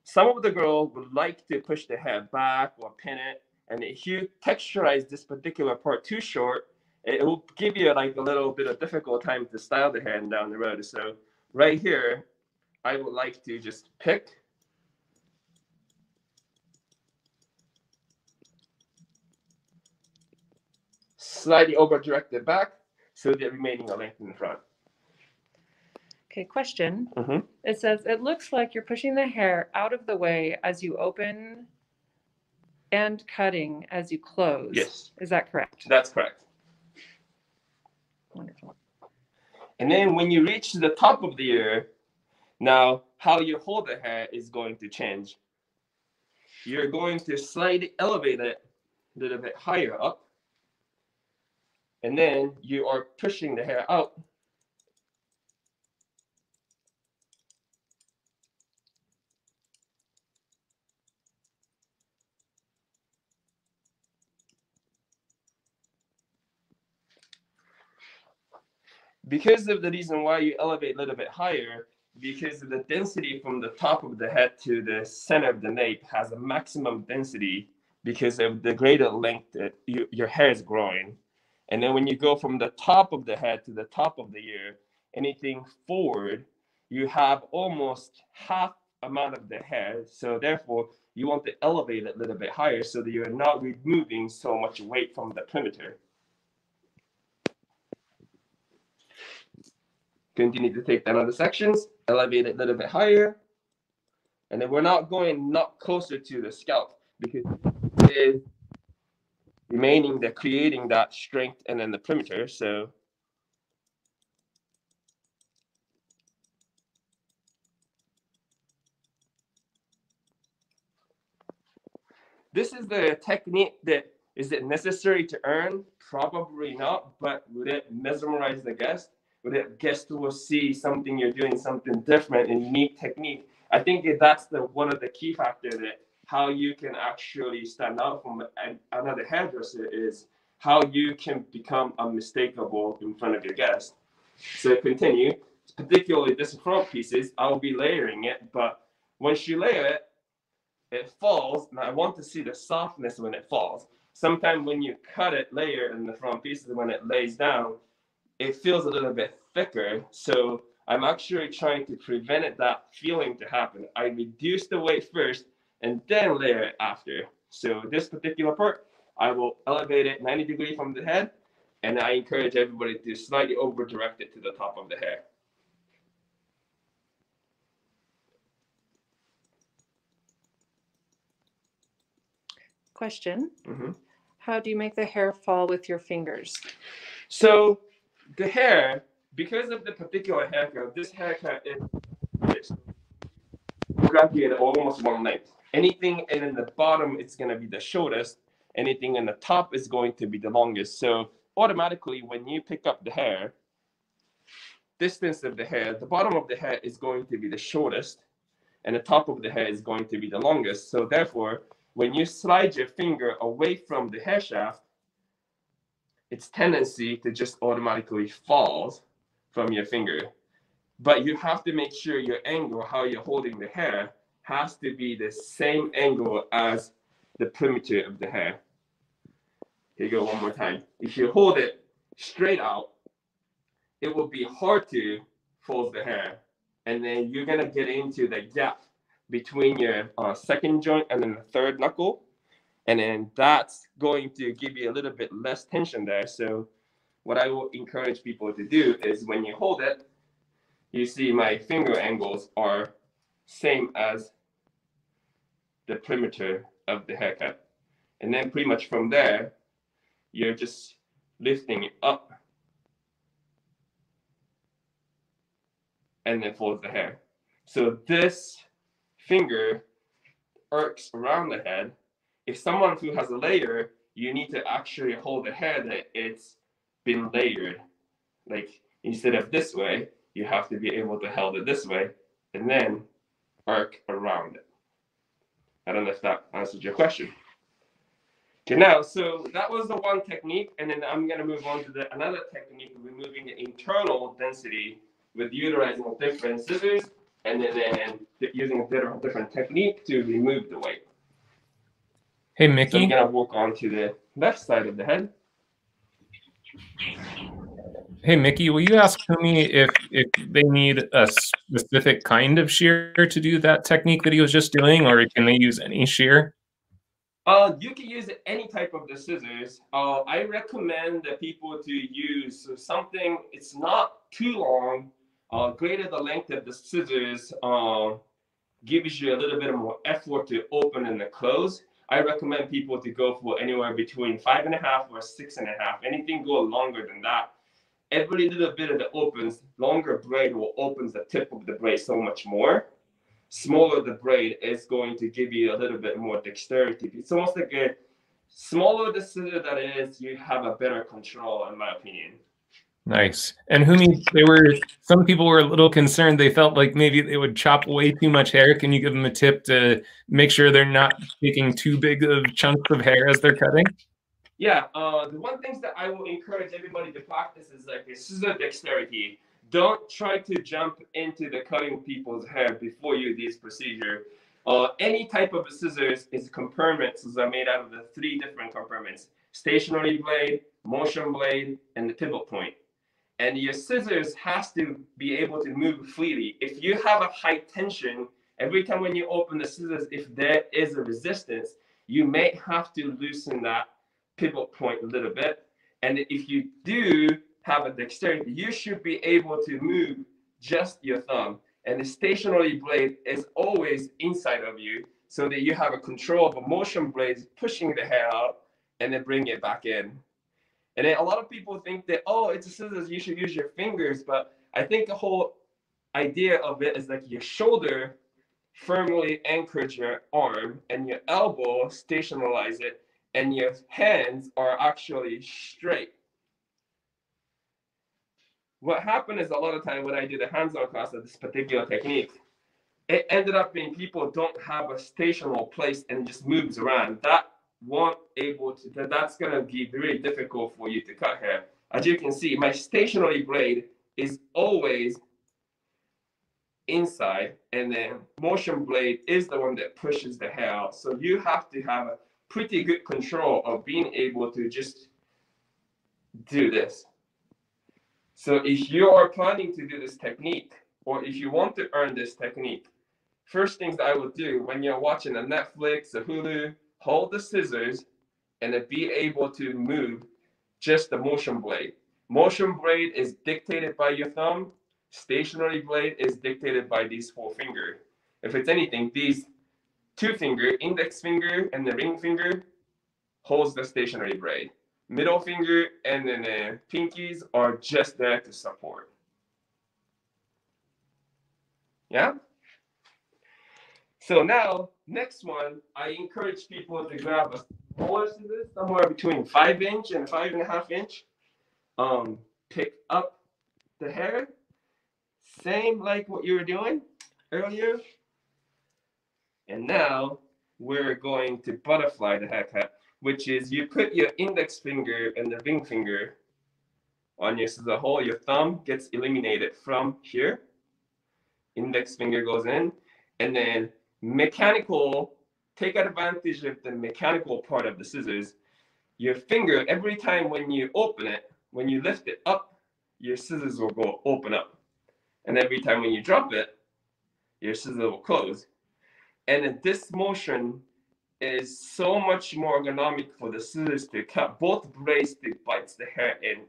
Some of the girls would like to push the hair back or pin it, and if you texturize this particular part too short, it will give you like a little bit of difficult time to style the hair down the road. So right here, I would like to just pick slightly over direct it back so they're remaining a length in the front. Okay, question. It says, it looks like you're pushing the hair out of the way as you open and cutting as you close. Yes. Is that correct? That's correct. Wonderful. And then when you reach the top of the ear, now how you hold the hair is going to change. You're going to slightly elevate it a little bit higher up. And then you are pushing the hair out. Because of the reason why you elevate a little bit higher, because of the density from the top of the head to the center of the nape has a maximum density because of the greater length that your hair is growing. And then when you go from the top of the head to the top of the ear, anything forward, you have almost half amount of the hair. So therefore, you want to elevate it a little bit higher so that you're not removing so much weight from the perimeter. Continue to take down other sections, elevate it a little bit higher. And then we're not going not closer to the scalp because it is remaining there, creating that strength and then the perimeter. So this is the technique that is it necessary to earn? Probably not, but would it mesmerize the guest? Would it guest will see something you're doing something different and unique technique? I think that's one of the key factors that how you can actually stand out from another hairdresser is how you can become unmistakable in front of your guest. So continue, particularly this front pieces, I'll be layering it, but once you layer it, it falls, and I want to see the softness when it falls. Sometimes when you cut it layer in the front pieces, when it lays down, it feels a little bit thicker. So I'm actually trying to prevent that feeling to happen. I reduce the weight first and then layer it after. So this particular part, I will elevate it 90 degrees from the head, and I encourage everybody to slightly over direct it to the top of the hair. Question. How do you make the hair fall with your fingers? So the hair, because of the particular haircut, this haircut is graduated almost one length. Anything in the bottom, it's going to be the shortest. Anything in the top is going to be the longest. So automatically, when you pick up the hair, distance of the hair, the bottom of the hair is going to be the shortest, and the top of the hair is going to be the longest. So therefore, when you slide your finger away from the hair shaft, its tendency to just automatically falls from your finger. But you have to make sure your angle, how you're holding the hair, has to be the same angle as the perimeter of the hair. Here you go one more time. If you hold it straight out, it will be hard to fold the hair. And then you're gonna get into the gap between your second joint and then the third knuckle. And then that's going to give you a little bit less tension there. So what I will encourage people to do is when you hold it, you see my finger angles are same as the perimeter of the haircut. And then pretty much from there, you're just lifting it up and then folds the hair. So this finger arcs around the head. If someone who has a layer, you need to actually hold the hair that it's been layered. Like instead of this way, you have to be able to hold it this way and then arc around it. I don't know if that answers your question. Okay, now, so that was the one technique, and then I'm going to move on to another technique of removing the internal density with utilizing different scissors and then using a different technique to remove the weight. Hey, Mickey. So I'm going to walk on to the left side of the head. Hey, Mickey, will you ask Fumi if they need a specific kind of shear to do that technique that he was just doing, or can they use any shear? You can use any type of the scissors. I recommend that people to use something, it's not too long, greater the length of the scissors gives you a little bit more effort to open and close. I recommend people to go for anywhere between 5.5 or 6.5. Anything go longer than that. Every little bit of the opens, longer braid will open the tip of the braid so much more. Smaller the braid is going to give you a little bit more dexterity. It's almost like a smaller the scissor that is, you have a better control, in my opinion. Nice. And Fumi, some people were a little concerned. They felt like maybe they would chop way too much hair. Can you give them a tip to make sure they're not taking too big of chunks of hair as they're cutting? Yeah, the one thing that I will encourage everybody to practice is like a scissor dexterity. Don't try to jump into the cutting people's hair before you do this procedure. Any type of scissors is compartments are made out of the 3 different compartments: stationary blade, motion blade, and the pivot point. And your scissors has to be able to move freely. If you have a high tension, every time when you open the scissors, if there is a resistance, you may have to loosen that pivot point a little bit. And if you do have a dexterity, you should be able to move just your thumb. And the stationary blade is always inside of you, so that you have a control of a motion blade pushing the hair out and then bring it back in. And then a lot of people think that, oh, it's a scissors, you should use your fingers. But I think the whole idea of it is like your shoulder firmly anchors your arm and your elbow stationarize it, and your hands are actually straight. What happened is a lot of time when I did a hands-on class of this particular technique, it ended up being people don't have a stational place and just moves around. That won't able to, that's gonna be very difficult for you to cut hair. As you can see, my stationary blade is always inside, and then motion blade is the one that pushes the hair out. So you have to have a pretty good control of being able to just do this. So if you are planning to do this technique, or if you want to earn this technique, first things I would do when you're watching a Netflix, a Hulu, hold the scissors and then be able to move just the motion blade. Motion blade is dictated by your thumb. Stationary blade is dictated by these 4 fingers. If it's anything, these 2 fingers, index finger and the ring finger, holds the stationary blade. Middle finger and then the pinkies are just there to support. Yeah? So now, next one, I encourage people to grab a smaller scissors, somewhere between 5" and 5.5". Pick up the hair, same like what you were doing earlier. And now we're going to butterfly the haircut, which is you put your index finger and the ring finger on your scissor hole. Your thumb gets eliminated from here. Index finger goes in, and then take advantage of the mechanical part of the scissors. Your finger, every time when you open it, when you lift it up, your scissors will go open up. And every time when you drop it, your scissors will close. And this motion is so much more ergonomic for the scissors to cut. Both blades that bites the hair in.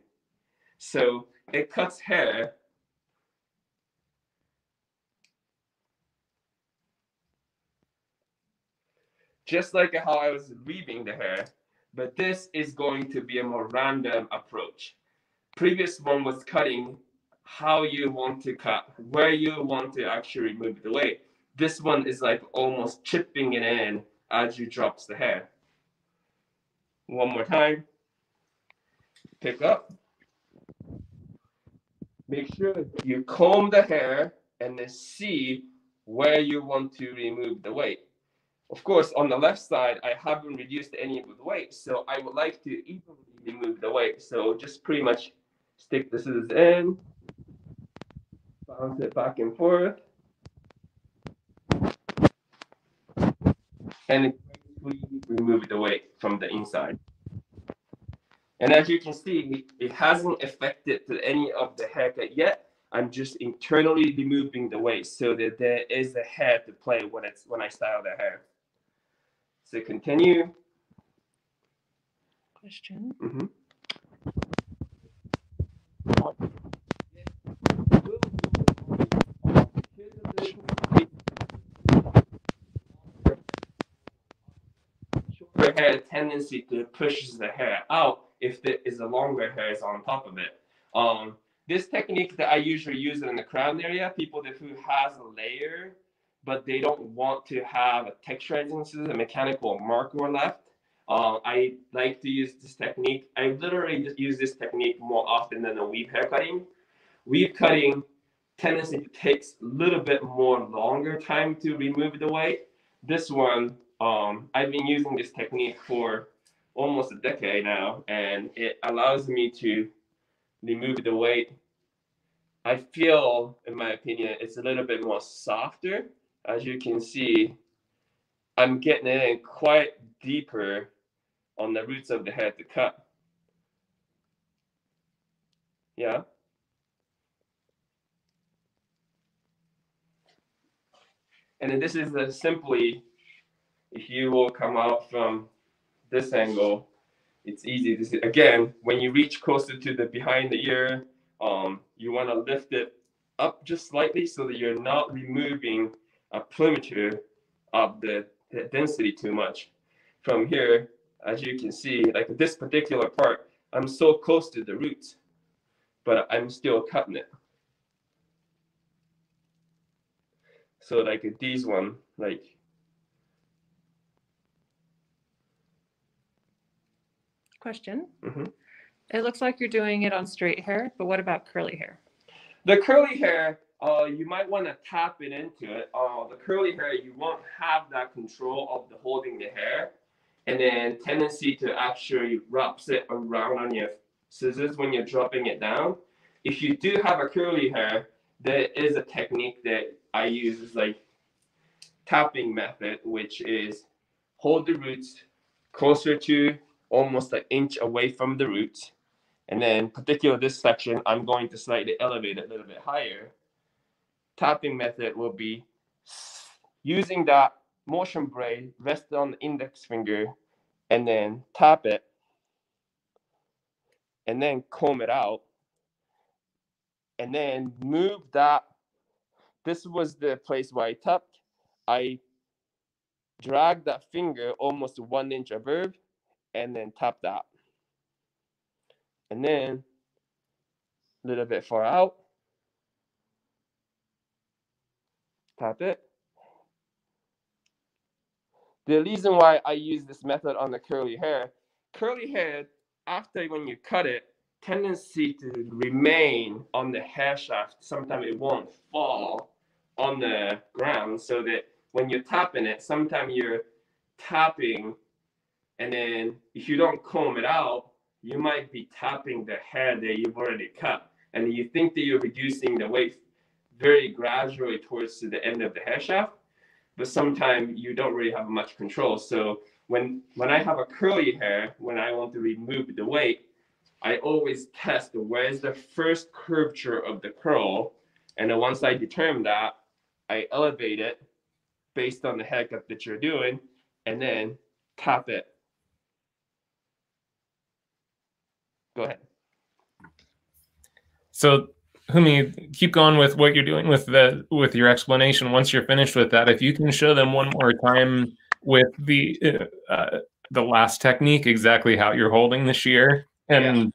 So it cuts hair just like how I was weaving the hair, but this is going to be a more random approach. Previous one was cutting how you want to cut, where you want to actually remove the weight. This one is like almost chipping it in as you drops the hair. One more time. Pick up. Make sure you comb the hair and then see where you want to remove the weight. Of course, on the left side, I haven't reduced any of the weight, so I would like to evenly remove the weight. So just pretty much stick the scissors in, bounce it back and forth, and remove the weight from the inside. And as you can see, it hasn't affected any of the haircut yet. I'm just internally removing the weight so that there is a hair to play when I style the hair. So continue. Question. Shorter hair, a tendency to push the hair out if there is a longer hair is on top of it. This technique that I usually use in the crown area, people who has a layer, but they don't want to have a texturizing scissors, a mechanical marker left. I like to use this technique. I literally just use this technique more often than a weave hair cutting. Weave cutting tendency takes a little bit more longer time to remove the weight. This one, I've been using this technique for almost a decade now, and it allows me to remove the weight. I feel, in my opinion, it's a little bit more softer. As you can see, I'm getting it in quite deeper on the roots of the hair to cut. Yeah. And then this is simply, if you will come out from this angle, it's easy to see. Again, when you reach closer to the behind the ear, you want to lift it up just slightly so that you're not removing a perimeter of the density too much. From here, as you can see, like this particular part, I'm so close to the roots, but I'm still cutting it. So like these one, like. Question. It looks like you're doing it on straight hair, but what about curly hair? The curly hair, you might want to tap it into it. The curly hair, you won't have that control of the holding the hair, and then tendency to actually wrap it around on your scissors when you're dropping it down. If you do have a curly hair, there is a technique that I use, is like tapping method, which is hold the roots closer to almost an inch away from the roots. And then particularly this section, I'm going to slightly elevate it a little bit higher. Tapping method will be using that motion braid, rest on the index finger, and then tap it, and then comb it out, and then move that. This was the place where I tapped. I drag that finger almost 1 inch above, and then tap that. And then a little bit far out, tap it. The reason why I use this method on the curly hair, after when you cut it, tendency to remain on the hair shaft. Sometimes it won't fall on the ground, so that when you're tapping it, sometimes you're tapping, and then if you don't comb it out, you might be tapping the hair that you've already cut, and you think that you're reducing the weight very gradually towards the end of the hair shaft, but sometimes you don't really have much control. So when I have a curly hair, when I want to remove the weight, I always test where's the first curvature of the curl, and then once I determine that, I elevate it based on the haircut that you're doing, and then tap it. Go ahead. So, Fumi, keep going with what you're doing with your explanation. Once you're finished with that, if you can show them one more time with the last technique, exactly how you're holding the shear. And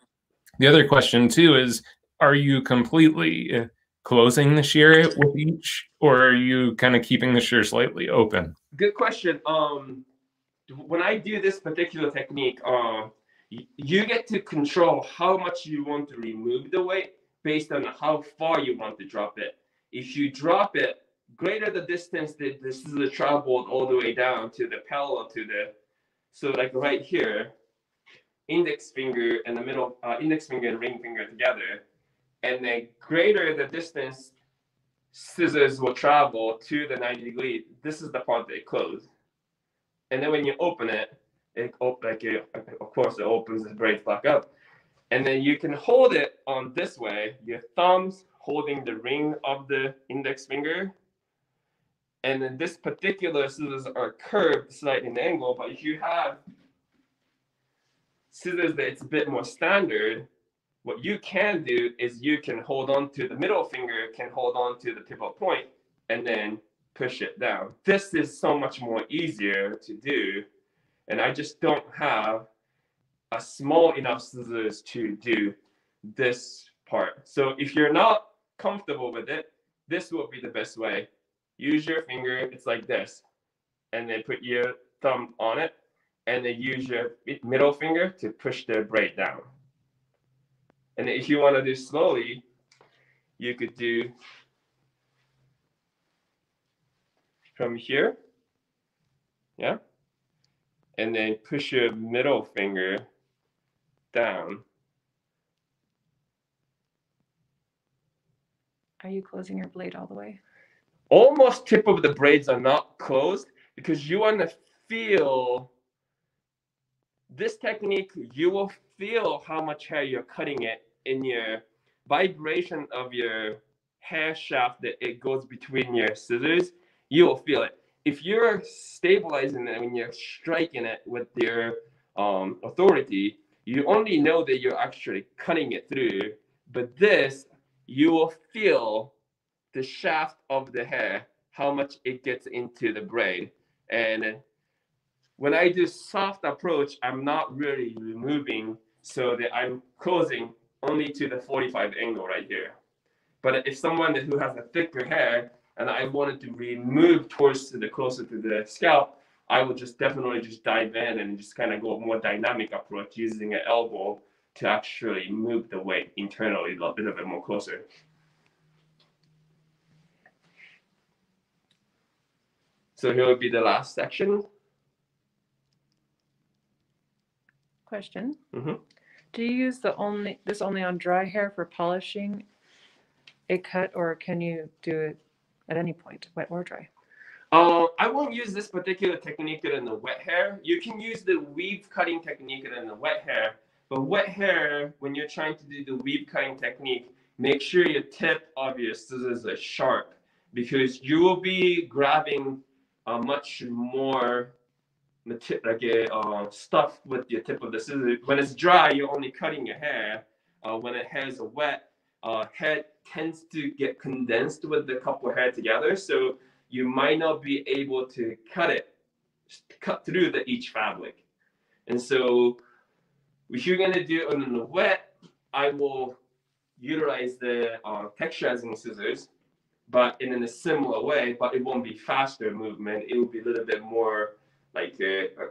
the other question too is, are you completely closing the shear with each, or are you kind of keeping the shear slightly open? Good question. When I do this particular technique, you get to control how much you want to remove the weight based on how far you want to drop it. If you drop it greater the distance that this is the traveled all the way down to the parallel to the, so like right here, index finger and the middle, index finger and ring finger together, and then greater the distance scissors will travel to the 90 degree, this is the part that it closes. And then when you open it, of course it opens the braids back up. And then you can hold it on this way, your thumbs holding the ring of the index finger. And then this particular scissors are curved slightly in angle, but if you have scissors that it's a bit more standard, what you can do is you can hold on to the middle finger, can hold on to the pivot point, and then push it down. This is so much more easier to do, and I just don't have a small enough scissors to do this part. So if you're not comfortable with it, this will be the best way. Use your finger, it's like this, and then put your thumb on it, and then use your middle finger to push the braid down. And if you want to do slowly, you could do from here, yeah, and then push your middle finger down. Are you closing your blade all the way? Almost tip of the braids are not closed because you want to feel this technique. You will feel how much hair you're cutting it in your vibration of your hair shaft that it goes between your scissors. You will feel it. If you're stabilizing it when you're striking it with your authority, you only know that you're actually cutting it through, but this, you will feel the shaft of the hair, how much it gets into the braid. And when I do soft approach, I'm not really removing, so that I'm closing only to the 45 angle right here. But if someone who has a thicker hair and I wanted to remove towards the closer to the scalp, I would just definitely just dive in and just kind of go more dynamic approach using an elbow to actually move the weight internally a little bit more closer. So here would be the last section. Question. Mm-hmm. Do you use this only on dry hair for polishing a cut, or can you do it at any point, wet or dry? I won't use this particular technique in the wet hair. You can use the weave cutting technique in the wet hair, but wet hair, when you're trying to do the weave cutting technique, make sure your tip of your scissors are sharp, because you will be grabbing much more stuff with your tip of the scissors. When it's dry, you're only cutting your hair. When it has a wet, hair tends to get condensed with the couple hair together, so you might not be able to cut through each fabric. And so if you're gonna do it in the wet, I will utilize the texturizing scissors, but in a similar way, but it won't be faster movement. It will be a little bit more like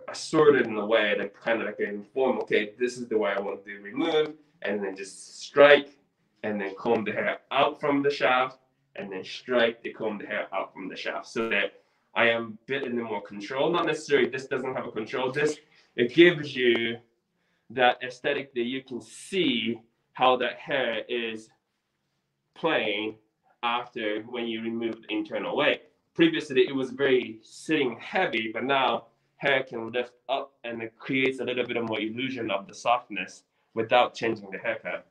assorted in a way, like kind of like inform, okay, this is the way I want to remove, and then just strike, and then comb the hair out from the shaft, and then strike to comb the hair out from the shaft, so that I am a bit in the more control. Not necessarily this doesn't have a control. It gives you that aesthetic that you can see how that hair is playing after when you remove the internal weight. Previously, it was very sitting heavy, but now hair can lift up and it creates a little bit of more illusion of the softness without changing the haircut.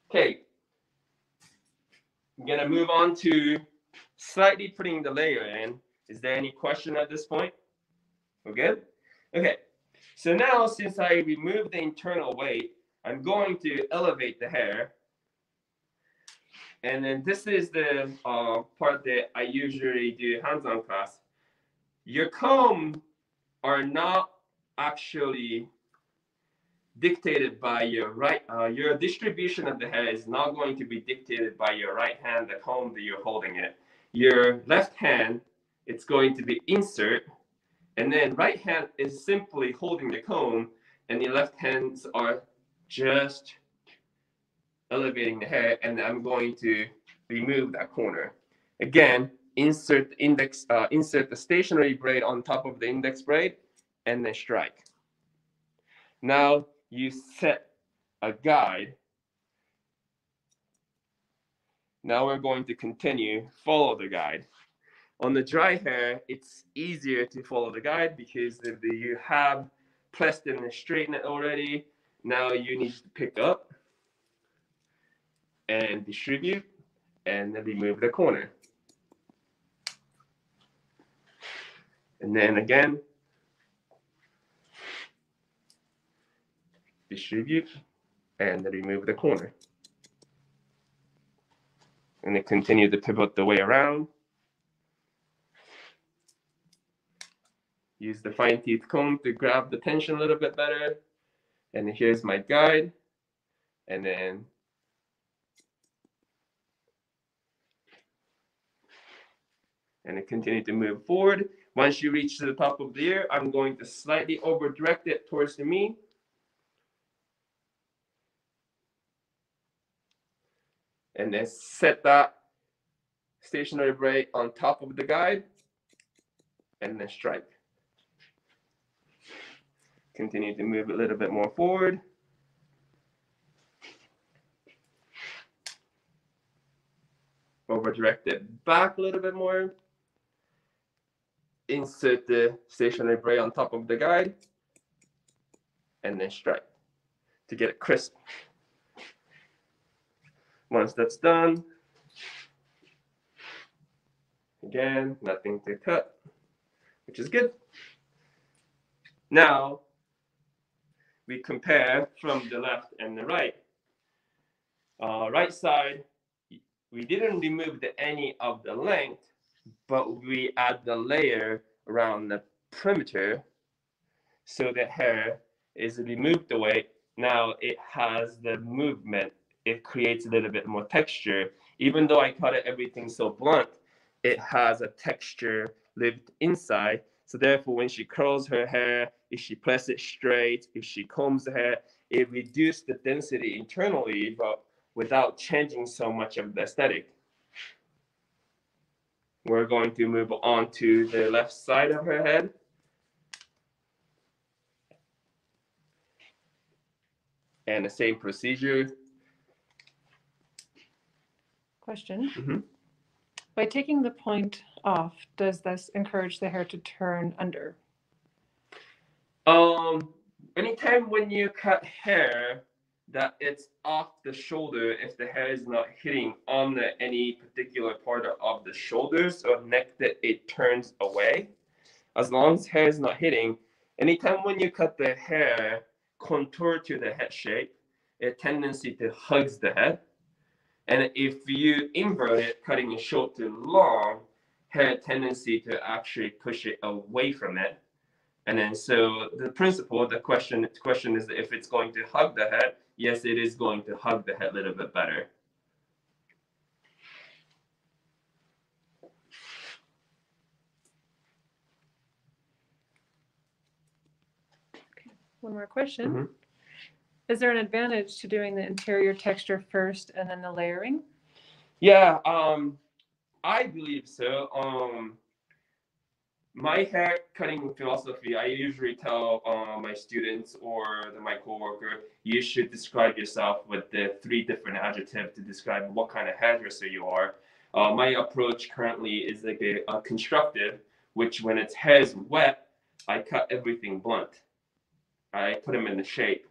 Okay, I'm gonna move on to slightly putting the layer in. Is there any question at this point? We're good? Okay, so now since I removed the internal weight, I'm going to elevate the hair. And then this is the part that I usually do hands-on class. Your comb are not actually dictated by your right, your distribution of the hair is not going to be dictated by your right hand, the comb that you're holding it. Your left hand, it's going to be insert, and then right hand is simply holding the comb, and the left hands are just elevating the hair, and I'm going to remove that corner. Again, insert the stationary braid on top of the index braid, and then strike. Now you set a guide. Now we're going to continue, follow the guide. On the dry hair, it's easier to follow the guide because you have pressed and straightened it already. Now you need to pick up and distribute and then remove the corner. And then again, distribute and then remove the corner. And then continue to pivot the way around. Use the fine teeth comb to grab the tension a little bit better. And here's my guide. And then continue to move forward. Once you reach to the top of the ear, I'm going to slightly over direct it towards me. And then set that stationary braid on top of the guide and then strike. Continue to move a little bit more forward. Over direct it back a little bit more. Insert the stationary braid on top of the guide and then strike to get it crisp. Once that's done, again, nothing to cut, which is good. Now, we compare from the left and the right. Right side, we didn't remove any of the length, but we add the layer around the perimeter, so the hair is removed the weight. Now it has the movement. It creates a little bit more texture. Even though I cut everything so blunt, it has a texture lived inside. So therefore, when she curls her hair, if she presses it straight, if she combs the hair, it reduces the density internally, but without changing so much of the aesthetic. We're going to move on to the left side of her head. And the same procedure. Question. By taking the point off, does this encourage the hair to turn under? Anytime when you cut hair that it's off the shoulder, if the hair is not hitting on any particular part of the shoulders or neck, that it turns away. As long as hair is not hitting, anytime when you cut the hair contour to the head shape, a tendency to hugs the head. And if you invert it, cutting it short to long, hair tendency to actually push it away from it. And then so the principle, the question is if it's going to hug the head. Yes, it is going to hug the head a little bit better. Okay. One more question. Is there an advantage to doing the interior texture first and then the layering? Yeah, I believe so. My hair cutting philosophy, I usually tell my students or my coworker, you should describe yourself with the 3 different adjectives to describe what kind of hairdresser you are. My approach currently is like a constructive, which when its hair is wet, I cut everything blunt. I put them in the shape.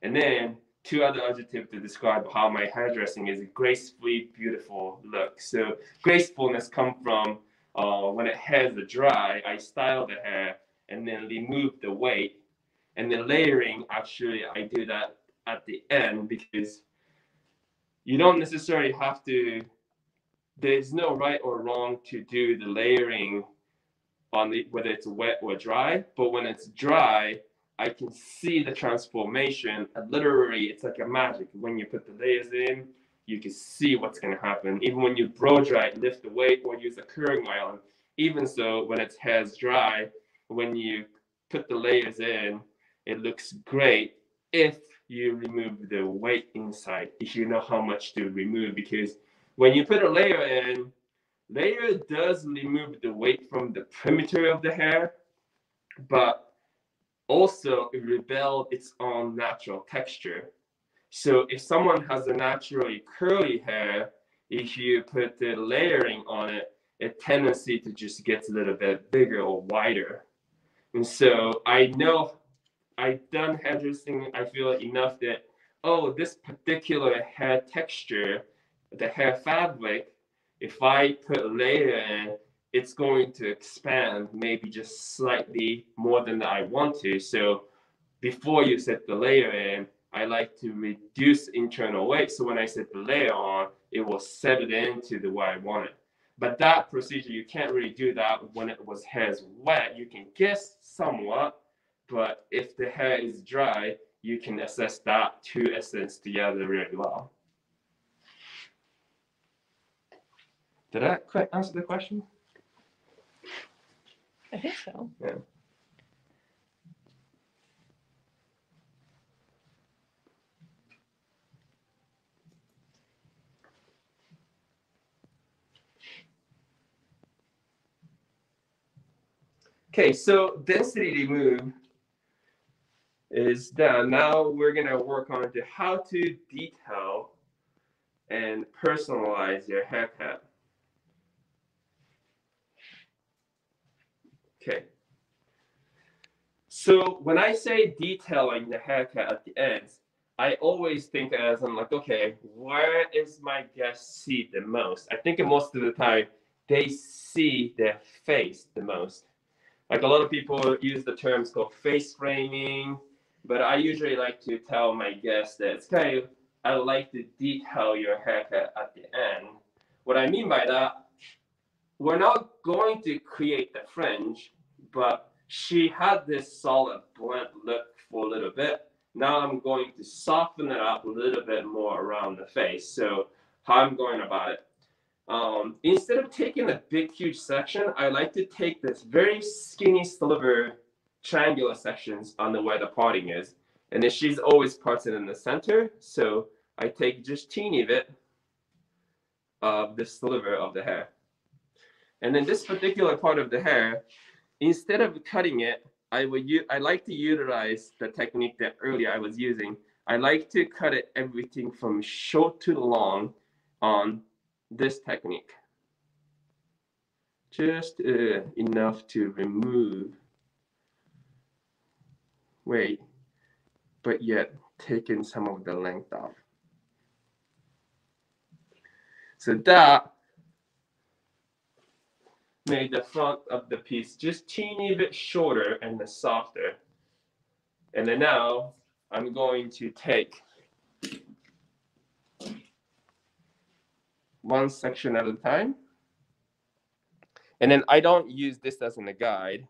And then 2 other adjectives to describe how my hairdressing is a gracefully beautiful look. So gracefulness comes from when it has the dry, I style the hair and then remove the weight. And then layering, actually, I do that at the end because you don't necessarily have to, there's no right or wrong to do the layering on whether it's wet or dry. But when it's dry, I can see the transformation. And literally, it's like a magic. When you put the layers in, you can see what's going to happen. Even when you blow dry it, lift the weight or use a curling iron. Even so, when its hair's dry, when you put the layers in, it looks great if you remove the weight inside, if you know how much to remove. Because when you put a layer in, layer does remove the weight from the perimeter of the hair, but also it rebels its own natural texture. So if someone has a naturally curly hair, if you put the layering on it, a tendency to just get a little bit bigger or wider. And so I know I've done hairdressing, I feel enough that, oh, this particular hair texture, the hair fabric, if I put a layer in, it's going to expand maybe just slightly more than I want to. So before you set the layer in, I like to reduce internal weight. So when I set the layer on, it will set it into the way I want it. But that procedure, you can't really do that when it was hair's wet. You can guess somewhat, but if the hair is dry, you can assess that 2 essence together really well. Did that answer the question? I think so. Yeah. Okay, so density remove is done. Now we're going to work on how to detail and personalize your haircut. Okay. So when I say detailing the haircut at the ends, I always think as I'm like, okay, where is my guest see the most? I think most of the time they see their face the most. Like a lot of people use the terms called face framing, But I usually like to tell my guests that it's kind of, I like to detail your haircut at the end. What I mean by that, we're not going to create the fringe, but she had this solid blunt look for a little bit. Now I'm going to soften it up a little bit more around the face. So how I'm going about it. Instead of taking a big, huge section, I like to take this very skinny sliver triangular sections on the where the parting is. And then she's always parted in the center. So I take just teeny bit of the sliver of the hair. And then this particular part of the hair, instead of cutting it, I like to utilize the technique that earlier I was using. I like to cut it everything from short to long on this technique. Just enough to remove weight, but yet taking some of the length off. So that made the front of the piece just teeny bit shorter and the softer. And then now I'm going to take one section at a time. And then I don't use this as a guide.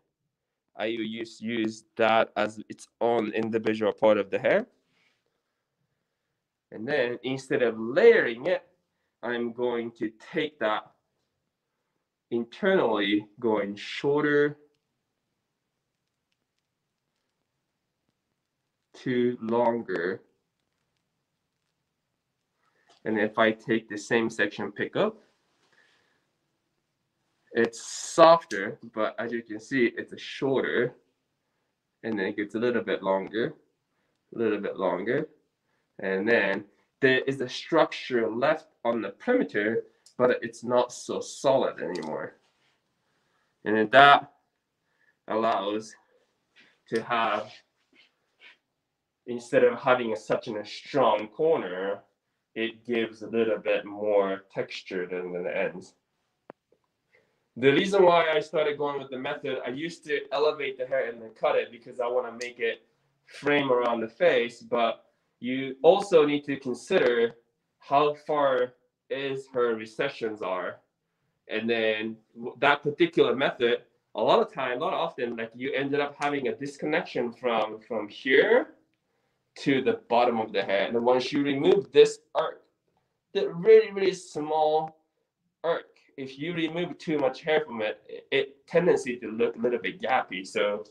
I use that as its own individual part of the hair. And then instead of layering it, I'm going to take that internally, going shorter to longer. And if I take the same section pick up, it's softer, but as you can see, it's a shorter, and then it gets a little bit longer, and then there is a structure left on the perimeter, but it's not so solid anymore. And then that allows to have, instead of having such a strong corner, it gives a little bit more texture than the ends. The reason why I started going with the method, I used to elevate the hair and then cut it because I want to make it frame around the face, but you also need to consider how far is her recessions are. And then that particular method, a lot often, like you ended up having a disconnection from here to the bottom of the hair. And then once you remove this arc, the really, really small arc, if you remove too much hair from it, it tendency to look a little bit gappy. So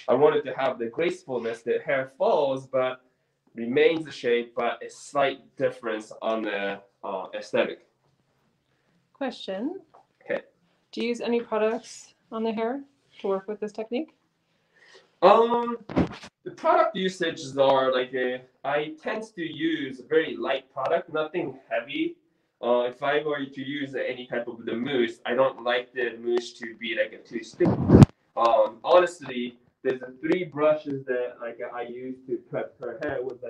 I wanted to have the gracefulness that hair falls, but remains the shape, but a slight difference on the aesthetic. Question. Okay. Do you use any products on the hair to work with this technique? The product usages are like I tend to use a very light product, nothing heavy. If I were to use any type of the mousse, I don't like the mousse to be like too sticky. Honestly, there's 3 brushes that like I use to prep her hair with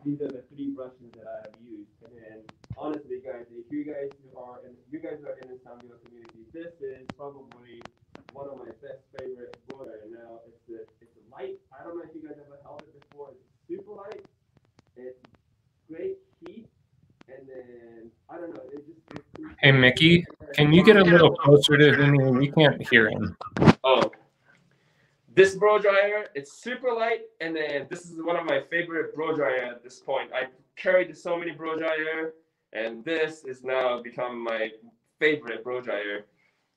these are the 3 brushes that I have used. And honestly, guys, if you guys are in the Sambio community, this is probably one of my best favorite brother. Now it's light. I don't know if you guys ever held it before. It's super light. It's great heat. And then, I don't know, Hey, Mickey, can you get a little closer to Fumi? We can't hear him. Oh. This blow dryer, it's super light, and then this is one of my favorite blow dryer at this point. I've carried so many blow dryer, and this is now become my favorite blow dryer.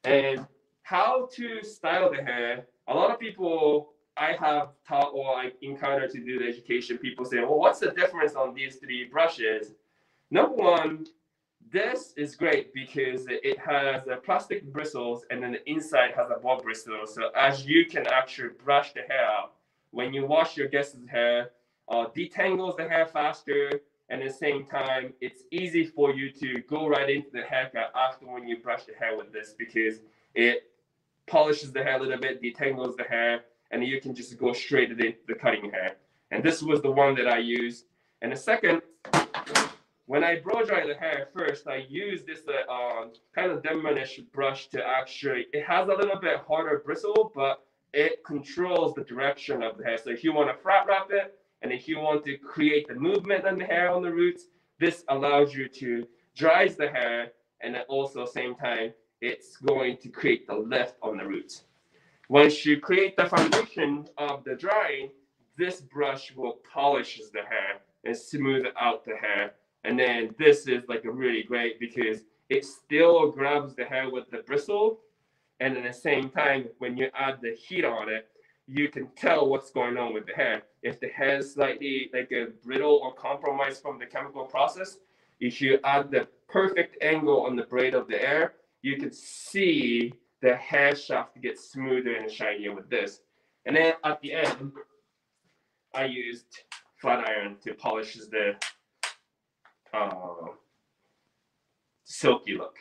And how to style the hair, a lot of people I have taught or I encounter to do the education, people say, well, what's the difference on these 3 brushes? Number one, this is great because it has plastic bristles and then the inside has a ball bristle. So as you can actually brush the hair out, when you wash your guest's hair, detangles the hair faster. And at the same time, it's easy for you to go right into the haircut after when you brush the hair with this because it polishes the hair a little bit, detangles the hair, and you can just go straight into the cutting hair. And this was the one that I used. And the second, when I blow dry the hair first, I use this kind of diminish brush to actually, it has a little bit harder bristle, but it controls the direction of the hair. So if you want to flat wrap it, and if you want to create the movement on the hair on the roots, this allows you to dries the hair, and then also same time, it's going to create the lift on the roots. Once you create the foundation of the drying, this brush will polish the hair and smooth out the hair. And then this is like a really great because it still grabs the hair with the bristle. And at the same time, when you add the heat on it, you can tell what's going on with the hair. If the hair is slightly like a brittle or compromised from the chemical process, if you add the perfect angle on the braid of the hair, you can see the hair shaft get smoother and shinier with this. And then at the end, I used flat iron to polish the silky look.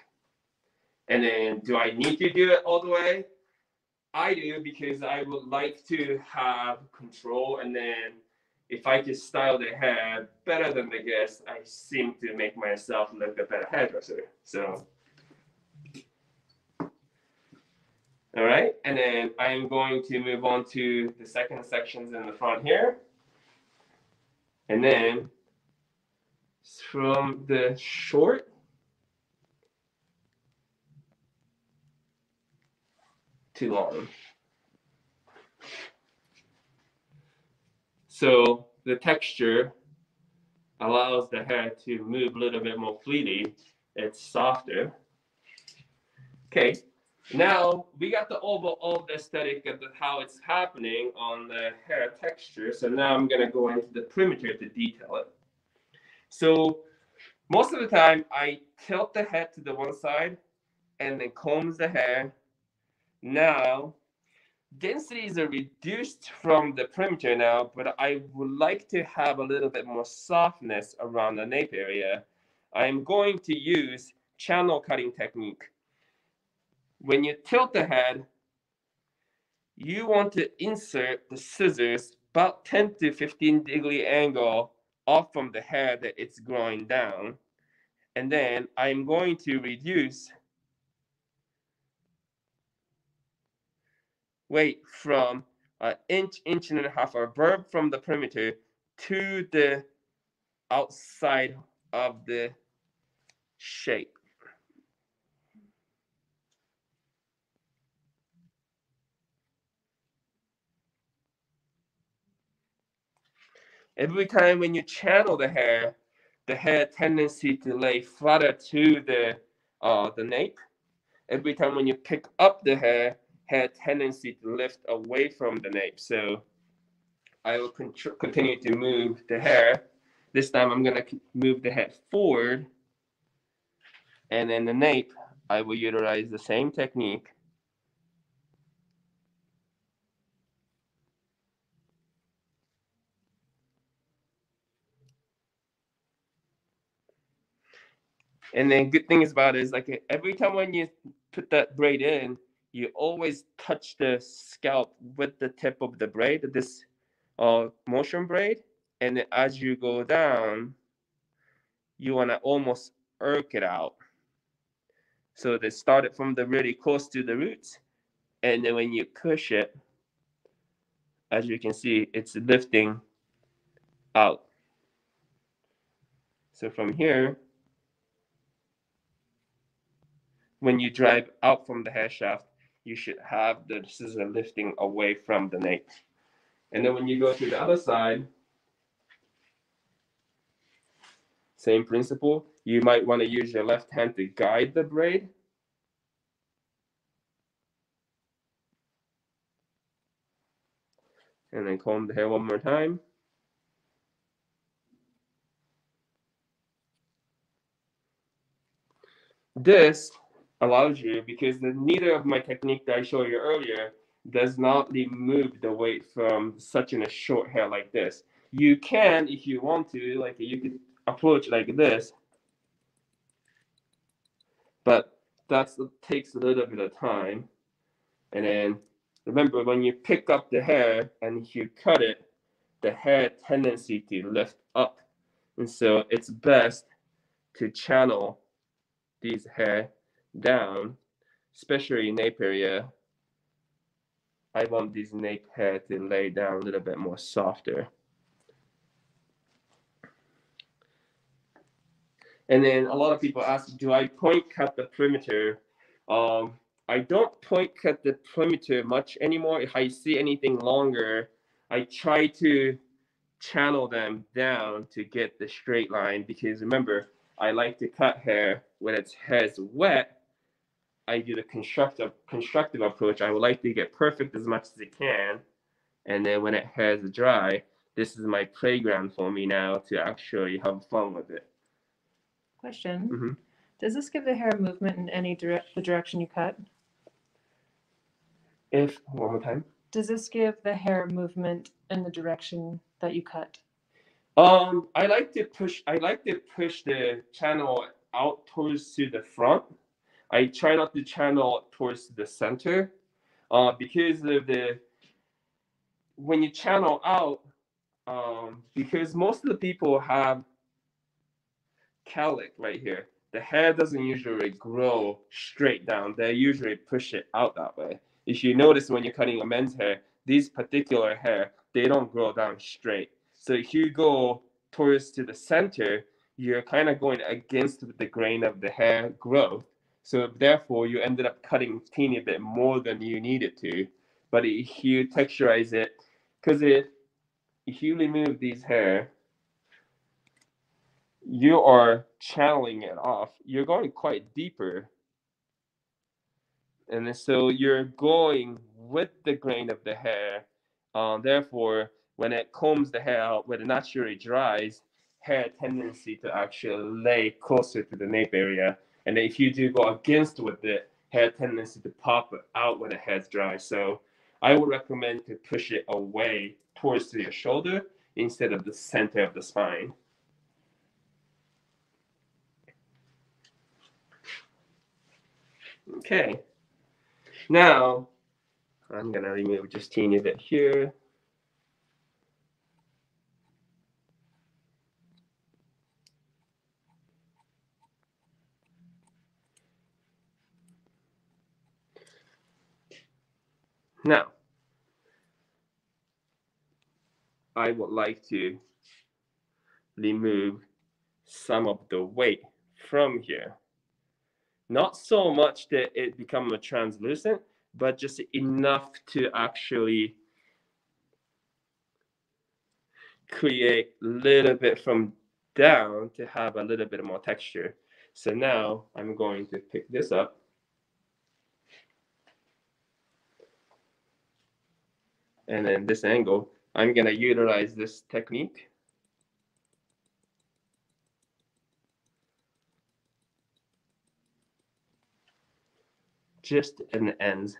And then do I need to do it all the way? I do, because I would like to have control, and then if I can style the hair better than the guest, I seem to make myself look a better hairdresser. So, all right, and then I'm going to move on to the second sections in the front here. And then from the short to long. So the texture allows the hair to move a little bit more freely. It's softer. Okay, now we got the overall aesthetic of how it's happening on the hair texture. So now I'm gonna go into the perimeter to detail it. So most of the time I tilt the head to the one side and then combs the hair. Now densities are reduced from the perimeter now, but I would like to have a little bit more softness around the nape area. I'm going to use channel cutting technique. When you tilt the head, you want to insert the scissors about 10 to 15 degree angle off from the hair that it's growing down. And then I'm going to reduce weight from an inch and a half above from the perimeter to the outside of the shape. Every time when you channel the hair tendency to lay flatter to the nape. Every time when you pick up the hair tendency to lift away from the nape. So I will continue to move the hair. This time I'm going to move the head forward. And then the nape, I will utilize the same technique. And then good thing about it is like every time when you put that braid in, you always touch the scalp with the tip of the braid, this motion braid. And then as you go down, you want to almost arc it out. So they started from the really close to the roots. And then when you push it, as you can see, it's lifting out. So from here, when you drive out from the hair shaft, you should have the scissor lifting away from the nape. And then when you go to the other side, same principle. You might want to use your left hand to guide the braid. And then comb the hair one more time. This allows you, because neither of my technique that I showed you earlier does not remove the weight from such a short hair like this. You can, if you want to, like you could approach like this, but that takes a little bit of time. And then remember, when you pick up the hair and you cut it, the hair tendency to lift up. And so it's best to channel these hair down, especially nape area, I want this nape hair to lay down a little bit more softer. And then a lot of people ask, do I point cut the perimeter? I don't point cut the perimeter much anymore. If I see anything longer, I try to channel them down to get the straight line, because remember, I like to cut hair when its hair is wet. I do the constructive approach. I would like to get perfect as much as I can, and then when it hair is dry, this is my playground for me now to actually have fun with it. Question: Does this give the hair movement in any the direction you cut? One more time. Does this give the hair movement in the direction that you cut? I like to push the channel out towards to the front. I try not to channel towards the center, because of when you channel out, because most of the people have cowlick right here. The hair doesn't usually grow straight down. They usually push it out that way. If you notice when you're cutting a men's hair, these particular hair, they don't grow down straight. So if you go towards to the center, you're kind of going against the grain of the hair growth. So therefore, you ended up cutting a teeny bit more than you needed to. But if you texturize it, because if you remove these hair, you are channeling it off. You're going quite deeper. And so you're going with the grain of the hair. Therefore, when it combs the hair out, when it naturally dries, hair tendency to actually lay closer to the nape area. And if you do go against with it, hair tendency to pop out when the hair's dry. So I would recommend to push it away towards your shoulder instead of the center of the spine. Okay. Now, I'm going to remove just a teeny bit here. Now, I would like to remove some of the weight from here. Not so much that it becomes translucent, but just enough to actually create a little bit from down to have a little bit more texture. So now I'm going to pick this up. And then this angle, I'm going to utilize this technique. Just in the ends.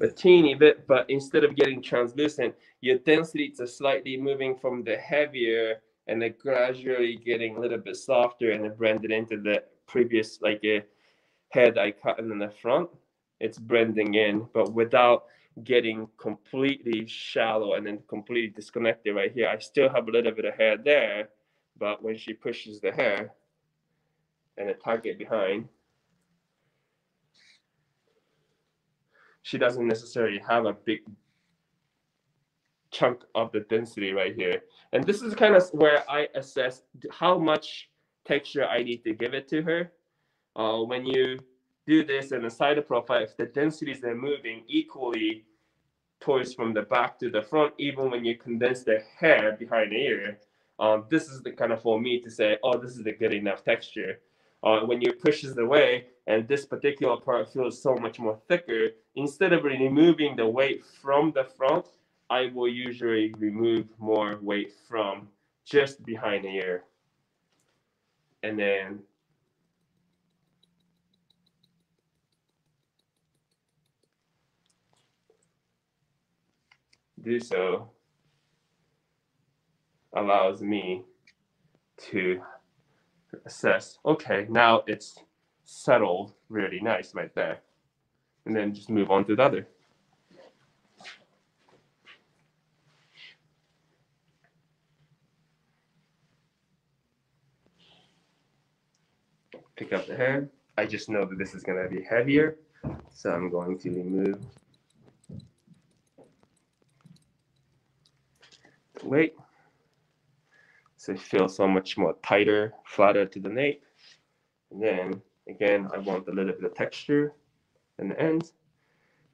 A teeny bit, but instead of getting translucent, your density is slightly moving from the heavier and then gradually getting a little bit softer and then blended into the previous head I cut in the front. It's blending in, but without getting completely shallow and then completely disconnected right here. I still have a little bit of hair there, but when she pushes the hair and the target behind, she doesn't necessarily have a big chunk of the density right here. And this is kind of where I assess how much texture I need to give it to her. When you do this in the side profile, if the densities are moving equally towards from the back to the front, even when you condense the hair behind the ear, this is the kind of for me to say, oh, this is the good enough texture. When you push it away and this particular part feels so much more thicker, instead of removing the weight from the front, I will usually remove more weight from just behind the ear. And then do so allows me to assess, okay, now it's settled really nice right there. And then just move on to the other. pick up the hair. I just know that this is going to be heavier, so I'm going to remove the weight. So it feels so much more tighter, flatter to the nape. And then, again, I want a little bit of texture in the ends.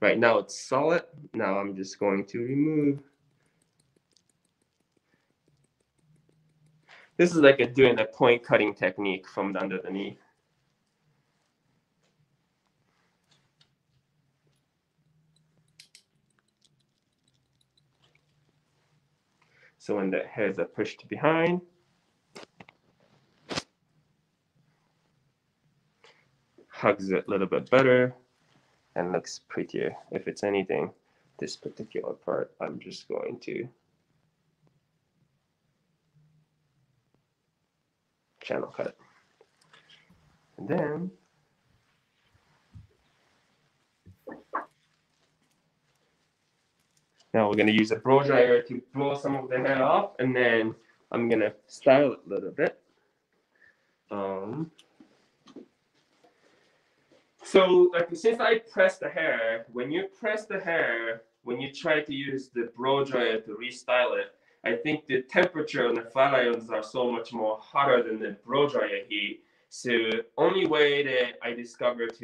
Right now it's solid. Now I'm just going to remove. This is like doing a point cutting technique from underneath. So when the hairs are pushed behind, hugs it a little bit better and looks prettier. If it's anything, this particular part, I'm just going to channel cut it. And then now we're going to use a blow dryer to blow some of the hair off, and then I'm going to style it a little bit. So like since I press the hair, when you press the hair, when you try to use the blow dryer to restyle it, I think the temperature on the flat irons are so much more hotter than the blow dryer heat. So only way that I discovered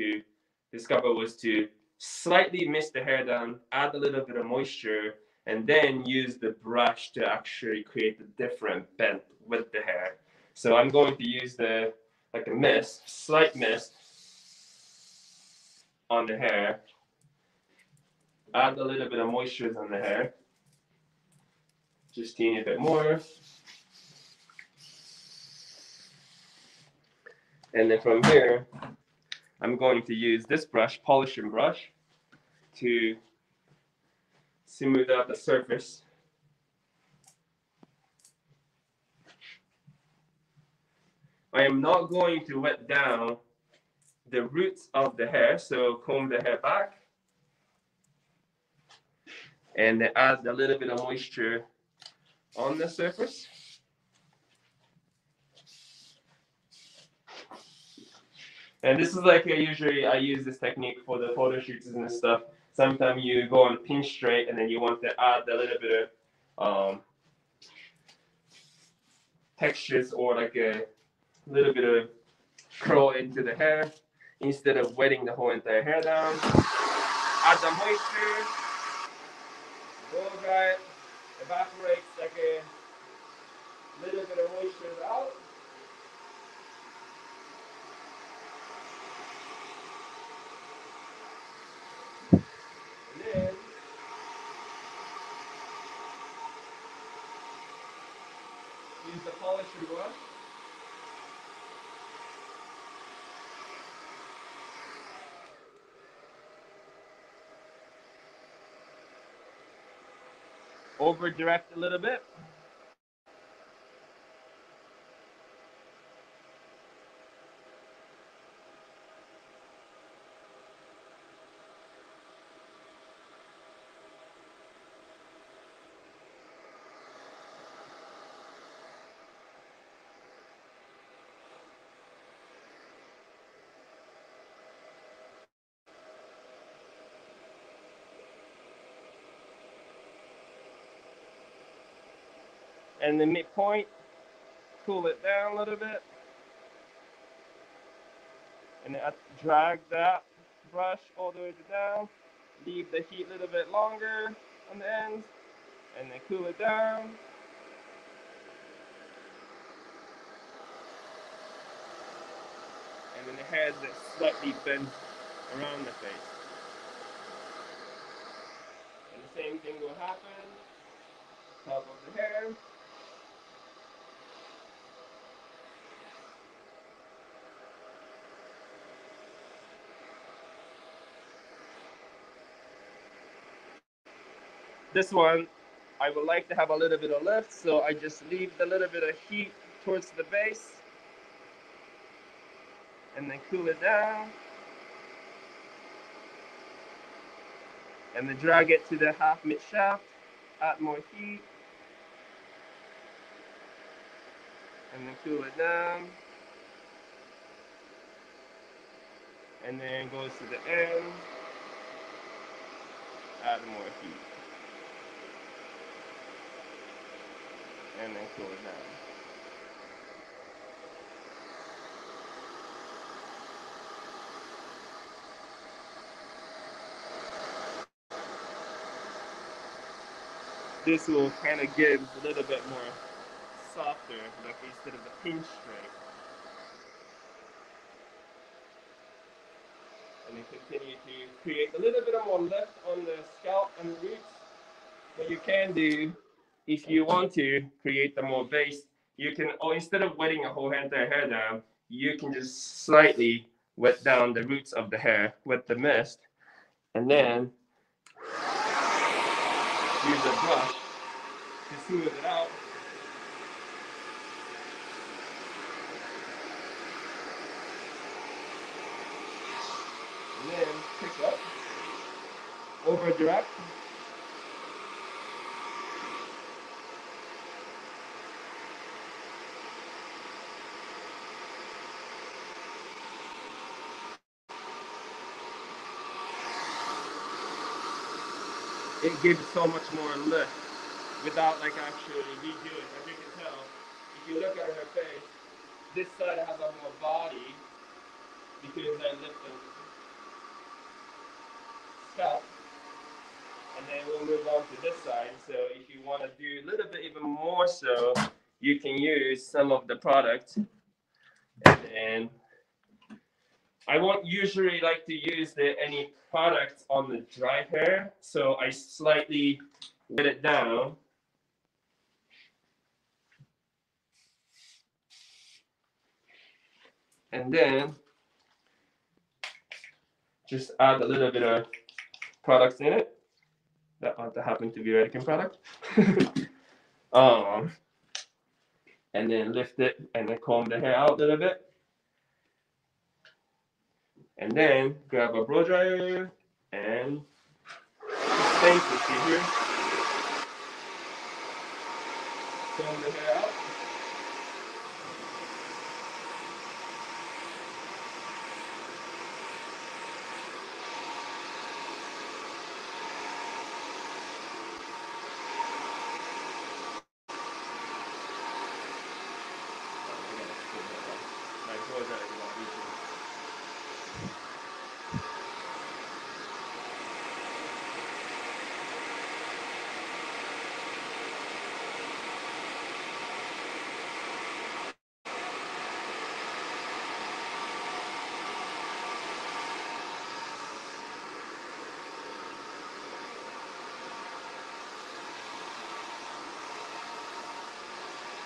was to slightly mist the hair down, add a little bit of moisture, and then use the brush to actually create a different bend with the hair. So I'm going to use like a mist, slight mist on the hair, add a little bit of moisture on the hair, just teeny bit more. And then from here, I'm going to use this brush, polishing brush, to smooth out the surface. I am not going to wet down the roots of the hair, so comb the hair back. And then add a little bit of moisture on the surface. And this is like usually I use this technique for the photo shoots and stuff. Sometimes you go on pin straight and then you want to add a little bit of textures or like a little bit of curl into the hair instead of wetting the whole entire hair down. Add the moisture, blow dry it, evaporates like a little bit of moisture out. And then use the polisher brush. Over direct a little bit. And the midpoint, cool it down a little bit. And then drag that brush all the way down. Leave the heat a little bit longer on the ends. And then cool it down. And then the hair that slightly bends around the face. And the same thing will happen. Top of the hair. This one, I would like to have a little bit of lift, so I just leave a little bit of heat towards the base. And then cool it down. And then drag it to the half mid shaft, add more heat. And then cool it down. and then goes to the end. Add more heat. And then cool it down. This will kind of give a little bit more softer, like instead of the pinch straight. And then continue to create a little bit of more lift on the scalp and the roots. What you can do, if you want to create the more base, you can, or instead of wetting a whole entire hair down, you can just slightly wet down the roots of the hair with the mist, and then use a brush to smooth it out. And then pick up, over direct. It gives so much more lift without like actually redoing. As you can tell, if you look at her face, this side has a more body because I lift the scalp. And then we'll move on to this side. So if you want to do a little bit even more so, you can use some of the product. And then I won't usually like to use any product on the dry hair, so I slightly wet it down. And then just add a little bit of products in it. That happen to be Redken product. And then lift it and then comb the hair out a little bit. And then grab a blow dryer and same procedure. Comb the hair out.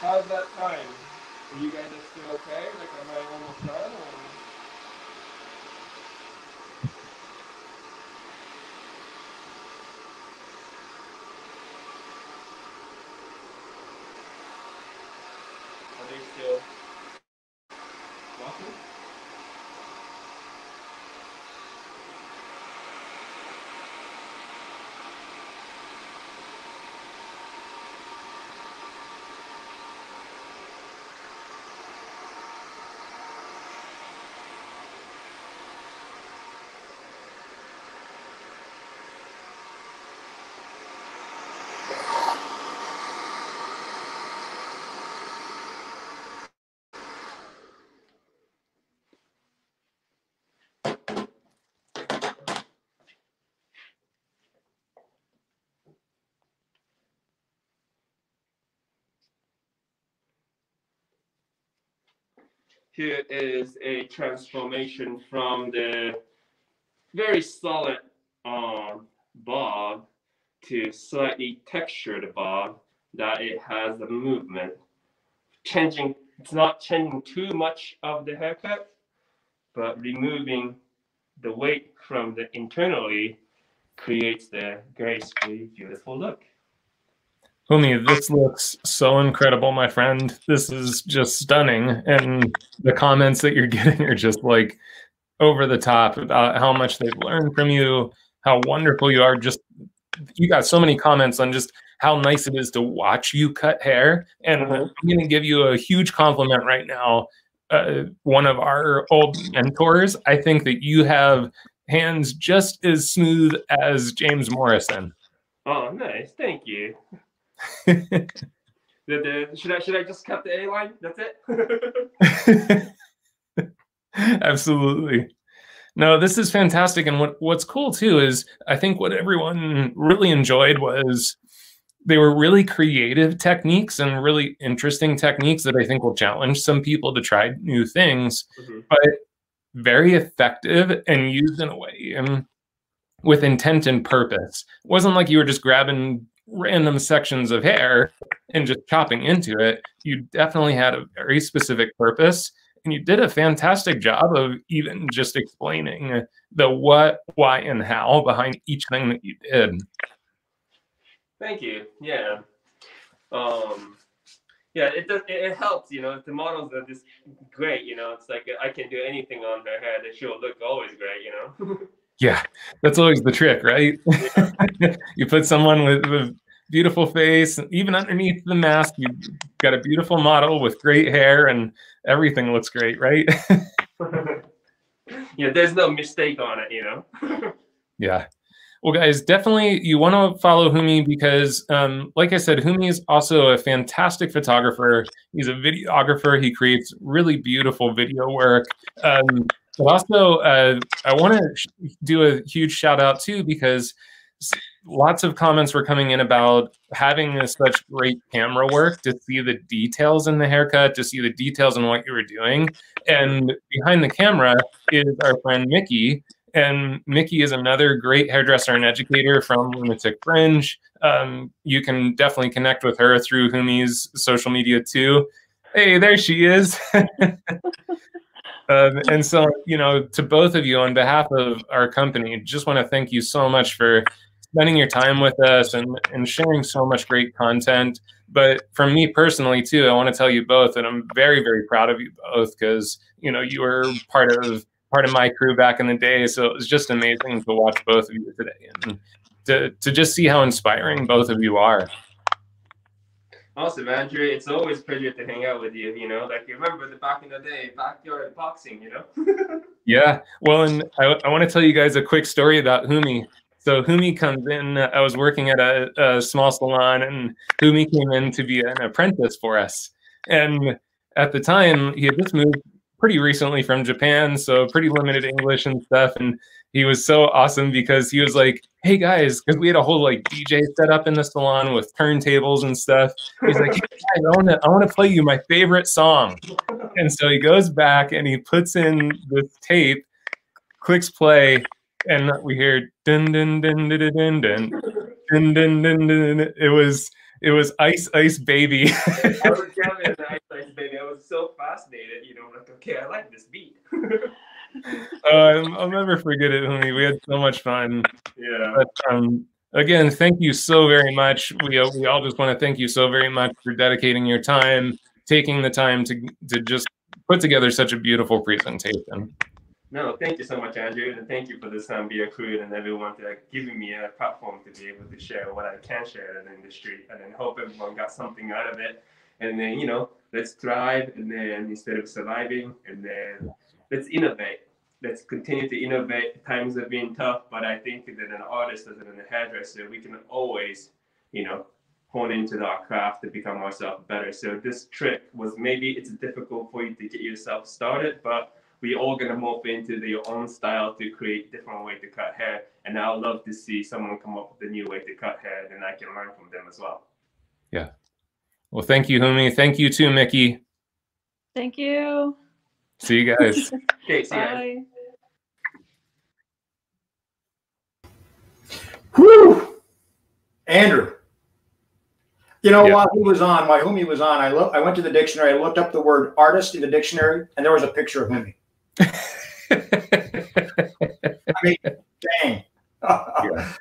How's that time? Are you guys still okay? Like, am I almost done? Or? Are they still walking? Here is a transformation from the very solid bob to slightly textured bob that it has the movement. Changing, it's not changing too much of the haircut, but removing the weight from the internally creates the gracefully beautiful look. Fumi, this looks so incredible, my friend. This is just stunning. And the comments that you're getting are just like over the top about how much they've learned from you, how wonderful you are. Just, you got so many comments on just how nice it is to watch you cut hair. And I'm going to give you a huge compliment right now. one of our old mentors, I think that you have hands just as smooth as James Morrison. Oh, nice. Thank you. Should I just cut the A line? That's it? Absolutely. No, this is fantastic. And what's cool too is I think what everyone really enjoyed was they were really creative techniques and really interesting techniques that I think will challenge some people to try new things, but very effective and used in a way with intent and purpose. It wasn't like you were just grabbing random sections of hair and just chopping into it. You definitely had a very specific purpose, and you did a fantastic job of even just explaining the what, why, and how behind each thing that you did. Thank you. Yeah. Yeah, it helps, you know, if the models are just great, you know, it's like I can do anything on her head and she'll look always great, you know. Yeah, that's always the trick, right? Yeah. You put someone with a beautiful face, even underneath the mask, you've got a beautiful model with great hair and everything looks great, right? Yeah, there's no mistake on it, you know. Yeah. Well, guys, definitely you want to follow Fumi because, like I said, Fumi is also a fantastic photographer. He's a videographer. He creates really beautiful video work. But also, I want to do a huge shout out too because lots of comments were coming in about having such great camera work to see the details in the haircut, to see the details in what you were doing. And behind the camera is our friend Mickey. And Mickey is another great hairdresser and educator from Lunatic Fringe. You can definitely connect with her through Fumi's social media too. Hey, there she is. And so, you know, to both of you on behalf of our company, just want to thank you so much for spending your time with us and sharing so much great content. But from me personally too, I want to tell you both that I'm very, very proud of you both because, you know, you were part of my crew back in the day. So it was just amazing to watch both of you today and to just see how inspiring both of you are. Awesome, Andrew. It's always a pleasure to hang out with you, you know, like you remember the back in the day, backyard boxing, you know? Yeah. Well, and I want to tell you guys a quick story about Fumi. So Fumi comes in, I was working at a small salon and Fumi came in to be an apprentice for us. And at the time he had just moved pretty recently from Japan, so pretty limited English and stuff. And he was so awesome because he was like, hey guys, because we had a whole like DJ set up in the salon with turntables and stuff. He's like, hey guys, I want to play you my favorite song. And so he goes back and he puts in this tape, clicks play, and we hear dun dun dun dun dun dun dun dun dun dun. It was Ice Ice Baby. I was jamming the Ice Ice Baby. I was so fascinated, you know, like, okay, I like this beat. I'll never forget it, Fumi. We had so much fun. Yeah. But, again, thank you so very much. We all just want to thank you so very much for dedicating your time, taking the time to just put together such a beautiful presentation. No, thank you so much, Andrew, and thank you for the Zambia crew and everyone for giving me a platform to be able to share what I can share in the industry, and then hope everyone got something out of it. And then, you know, let's thrive, and then instead of surviving, and then let's innovate. Let's continue to innovate. Times have been tough, but I think that an artist, as a hairdresser, we can always, you know, hone into our craft to become ourselves better. So this trick was maybe it's difficult for you to get yourself started, but we all gonna morph into your own style to create different way to cut hair. And I would love to see someone come up with a new way to cut hair, and I can learn from them as well. Yeah. Well, thank you, Fumi. Thank you too, Mickey. Thank you. See you guys. Okay, see you guys. Bye. Whew. Andrew. You know, while Fumi was on, I went to the dictionary, I looked up the word artist in the dictionary, and there was a picture of Fumi. I mean, dang. Yeah.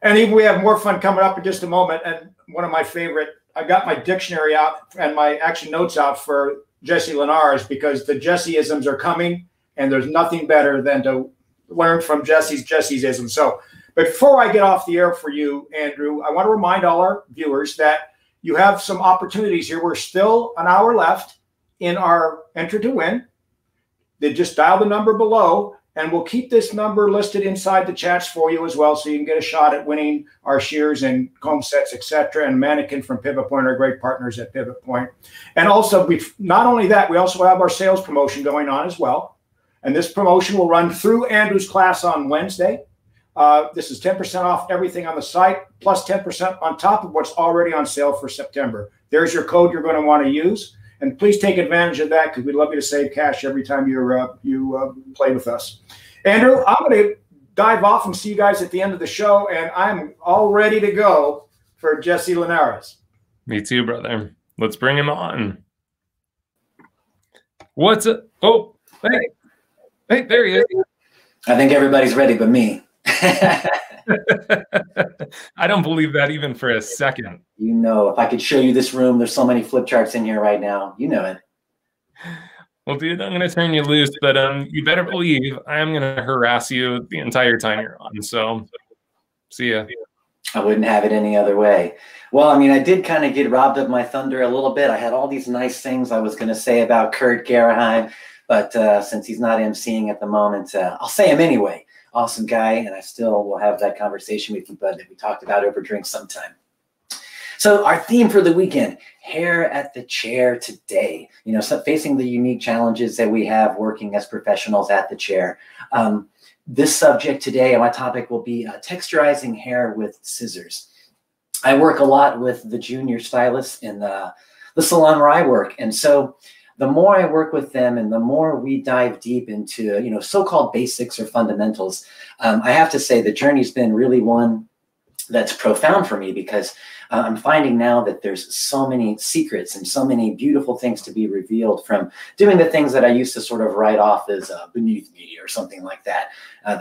And even we have more fun coming up in just a moment. And one of my favorite, I got my dictionary out and my action notes out for Jesse Linares because the Jesse-isms are coming, and there's nothing better than to learn from Jesse's-isms. So before I get off the air for you, Andrew, I want to remind all our viewers that you have some opportunities here. We're still an hour left. in our Enter to Win. Then just dial the number below, and we'll keep this number listed inside the chats for you as well, so you can get a shot at winning our shears and comb sets, etc. And Mannequin from Pivot Point, our great partners at Pivot Point. And also, not only that, we also have our sales promotion going on as well. And this promotion will run through Andrew's class on Wednesday. This is 10% off everything on the site, plus 10% on top of what's already on sale for September. There's your code you're going to want to use. And please take advantage of that, because we'd love you to save cash every time you play with us. Andrew, I'm going to dive off and see you guys at the end of the show, and I'm all ready to go for Jesse Linares. Me too, brother. Let's bring him on. What's up? Oh, hey, there he is. I think everybody's ready but me. I don't believe that even for a second. You know, if I could show you this room, there's so many flip charts in here right now. You know it. Well, dude, I'm going to turn you loose, but you better believe I'm going to harass you the entire time you're on. So, see ya. I wouldn't have it any other way. Well, I mean, I did kind of get robbed of my thunder a little bit. I had all these nice things I was going to say about Kurt Garaheim, but since he's not emceeing at the moment, I'll say him anyway. Awesome guy, and I still will have that conversation with you, bud, that we talked about over drinks sometime. So our theme for the weekend, hair at the chair today. You know, so facing the unique challenges that we have working as professionals at the chair. This subject today, my topic will be texturizing hair with scissors. I work a lot with the junior stylists in the salon where I work, and so the more I work with them and the more we dive deep into, you know, so-called basics or fundamentals, I have to say the journey's been really one that's profound for me, because I'm finding now that there's so many secrets and so many beautiful things to be revealed from doing the things that I used to sort of write off as beneath me or something like that.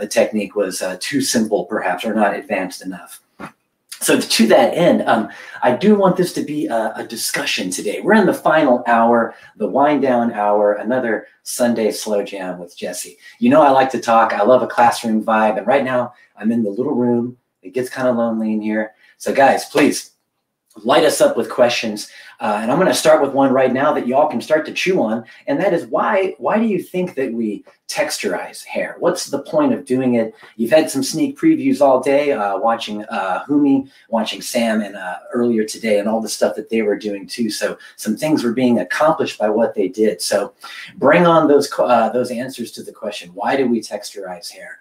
The technique was too simple, perhaps, or not advanced enough. So to that end, I do want this to be a discussion today. We're in the final hour, the wind down hour, another Sunday slow jam with Jesse. You know I like to talk. I love a classroom vibe. And right now I'm in the little room. It gets kind of lonely in here. So guys, please light us up with questions. And I'm going to start with one right now that y'all can start to chew on. And that is, why do you think that we texturize hair? What's the point of doing it? You've had some sneak previews all day, watching Fumi, watching Sam, and earlier today, and all the stuff that they were doing too. So some things were being accomplished by what they did. So bring on those answers to the question, why do we texturize hair?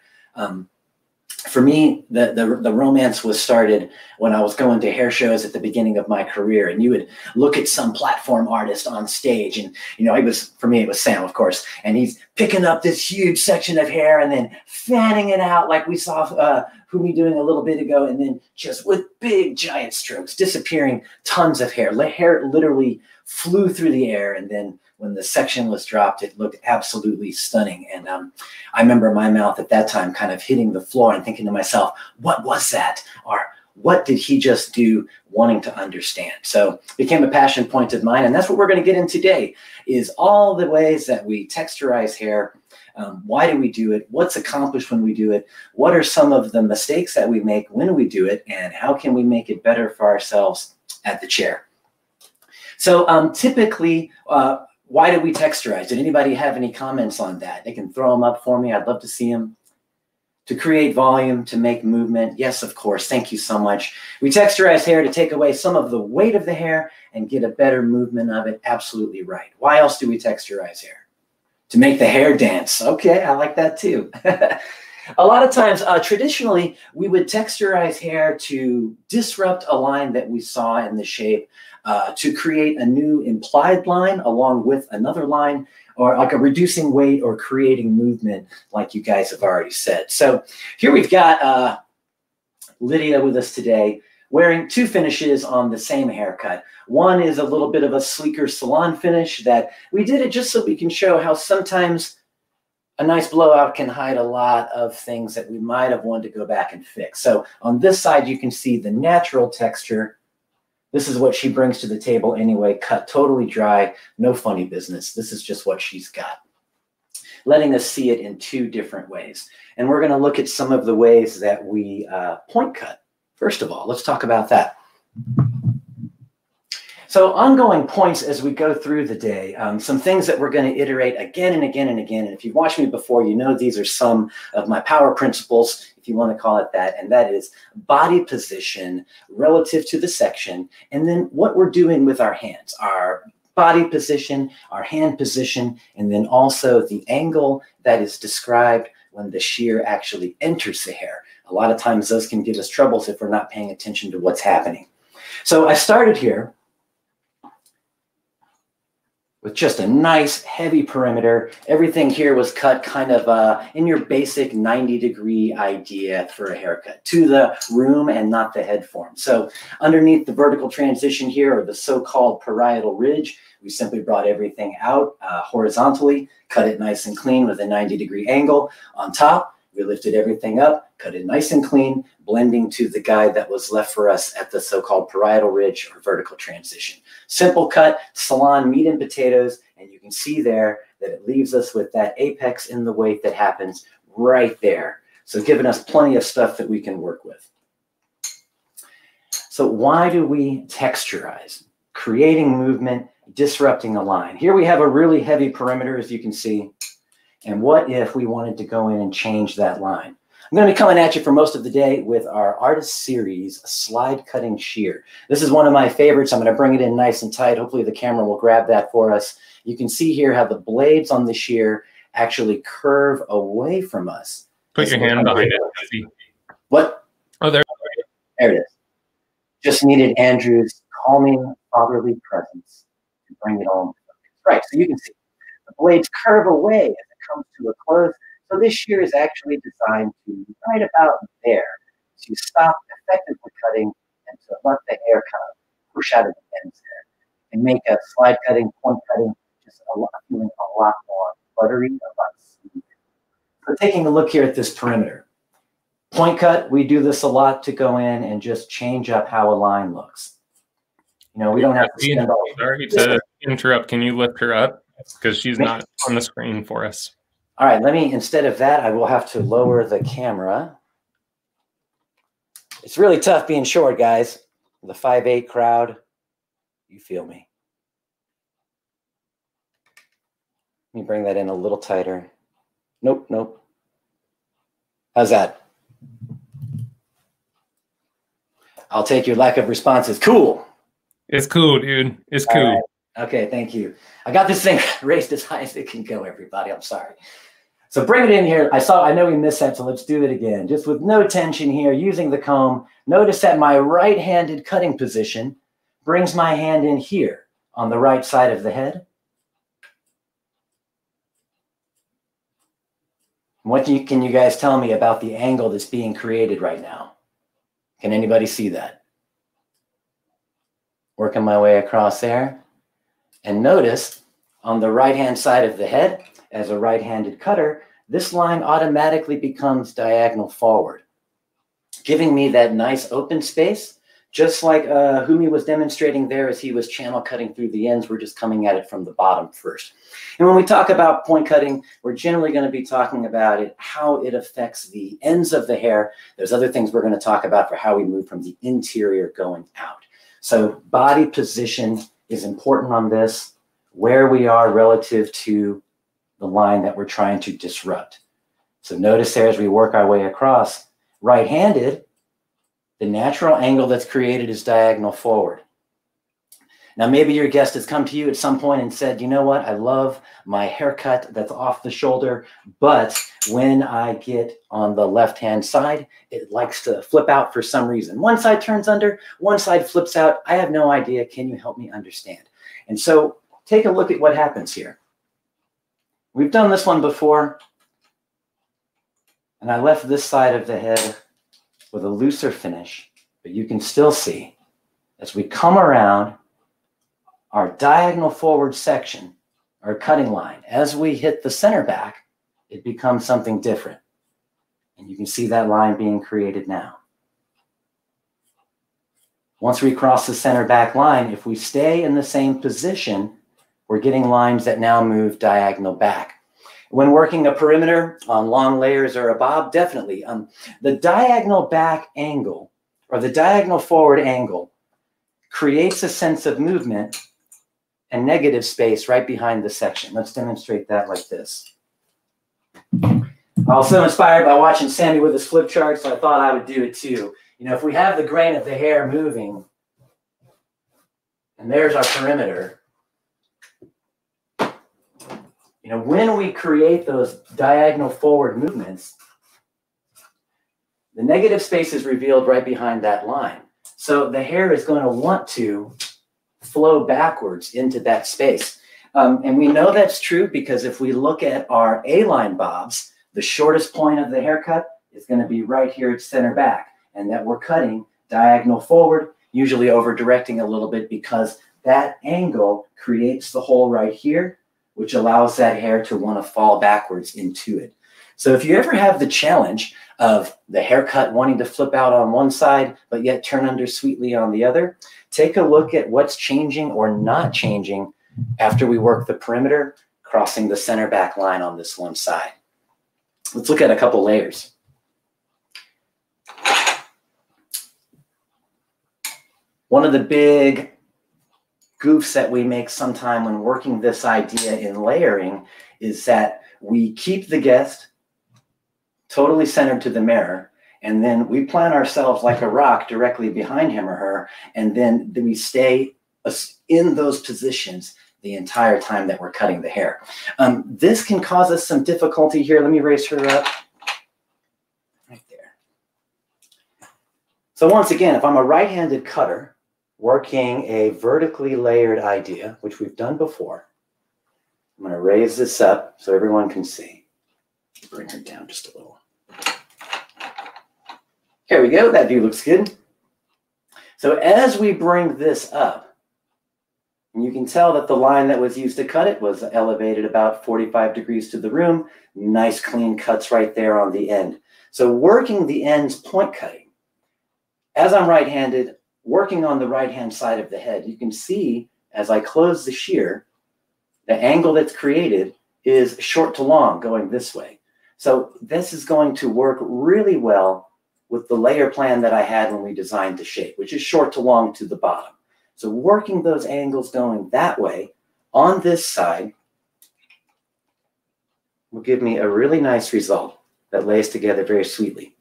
For me, the romance was started when I was going to hair shows at the beginning of my career, and you would look at some platform artist on stage, and you know, for me it was Sam, of course, and he's picking up this huge section of hair and then fanning it out like we saw Fumi doing a little bit ago, and then just with big giant strokes, disappearing tons of hair. Hair literally flew through the air, and then when the section was dropped, it looked absolutely stunning. And I remember my mouth at that time kind of hitting the floor and thinking to myself, what was that? Or what did he just do, wanting to understand? So it became a passion point of mine. And that's what we're going to get in today, is all the ways that we texturize hair. Why do we do it? What's accomplished when we do it? What are some of the mistakes that we make when we do it? And how can we make it better for ourselves at the chair? So typically, why do we texturize? Did anybody have any comments on that? They can throw them up for me. I'd love to see them. To create volume, to make movement. Yes, of course. Thank you so much. We texturize hair to take away some of the weight of the hair and get a better movement of it. Absolutely right. Why else do we texturize hair? To make the hair dance. Okay, I like that too. A lot of times, traditionally, we would texturize hair to disrupt a line that we saw in the shape, to create a new implied line along with another line, or like a reducing weight or creating movement, like you guys have already said. So here we've got Lydia with us today, wearing two finishes on the same haircut. One is a little bit of a sleeker salon finish that we did it just so we can show how sometimes a nice blowout can hide a lot of things that we might have wanted to go back and fix. So on this side, you can see the natural texture. This is what she brings to the table anyway, cut totally dry, no funny business. This is just what she's got, letting us see it in two different ways. And we're going to look at some of the ways that we point cut. First of all, let's talk about that. So ongoing points as we go through the day, some things that we're going to iterate again and again and again. And if you've watched me before, you know these are some of my power principles, if you want to call it that. And that is body position relative to the section. And then what we're doing with our hands, our body position, our hand position, and then also the angle that is described when the shear actually enters the hair. A lot of times those can give us troubles if we're not paying attention to what's happening. So I started here with just a nice heavy perimeter. Everything here was cut kind of in your basic 90-degree idea for a haircut to the room and not the head form. So underneath the vertical transition here, or the so-called parietal ridge, we simply brought everything out horizontally, cut it nice and clean with a 90-degree angle. On top, we lifted everything up, cut it nice and clean, blending to the guide that was left for us at the so-called parietal ridge or vertical transition. Simple cut, salon meat and potatoes, and you can see there that it leaves us with that apex in the weight that happens right there. So giving us plenty of stuff that we can work with. So why do we texturize? Creating movement, disrupting a line. Here we have a really heavy perimeter, as you can see. And what if we wanted to go in and change that line? I'm going to be coming at you for most of the day with our Artist Series slide cutting shear. This is one of my favorites. I'm going to bring it in nice and tight. Hopefully the camera will grab that for us. You can see here how the blades on the shear actually curve away from us. Put your hand behind it. What? Oh, there. There it is. Just needed Andrew's calming fatherly presence to bring it all. Right, so you can see the blades curve away as it comes to a close. So this shear is actually designed to right about there to stop effectively cutting and to let the hair kind of push out of the ends there and make a slide cutting, point cutting just feeling a lot more buttery, a lot smoother. So taking a look here at this perimeter. Point cut, we do this a lot to go in and just change up how a line looks. You know, we don't have to spend all. Sorry to interrupt. Can you lift her up? Because she's not on the screen for us. All right, let me, instead of that, I will have to lower the camera. It's really tough being short, guys. The 5'8" crowd, you feel me. Let me bring that in a little tighter. Nope, nope. How's that? I'll take your lack of response as cool. It's cool, dude. It's cool. Right. Okay, thank you. I got this thing raised as high as it can go, everybody. I'm sorry. So bring it in here. I know we missed that, so let's do it again. Just with no tension here, using the comb. Notice that my right-handed cutting position brings my hand in here on the right side of the head. What can you guys tell me about the angle that's being created right now? Can anybody see that? Working my way across there. And notice on the right-hand side of the head, as a right-handed cutter, this line automatically becomes diagonal forward, giving me that nice open space, just like Fumi was demonstrating there as he was channel cutting through the ends. We're just coming at it from the bottom first. And when we talk about point cutting, we're generally going to be talking about it, how it affects the ends of the hair. There's other things we're going to talk about for how we move from the interior going out. So body position is important on this, where we are relative to the line that we're trying to disrupt. So notice there as we work our way across, right-handed, the natural angle that's created is diagonal forward. Now, maybe your guest has come to you at some point and said, you know what, I love my haircut that's off the shoulder, but when I get on the left-hand side, it likes to flip out for some reason. One side turns under, one side flips out. I have no idea. Can you help me understand? And so take a look at what happens here. We've done this one before, and I left this side of the head with a looser finish, but you can still see as we come around our diagonal forward section, our cutting line, as we hit the center back, it becomes something different. And you can see that line being created now. Once we cross the center back line, if we stay in the same position, we're getting lines that now move diagonal back. When working a perimeter on long layers or a bob, definitely. The diagonal back angle or the diagonal forward angle creates a sense of movement and negative space right behind the section. Let's demonstrate that like this. Also inspired by watching Sammy with his flip chart, so I thought I would do it too. You know, if we have the grain of the hair moving, and there's our perimeter, you know, when we create those diagonal forward movements, the negative space is revealed right behind that line. So the hair is going to want to flow backwards into that space. And we know that's true because if we look at our A-line bobs, the shortest point of the haircut is going to be right here at center back, and that we're cutting diagonal forward, usually over directing a little bit because that angle creates the hole right here, which allows that hair to want to fall backwards into it. So if you ever have the challenge of the haircut wanting to flip out on one side, but yet turn under sweetly on the other, take a look at what's changing or not changing after we work the perimeter, crossing the center back line on this one side. Let's look at a couple layers. One of the big goofs that we make sometime when working this idea in layering is that we keep the guest totally centered to the mirror, and then we plant ourselves like a rock directly behind him or her, and then we stay in those positions the entire time that we're cutting the hair. This can cause us some difficulty here. Let me raise her up. Right there. So once again, if I'm a right-handed cutter working a vertically layered idea, which we've done before, I'm going to raise this up so everyone can see. Bring her down just a little. Here we go. That view looks good. So as we bring this up, you can tell that the line that was used to cut it was elevated about 45 degrees to the room. Nice clean cuts right there on the end. So working the ends point cutting. As I'm right-handed, working on the right-hand side of the head, you can see as I close the shear, the angle that's created is short to long going this way. So this is going to work really well with the layer plan that I had when we designed the shape, which is short to long to the bottom. So working those angles going that way on this side will give me a really nice result that lays together very sweetly.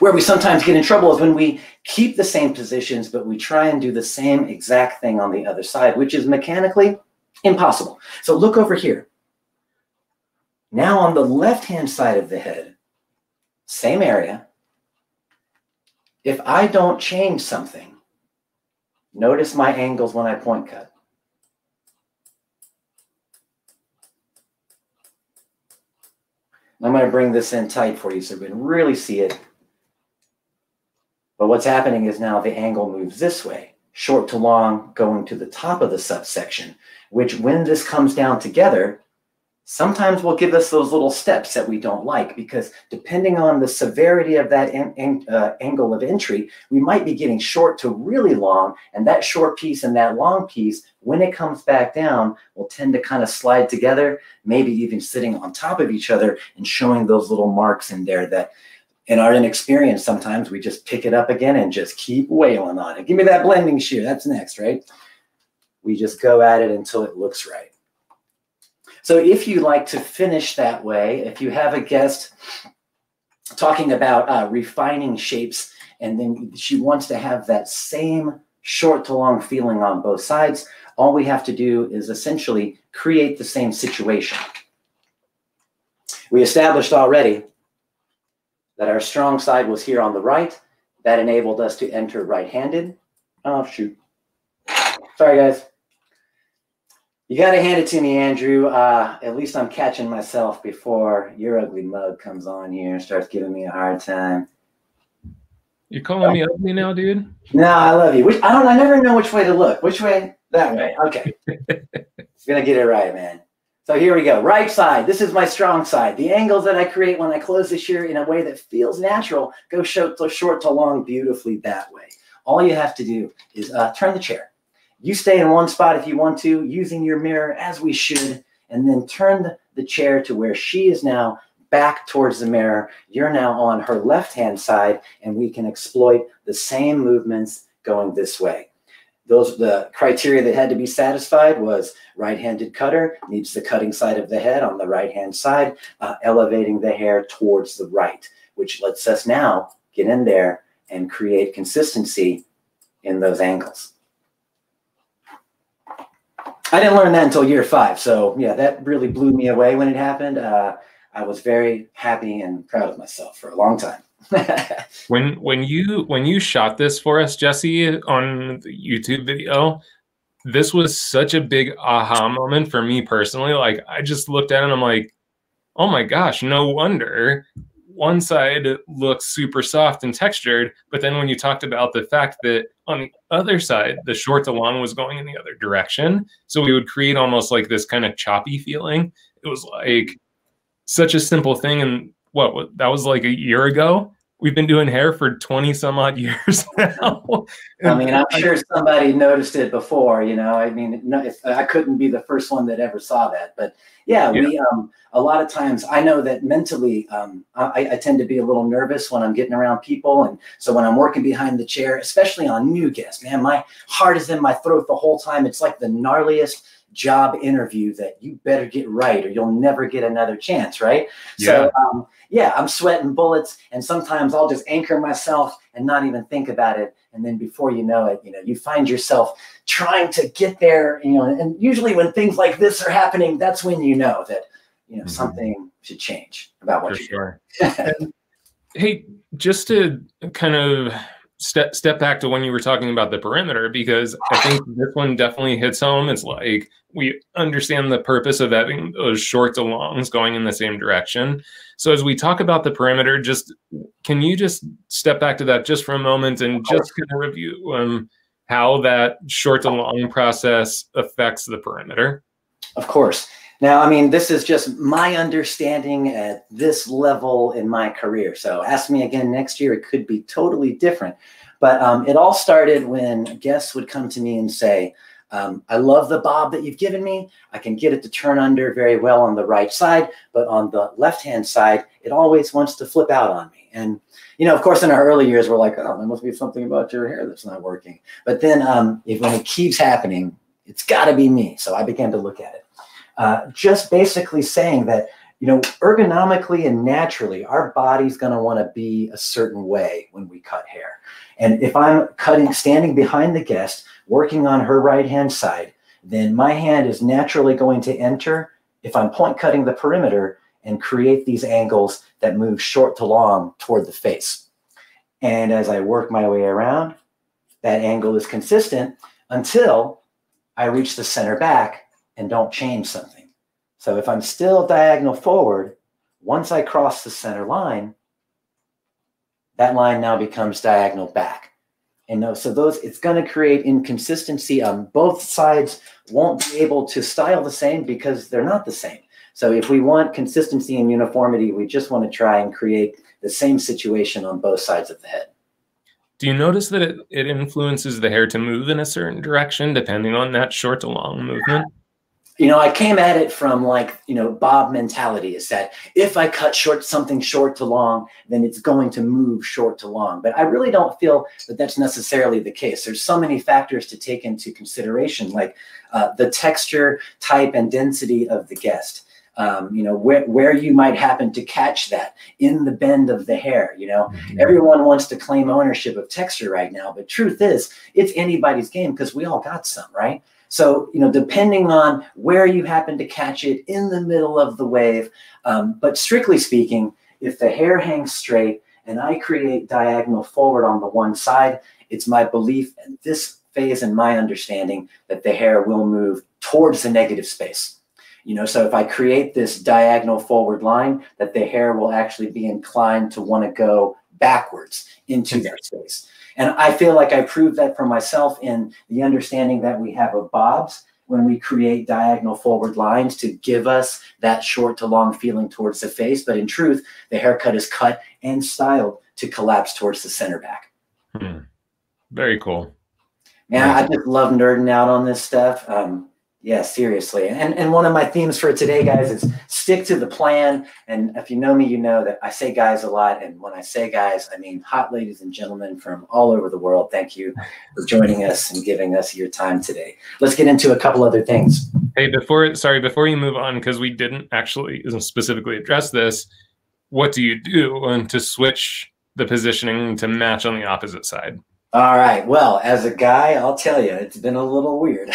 Where we sometimes get in trouble is when we keep the same positions, but we try and do the same exact thing on the other side, which is mechanically impossible. So look over here. Now on the left-hand side of the head, same area. If I don't change something, notice my angles when I point cut. I'm going to bring this in tight for you so we can really see it. But what's happening is now the angle moves this way, short to long, going to the top of the subsection, which when this comes down together, sometimes will give us those little steps that we don't like, because depending on the severity of that angle of entry, we might be getting short to really long, and that short piece and that long piece, when it comes back down, will tend to kind of slide together, maybe even sitting on top of each other and showing those little marks in there that in our inexperience, sometimes we just pick it up again and just keep wailing on it. Give me that blending shear, that's next, right? We just go at it until it looks right. So if you like to finish that way, if you have a guest talking about refining shapes, and then she wants to have that same short to long feeling on both sides, all we have to do is essentially create the same situation. We established already that our strong side was here on the right. That enabled us to enter right-handed. Oh, shoot. Sorry, guys. You got to hand it to me, Andrew. At least I'm catching myself before your ugly mug comes on here and starts giving me a hard time. You calling me ugly now, dude? No, I love you. I never know which way to look. Which way? That way. Okay. Gonna get it right, man. So here we go. Right side. This is my strong side. The angles that I create when I close the shear in a way that feels natural go short to long beautifully that way. All you have to do is turn the chair. You stay in one spot if you want to, using your mirror as we should, and then turn the chair to where she is now back towards the mirror. You're now on her left-hand side, and we can exploit the same movements going this way. the criteria that had to be satisfied was right-handed cutter needs the cutting side of the head on the right-hand side, elevating the hair towards the right, which lets us now get in there and create consistency in those angles. I didn't learn that until year 5. So yeah, that really blew me away when it happened. I was very happy and proud of myself for a long time. When you shot this for us, Jesse, on the YouTube video, this was such a big aha moment for me personally. Like, I just looked at it and I'm like, oh my gosh, no wonder one side looks super soft and textured. But then when you talked about the fact that on the other side, the short to long was going in the other direction, so we would create almost like this kind of choppy feeling. It was like such a simple thing. And what that was like a year ago. We've been doing hair for 20 some odd years now. I mean, I'm sure somebody noticed it before, you know. I mean, I couldn't be the first one that ever saw that. But yeah, we a lot of times, I know that mentally, I tend to be a little nervous when I'm getting around people. And so when I'm working behind the chair, especially on new guests, man, my heart is in my throat the whole time. It's like the gnarliest job interview that you better get right or you'll never get another chance, right? Yeah. So yeah, I'm sweating bullets, and sometimes I'll just anchor myself and not even think about it. And then before you know it, you know, you find yourself trying to get there, you know, and usually when things like this are happening, that's when you know that, you know, something should change about what you're doing. Hey, just to kind of step back to when you were talking about the perimeter, because I think this one definitely hits home. It's like, we understand the purpose of having those short to longs going in the same direction. So as we talk about the perimeter, can you just step back to that just for a moment and just kind of review how that short to long process affects the perimeter? Of course. Now, I mean, this is just my understanding at this level in my career. So ask me again next year, it could be totally different. But it all started when guests would come to me and say, I love the bob that you've given me. I can get it to turn under very well on the right side, but on the left-hand side, it always wants to flip out on me. And, you know, of course, in our early years, we're like, oh, there must be something about your hair that's not working. But then when it keeps happening, it's got to be me. So I began to look at it. Just basically saying that, you know, ergonomically and naturally, our body's going to want to be a certain way when we cut hair. And if I'm standing behind the guest, working on her right-hand side, then my hand is naturally going to enter, if I'm point cutting the perimeter, and create these angles that move short to long toward the face. And as I work my way around, that angle is consistent until I reach the center back and don't change something. So if I'm still diagonal forward, once I cross the center line, that line now becomes diagonal back. And so it's going to create inconsistency on both sides. Won't be able to style the same because they're not the same. So if we want consistency and uniformity, we just want to try and create the same situation on both sides of the head. Do you notice that it influences the hair to move in a certain direction depending on that short to long movement? You know, I came at it from like, you know, Bob mentality is that if I cut something short to long, then it's going to move short to long. But I really don't feel that that's necessarily the case. There's so many factors to take into consideration, like the texture, type, and density of the guest. You know, where you might happen to catch that in the bend of the hair. You know, everyone wants to claim ownership of texture right now, but truth is, it's anybody's game because we all got some, right? So, you know, depending on where you happen to catch it in the middle of the wave, but strictly speaking, if the hair hangs straight and I create diagonal forward on the one side, it's my belief in this phase and my understanding that the hair will move towards the negative space. You know, so if I create this diagonal forward line, that the hair will actually be inclined to want to go backwards into that space. And I feel like I proved that for myself in the understanding that we have of bobs when we create diagonal forward lines to give us that short to long feeling towards the face. But in truth, the haircut is cut and styled to collapse towards the center back. Very cool. Man, I just love nerding out on this stuff. Yeah, seriously. And one of my themes for today, guys, is stick to the plan. And if you know me, you know that I say guys a lot. And when I say guys, I mean hot ladies and gentlemen from all over the world. Thank you for joining us and giving us your time today. Let's get into a couple other things. Hey, before you move on, because we didn't actually specifically address this, what do you do to switch the positioning to match on the opposite side? All right. Well, as a guy, I'll tell you, it's been a little weird.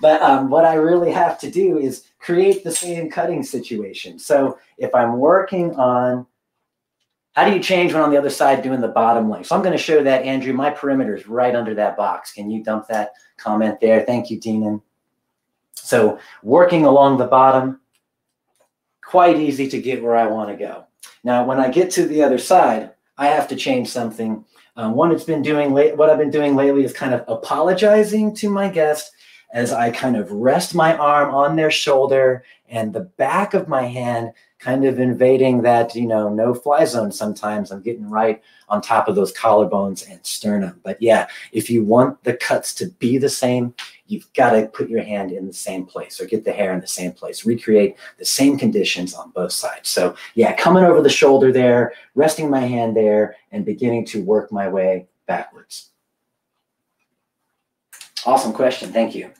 But what I really have to do is create the same cutting situation. So if I'm working on, how do you change when on the other side doing the bottom length? So I'm going to show that, Andrew. My perimeter is right under that box. Can you dump that comment there? Thank you, Deanon. So working along the bottom, quite easy to get where I want to go. Now, when I get to the other side, I have to change something. What I've been doing lately is kind of apologizing to my guest as I kind of rest my arm on their shoulder and the back of my hand kind of invading that, no-fly zone sometimes. I'm getting right on top of those collarbones and sternum. But yeah, if you want the cuts to be the same, you've got to put your hand in the same place or get the hair in the same place, recreate the same conditions on both sides. So yeah, coming over the shoulder there, resting my hand there, and beginning to work my way backwards. Awesome question. Thank you.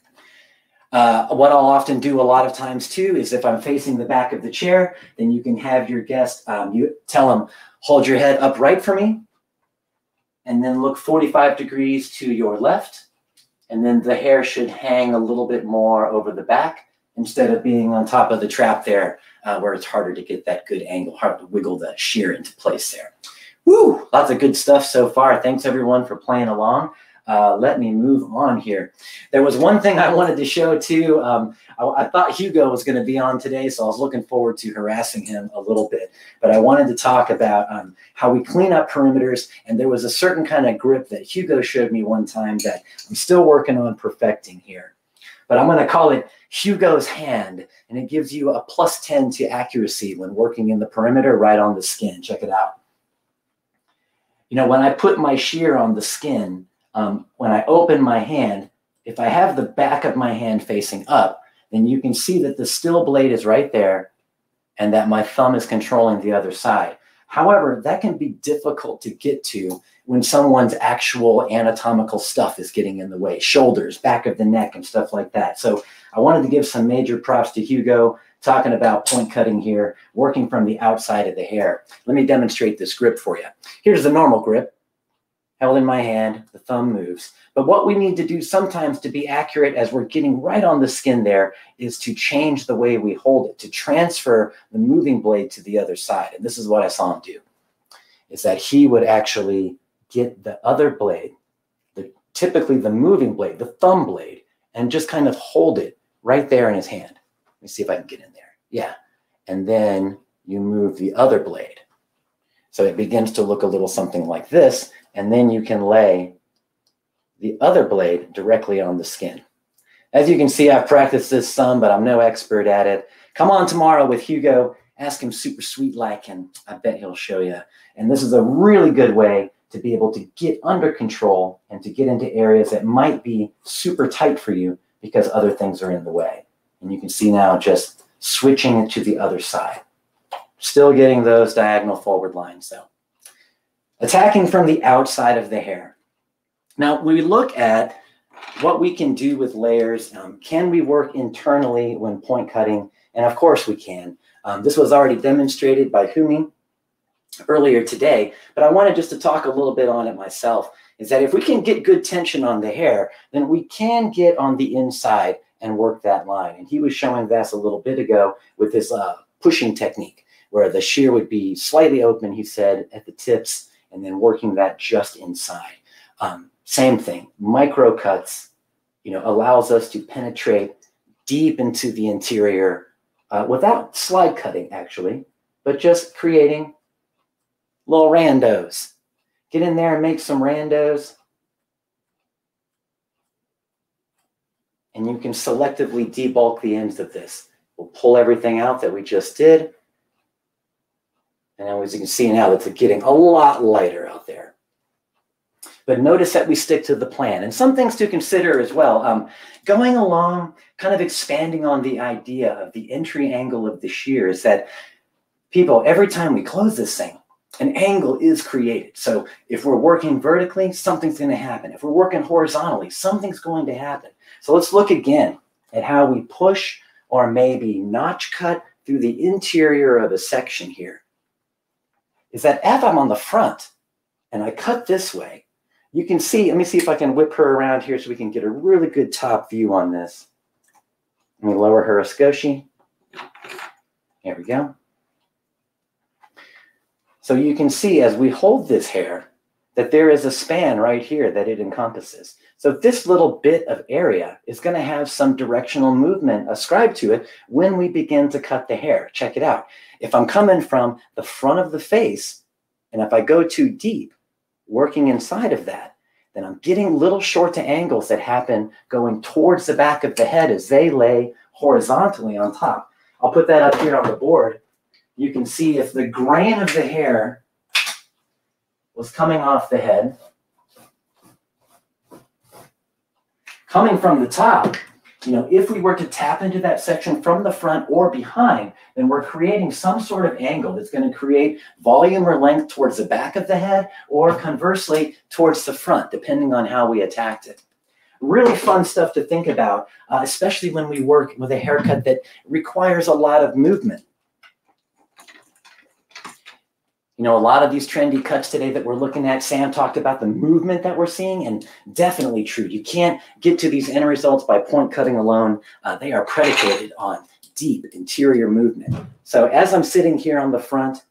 What I'll often do a lot of times too is if I'm facing the back of the chair, then you can have your guest, you tell them, hold your head upright for me, and then look 45 degrees to your left. And then the hair should hang a little bit more over the back instead of being on top of the trap there where it's harder to get that good angle, hard to wiggle the shear into place there. Woo! Lots of good stuff so far. Thanks everyone for playing along. Let me move on here. There was one thing I wanted to show too. I thought Hugo was going to be on today, so I was looking forward to harassing him a little bit. But I wanted to talk about how we clean up perimeters. And there was a certain kind of grip that Hugo showed me one time that I'm still working on perfecting here. But I'm going to call it Hugo's hand. And it gives you a +10 to accuracy when working in the perimeter right on the skin. Check it out. When I put my shear on the skin, when I open my hand, if I have the back of my hand facing up, then you can see that the still blade is right there and that my thumb is controlling the other side. However, that can be difficult to get to when someone's actual anatomical stuff is getting in the way, shoulders, back of the neck, and stuff like that. So I wanted to give some major props to Hugo, talking about point cutting here, working from the outside of the hair. Let me demonstrate this grip for you. Here's the normal grip. Held in my hand, the thumb moves. But what we need to do sometimes to be accurate as we're getting right on the skin there is to change the way we hold it, to transfer the moving blade to the other side. And this is what I saw him do, is that he would actually get the other blade, typically the moving blade, the thumb blade, and just kind of hold it right there in his hand. Let me see if I can get in there. Yeah. And then you move the other blade. So it begins to look a little something like this. And then you can lay the other blade directly on the skin. As you can see, I've practiced this some, but I'm no expert at it. Come on tomorrow with Hugo, ask him super sweet like, and I bet he'll show you. And this is a really good way to be able to get under control and to get into areas that might be super tight for you because other things are in the way. And you can see now just switching it to the other side. Still getting those diagonal forward lines though. Attacking from the outside of the hair. Now, we look at what we can do with layers. Can we work internally when point cutting? And of course we can. This was already demonstrated by Fumi earlier today, but I wanted just to talk a little bit on it myself, is that if we can get good tension on the hair, then we can get on the inside and work that line. And he was showing this a little bit ago with this pushing technique, where the shear would be slightly open, he said, at the tips, and then working that just inside. Same thing, micro cuts, allows us to penetrate deep into the interior without slide cutting actually, but just creating little randos. Get in there and make some randos. And you can selectively debulk the ends of this. We'll pull everything out that we just did. And as you can see now, it's getting a lot lighter out there. But notice that we stick to the plan. And some things to consider as well. Going along, kind of expanding on the idea of the entry angle of the shear is that people, every time we close this thing, an angle is created. So if we're working vertically, something's going to happen. If we're working horizontally, something's going to happen. So let's look again at how we push or maybe notch cut through the interior of a section here. Is that if I'm on the front and I cut this way, you can see, let me see if I can whip her around here so we can get a really good top view on this. Let me lower her a skoshi. There we go. So you can see as we hold this hair that there is a span right here that it encompasses. So this little bit of area is going to have some directional movement ascribed to it when we begin to cut the hair. Check it out. If I'm coming from the front of the face, and if I go too deep, working inside of that, then I'm getting little short to angles that happen going towards the back of the head as they lay horizontally on top. I'll put that up here on the board. You can see if the grain of the hair was coming off the head, coming from the top, you know, if we were to tap into that section from the front or behind, then we're creating some sort of angle that's going to create volume or length towards the back of the head or conversely towards the front, depending on how we attacked it. Really fun stuff to think about, especially when we work with a haircut that requires a lot of movement. You know, a lot of these trendy cuts today that we're looking at, Sam talked about the movement that we're seeing, and definitely true. You can't get to these end results by point cutting alone. They are predicated on deep interior movement. So as I'm sitting here on the front,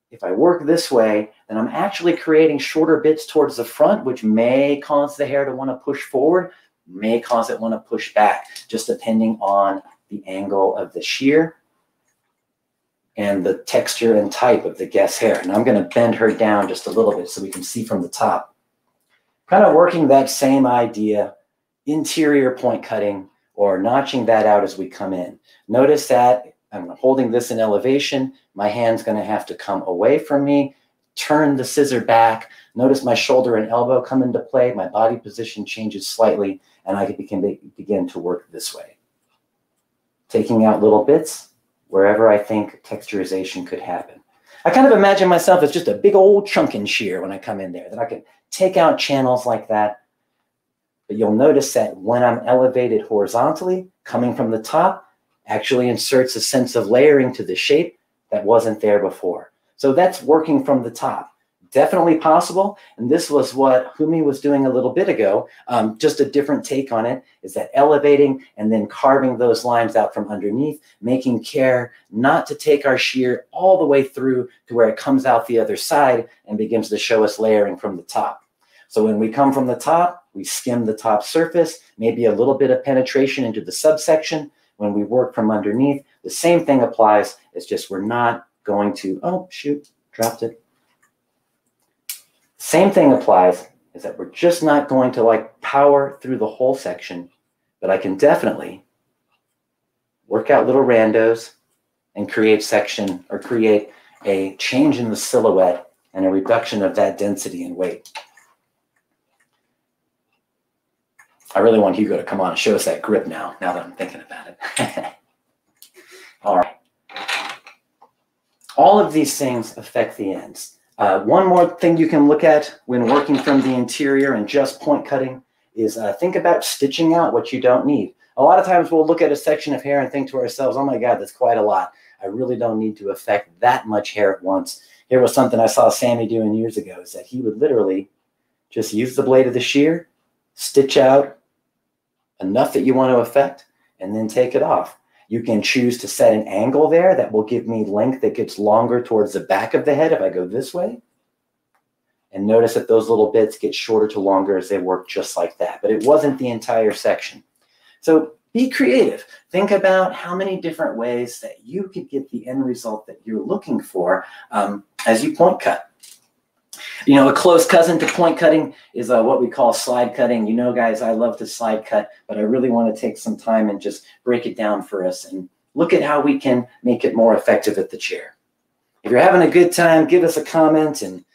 if I work this way, then I'm actually creating shorter bits towards the front, which may cause the hair to want to push forward, may cause it want to push back, just depending on the angle of the shear and the texture and type of the guest's hair. And I'm going to bend her down just a little bit so we can see from the top. Kind of working that same idea, interior point cutting or notching that out as we come in. Notice that I'm holding this in elevation. My hand's going to have to come away from me, turn the scissor back. Notice my shoulder and elbow come into play. My body position changes slightly, and I can begin to work this way. Taking out little bits wherever I think texturization could happen. I kind of imagine myself as just a big old chunkin' shear when I come in there, that I can take out channels like that. But you'll notice that when I'm elevated horizontally, coming from the top, actually inserts a sense of layering to the shape that wasn't there before. So that's working from the top. Definitely possible, and this was what Fumi was doing a little bit ago. Just a different take on it is that elevating and then carving those lines out from underneath, making care not to take our shear all the way through to where it comes out the other side and begins to show us layering from the top. So when we come from the top, we skim the top surface, maybe a little bit of penetration into the subsection. When we work from underneath, the same thing applies. It's just we're not going to, oh, shoot, dropped it. Same thing applies, is that we're just not going to like power through the whole section, but I can definitely work out little randos and create section or create a change in the silhouette and a reduction of that density and weight. I really want Hugo to come on and show us that grip now that I'm thinking about it. All right. All of these things affect the ends. One more thing you can look at when working from the interior and just point cutting is think about stitching out what you don't need. A lot of times we'll look at a section of hair and think to ourselves, oh my God, that's quite a lot. I really don't need to affect that much hair at once. Here was something I saw Sammy doing years ago, is that he would literally just use the blade of the shear, stitch out enough that you want to affect, and then take it off. You can choose to set an angle there that will give me length that gets longer towards the back of the head if I go this way. And notice that those little bits get shorter to longer as they work just like that. But it wasn't the entire section. So be creative. Think about how many different ways that you could get the end result that you're looking for as you point cut. You know, a close cousin to point cutting is what we call slide cutting. You know, guys, I love to slide cut, but I really want to take some time and just break it down for us and look at how we can make it more effective at the chair. If you're having a good time, give us a comment, and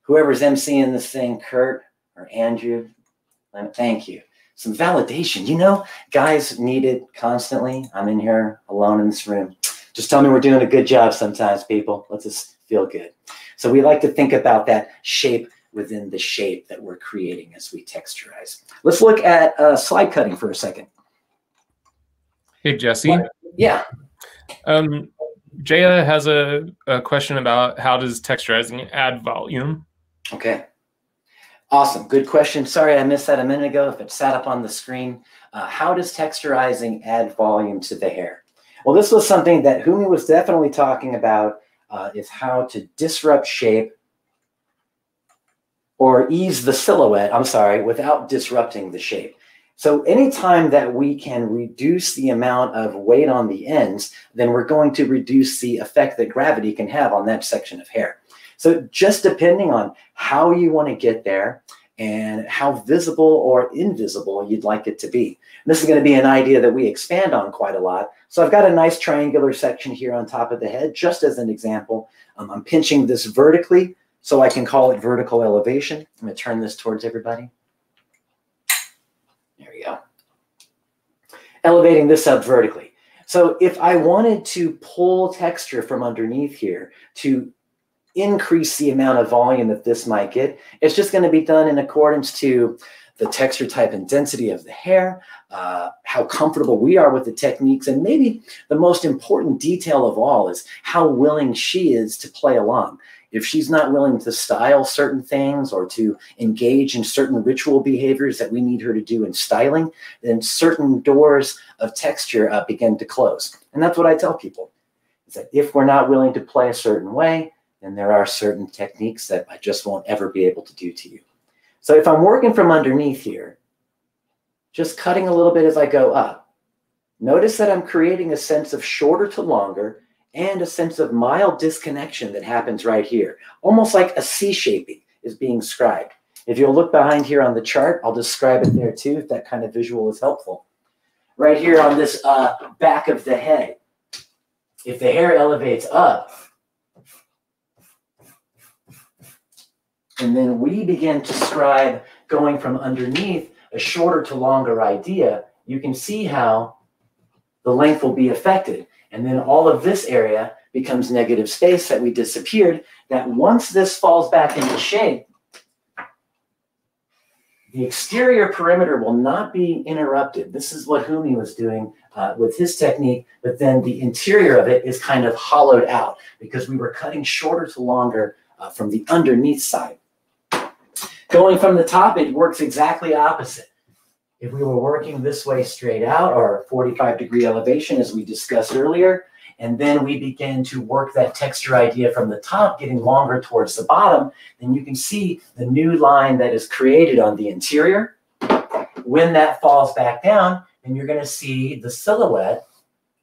whoever's emceeing this thing, Kurt, or Andrew. Thank you. Some validation. You know, guys need it constantly. I'm in here alone in this room. Just tell me we're doing a good job sometimes, people. Let's just feel good. So we like to think about that shape within the shape that we're creating as we texturize. Let's look at slide cutting for a second. Hey, Jesse. Yeah. Jaya has a question about how does texturizing add volume? Okay. Awesome. Good question. Sorry, I missed that a minute ago. If it sat up on the screen, how does texturizing add volume to the hair? Well, this was something that Fumi was definitely talking about, is how to disrupt shape or ease the silhouette, I'm sorry, without disrupting the shape. So anytime that we can reduce the amount of weight on the ends, then we're going to reduce the effect that gravity can have on that section of hair. So just depending on how you want to get there and how visible or invisible you'd like it to be. And this is going to be an idea that we expand on quite a lot. So I've got a nice triangular section here on top of the head, just as an example. I'm pinching this vertically, so I can call it vertical elevation. I'm going to turn this towards everybody. There we go. Elevating this up vertically. So if I wanted to pull texture from underneath here to increase the amount of volume that this might get, it's just going to be done in accordance to the texture type and density of the hair, how comfortable we are with the techniques, and maybe the most important detail of all is how willing she is to play along. If she's not willing to style certain things or to engage in certain ritual behaviors that we need her to do in styling, then certain doors of texture begin to close. And that's what I tell people, is that if we're not willing to play a certain way, then there are certain techniques that I just won't ever be able to do to you. So if I'm working from underneath here, just cutting a little bit as I go up, notice that I'm creating a sense of shorter to longer and a sense of mild disconnection that happens right here. Almost like a C-shaping is being scribed. If you'll look behind here on the chart, I'll describe it there too, if that kind of visual is helpful. Right here on this back of the head, if the hair elevates up, and then we begin to scribe going from underneath a shorter to longer idea, you can see how the length will be affected. And then all of this area becomes negative space that we disappeared, that once this falls back into shape, the exterior perimeter will not be interrupted. This is what Fumi was doing with his technique, but then the interior of it is kind of hollowed out because we were cutting shorter to longer from the underneath side. Going from the top, it works exactly opposite. If we were working this way straight out, or 45-degree elevation, as we discussed earlier, and then we begin to work that texture idea from the top, getting longer towards the bottom, then you can see the new line that is created on the interior. When that falls back down, then you're going to see the silhouette,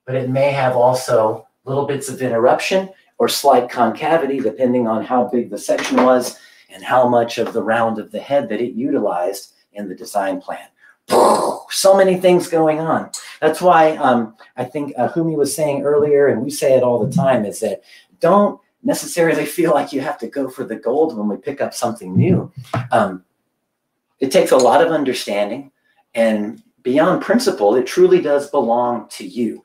but it may have also little bits of interruption or slight concavity, depending on how big the section was and how much of the round of the head that it utilized in the design plan. So many things going on. That's why I think Fumi was saying earlier, and we say it all the time, is that don't necessarily feel like you have to go for the gold when we pick up something new. It takes a lot of understanding, and beyond principle, it truly does belong to you.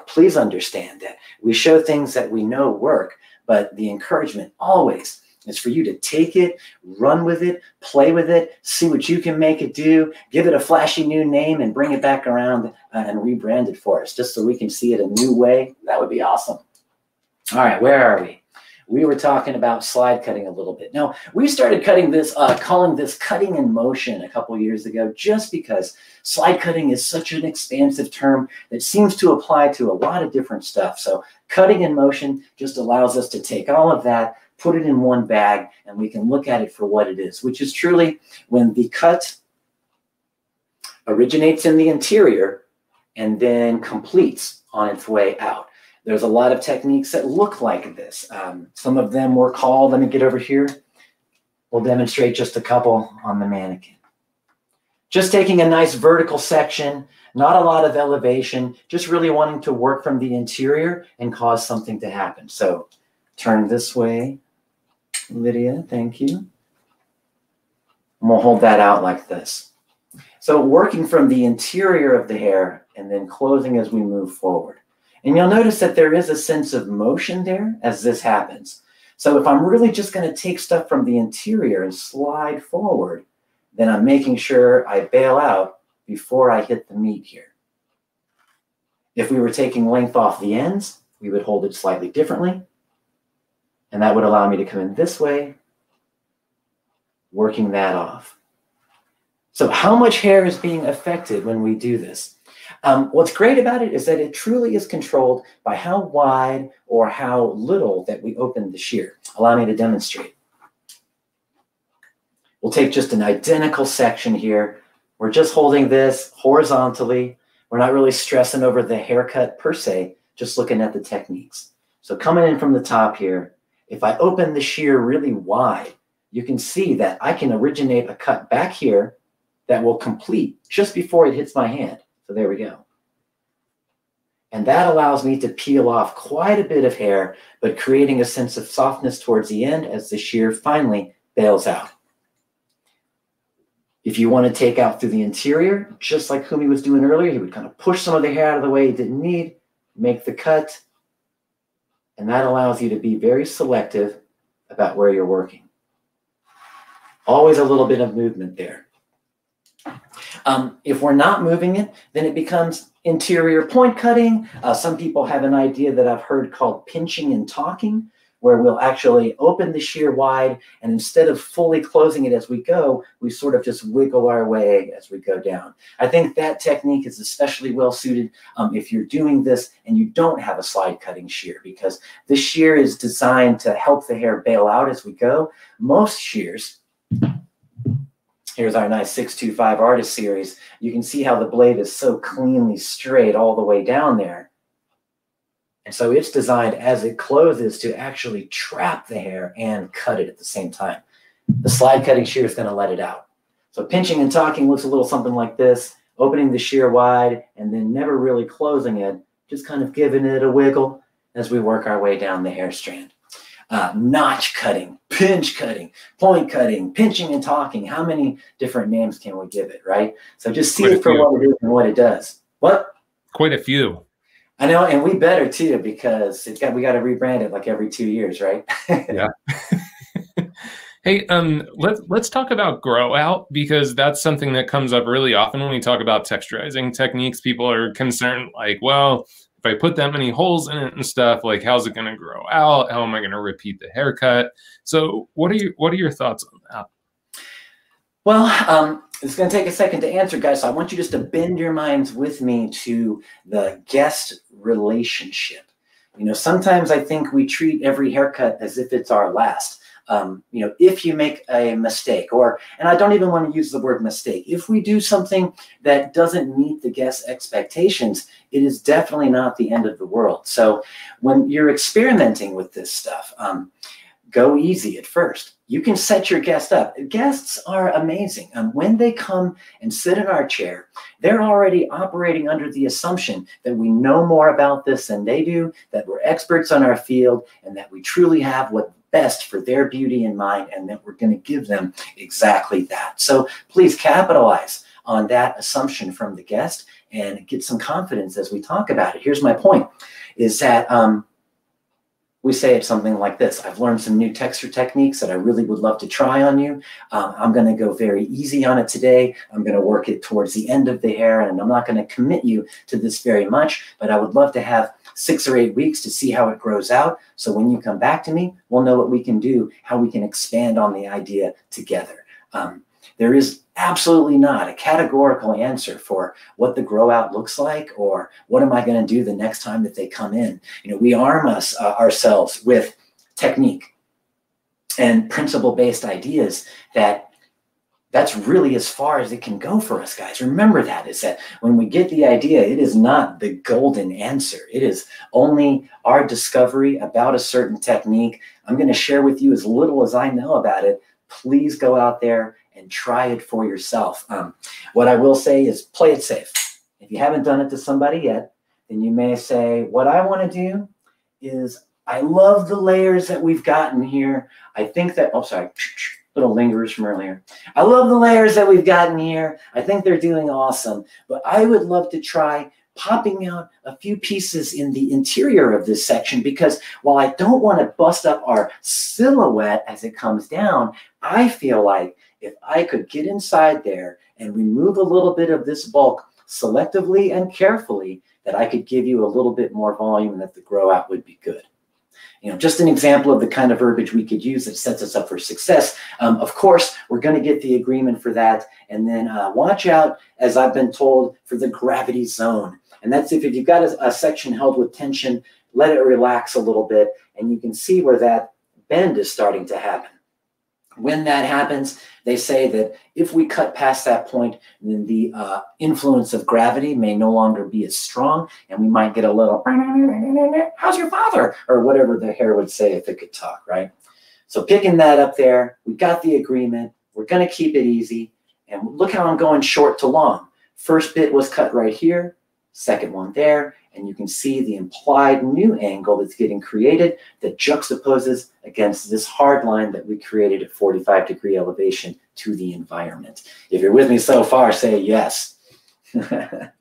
Please understand that we show things that we know work, but the encouragement always is for you to take it, run with it, play with it, see what you can make it do, give it a flashy new name, and bring it back around and rebrand it for us, just so we can see it a new way. That would be awesome. All right, where are we? We were talking about slide cutting a little bit. Now, we started cutting this, calling this cutting in motion a couple years ago, just because slide cutting is such an expansive term that seems to apply to a lot of different stuff. So cutting in motion just allows us to take all of that, put it in one bag, and we can look at it for what it is, which is truly when the cut originates in the interior and then completes on its way out. There's a lot of techniques that look like this. Some of them were called, let me get over here. We'll demonstrate just a couple on the mannequin. Just taking a nice vertical section, not a lot of elevation, just really wanting to work from the interior and cause something to happen. So turn this way. Lydia, thank you. And we'll hold that out like this. So working from the interior of the hair and then closing as we move forward. And you'll notice that there is a sense of motion there as this happens. So if I'm really just going to take stuff from the interior and slide forward, then I'm making sure I bail out before I hit the meat here. If we were taking length off the ends, we would hold it slightly differently. And that would allow me to come in this way, working that off. So how much hair is being affected when we do this? What's great about it is that it truly is controlled by how wide or how little that we open the shear. Allow me to demonstrate. We'll take just an identical section here. We're just holding this horizontally. We're not really stressing over the haircut per se, just looking at the techniques. So coming in from the top here, if I open the shear really wide, you can see that I can originate a cut back here that will complete just before it hits my hand. So there we go. And that allows me to peel off quite a bit of hair, but creating a sense of softness towards the end as the shear finally bails out. If you want to take out through the interior, just like Fumi was doing earlier, he would kind of push some of the hair out of the way he didn't need, make the cut, and that allows you to be very selective about where you're working. Always a little bit of movement there. If we're not moving it, then it becomes interior point cutting. Some people have an idea that I've heard called pinching and talking, where we'll actually open the shear wide, and instead of fully closing it as we go, we sort of just wiggle our way as we go down. I think that technique is especially well suited if you're doing this and you don't have a slide cutting shear, because this shear is designed to help the hair bail out as we go. Most shears, here's our nice 625 Artist series, you can see how the blade is so cleanly straight all the way down there. And so it's designed as it closes to actually trap the hair and cut it at the same time. The slide cutting shear is going to let it out. So pinching and talking looks a little something like this, opening the shear wide and then never really closing it, just kind of giving it a wiggle as we work our way down the hair strand. Notch cutting, pinch cutting, point cutting, pinching and talking. How many different names can we give it, right? So just see it for what it is and what it does. What? Quite a few. I know, and we better too, because we got to rebrand it like every 2 years, right? Yeah. Hey, let's talk about grow out, because that's something that comes up really often when we talk about texturizing techniques. People are concerned, like, well, if I put that many holes in it and stuff, like, how's it going to grow out? How am I going to repeat the haircut? So what are your thoughts on that? Well, it's going to take a second to answer, guys. So I want you just to bend your minds with me to the guest relationship. You know, sometimes I think we treat every haircut as if it's our last. You know, if you make a mistake, and I don't even want to use the word mistake, if we do something that doesn't meet the guest's expectations, it is definitely not the end of the world. So when you're experimenting with this stuff, go easy at first. You can set your guest up. Guests are amazing. When they come and sit in our chair, they're already operating under the assumption that we know more about this than they do, that we're experts on our field, and that we truly have what's best for their beauty in mind, and that we're going to give them exactly that. So please capitalize on that assumption from the guest and get some confidence as we talk about it. Here's my point, is that we say it something like this: I've learned some new texture techniques that I really would love to try on you. I'm going to go very easy on it today. I'm going to work it towards the end of the hair, and I'm not going to commit you to this very much, but I would love to have 6 or 8 weeks to see how it grows out. So when you come back to me, we'll know what we can do, how we can expand on the idea together. There is absolutely not a categorical answer for what the grow out looks like, or what am I going to do the next time that they come in. You know, we arm ourselves with technique and principle-based ideas that's really as far as it can go for us, guys. Remember that, is that when we get the idea, it is not the golden answer. It is only our discovery about a certain technique. I'm going to share with you as little as I know about it. Please go out there and try it for yourself. What I will say is play it safe. If you haven't done it to somebody yet, then you may say, what I want to do is, I love the layers that we've gotten here. I think that, oh, sorry. little lingerers from earlier. I love the layers that we've gotten here. I think they're doing awesome, but I would love to try popping out a few pieces in the interior of this section, because while I don't want to bust up our silhouette as it comes down, I feel like if I could get inside there and remove a little bit of this bulk selectively and carefully, that I could give you a little bit more volume and that the grow out would be good. You know, just an example of the kind of verbiage we could use that sets us up for success. Of course, we're going to get the agreement for that. And then watch out, as I've been told, for the gravity zone. And that's if you've got a section held with tension, let it relax a little bit, and you can see where that bend is starting to happen. When that happens, they say that if we cut past that point, then the influence of gravity may no longer be as strong, and we might get a little, how's your father? Or whatever the hair would say if it could talk, right? So picking that up there, we got the agreement. We're going to keep it easy. And look how I'm going short to long. First bit was cut right here, second one there, and you can see the implied new angle that's getting created that juxtaposes against this hard line that we created at 45-degree elevation to the environment. If you're with me so far, say yes. That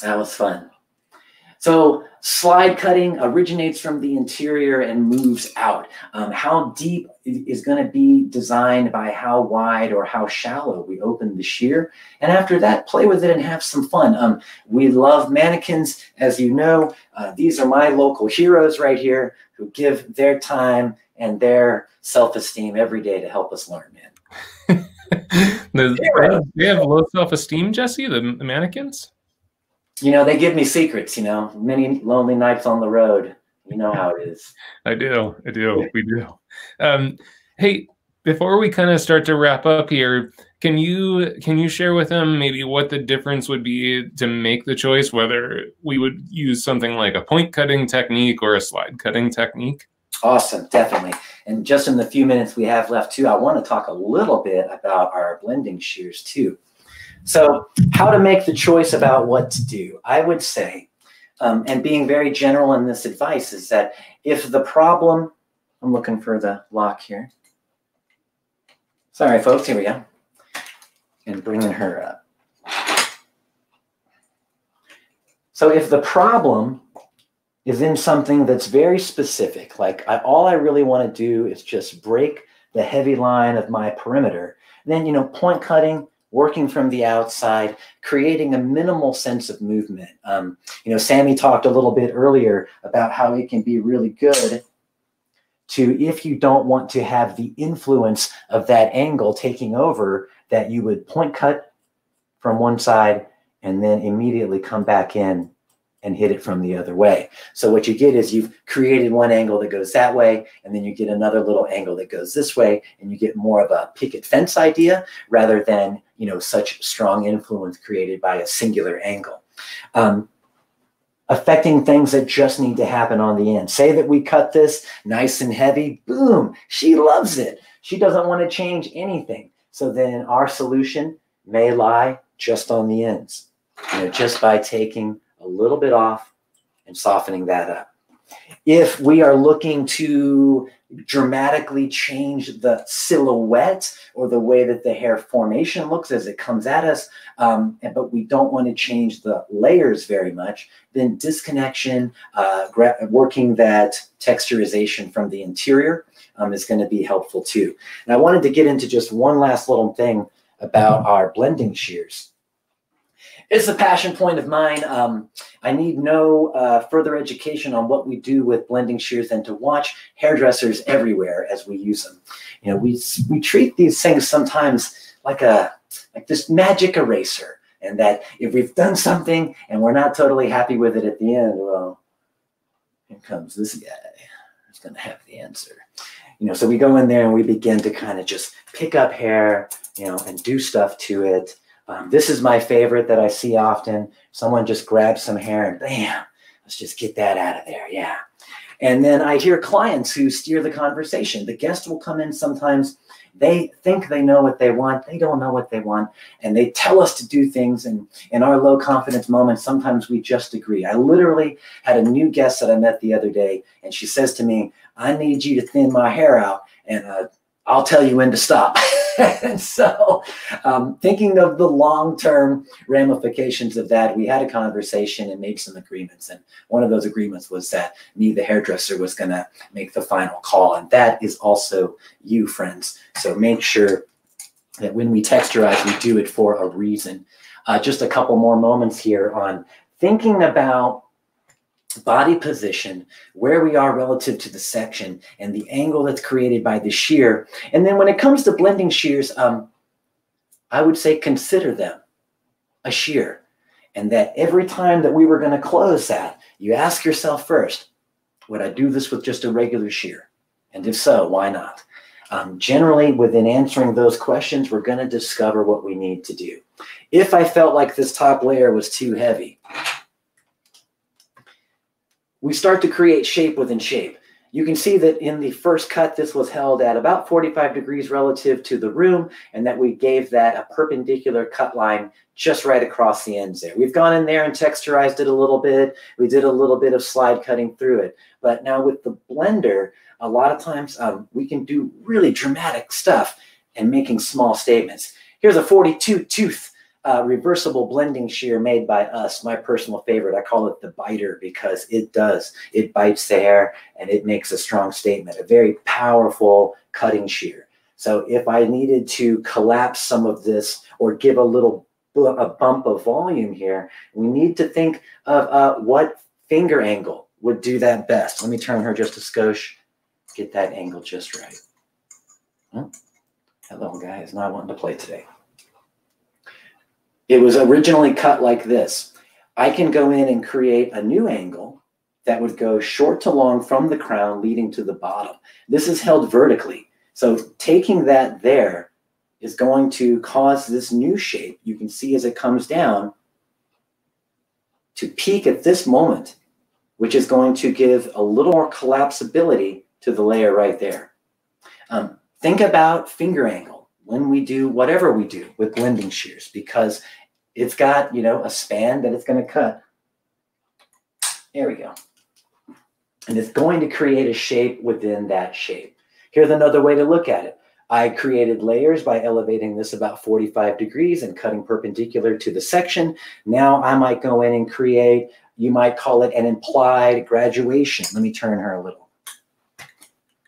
was fun. So slide cutting originates from the interior and moves out. How deep is going to be designed by how wide or how shallow we open the shear. And after that, play with it and have some fun. We love mannequins, as you know. These are my local heroes right here who give their time and their self-esteem every day to help us learn, man. They have low self-esteem, Jesse, the mannequins? You know, they give me secrets, you know, many lonely nights on the road. You know how it is. I do. We do. Hey, before we kind of start to wrap up here, can you share with them maybe what the difference would be to make the choice, whether we would use something like a point cutting technique or a slide cutting technique? Awesome, definitely. And just in the few minutes we have left too, I want to talk a little bit about our blending shears too. So how to make the choice about what to do, I would say, and being very general in this advice, is that if the problem, I'm looking for the lock here. Sorry, folks, here we go. And bringing her up. So if the problem is in something that's very specific, like all I really want to do is just break the heavy line of my perimeter, then, you know, point cutting, working from the outside, creating a minimal sense of movement. You know, Sammy talked a little bit earlier about how it can be really good to, if you don't want to have the influence of that angle taking over, that you would point cut from one side and then immediately come back in and hit it from the other way. So what you get is you've created one angle that goes that way, and then you get another little angle that goes this way, and you get more of a picket fence idea rather than, you know, such strong influence created by a singular angle. Affecting things that just need to happen on the end. Say that we cut this nice and heavy, boom, she loves it. She doesn't want to change anything. So then our solution may lie just on the ends, you know, just by taking a little bit off and softening that up. If we are looking to dramatically change the silhouette or the way that the hair formation looks as it comes at us, but we don't want to change the layers very much, then disconnection, working that texturization from the interior is going to be helpful too. And I wanted to get into just one last little thing about our blending shears. It's a passion point of mine. I need no further education on what we do with blending shears than to watch hairdressers everywhere as we use them. You know, we treat these things sometimes like this magic eraser, and that if we've done something and we're not totally happy with it at the end, well, here comes this guy who's going to have the answer. You know, so we go in there and we begin to kind of just pick up hair, you know, and do stuff to it. This is my favorite that I see often. Someone just grabs some hair and bam, let's just get that out of there. Yeah. And then I hear clients who steer the conversation. The guest will come in sometimes. They think they know what they want. They don't know what they want. And they tell us to do things. And in our low confidence moments, sometimes we just agree. I literally had a new guest that I met the other day. And she says to me, I need you to thin my hair out. And I'll tell you when to stop. And so thinking of the long-term ramifications of that, we had a conversation and made some agreements. And one of those agreements was that me, the hairdresser, was going to make the final call. And that is also you, friends. So make sure that when we texturize, we do it for a reason. Just a couple more moments here on thinking about body position, where we are relative to the section, and the angle that's created by the shear. And then when it comes to blending shears, I would say consider them a shear. And that every time that we were going to close that, you ask yourself first, would I do this with just a regular shear? And if so, why not? Generally, within answering those questions, we're going to discover what we need to do. If I felt like this top layer was too heavy, we start to create shape within shape. You can see that in the first cut, this was held at about 45 degrees relative to the room, and that we gave that a perpendicular cut line just right across the ends there. We've gone in there and texturized it a little bit. We did a little bit of slide cutting through it. But now with the blender, a lot of times we can do really dramatic stuff and making small statements. Here's a 42-tooth reversible blending shear made by us, my personal favorite. I call it the biter because it does. It bites the hair and it makes a strong statement, a very powerful cutting shear. So if I needed to collapse some of this or give a bump of volume here, we need to think of what finger angle would do that best. Let me turn her just a skosh, get that angle just right. That little guy is not wanting to play today. It was originally cut like this. I can go in and create a new angle that would go short to long from the crown leading to the bottom. This is held vertically. So taking that there is going to cause this new shape, you can see as it comes down, to peak at this moment, which is going to give a little more collapsibility to the layer right there. Think about finger angle when we do whatever we do with blending shears, because it's got, a span that it's going to cut. There we go. And it's going to create a shape within that shape. Here's another way to look at it. I created layers by elevating this about 45 degrees and cutting perpendicular to the section. Now I might go in and create, you might call it an implied graduation. Let me turn her a little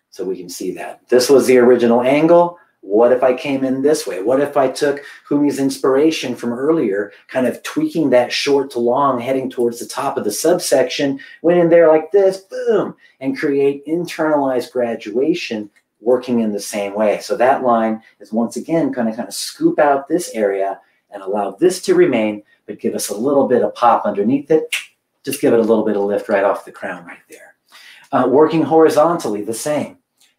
so we can see that. This was the original angle. What if I came in this way? What if I took Fumi's inspiration from earlier, kind of tweaking that short to long, heading towards the top of the subsection, went in there like this, boom, and create internalized graduation working in the same way. So that line is once again going to kind of scoop out this area and allow this to remain, but give us a little bit of pop underneath it. Just give it a little bit of lift right off the crown right there. Working horizontally, the same.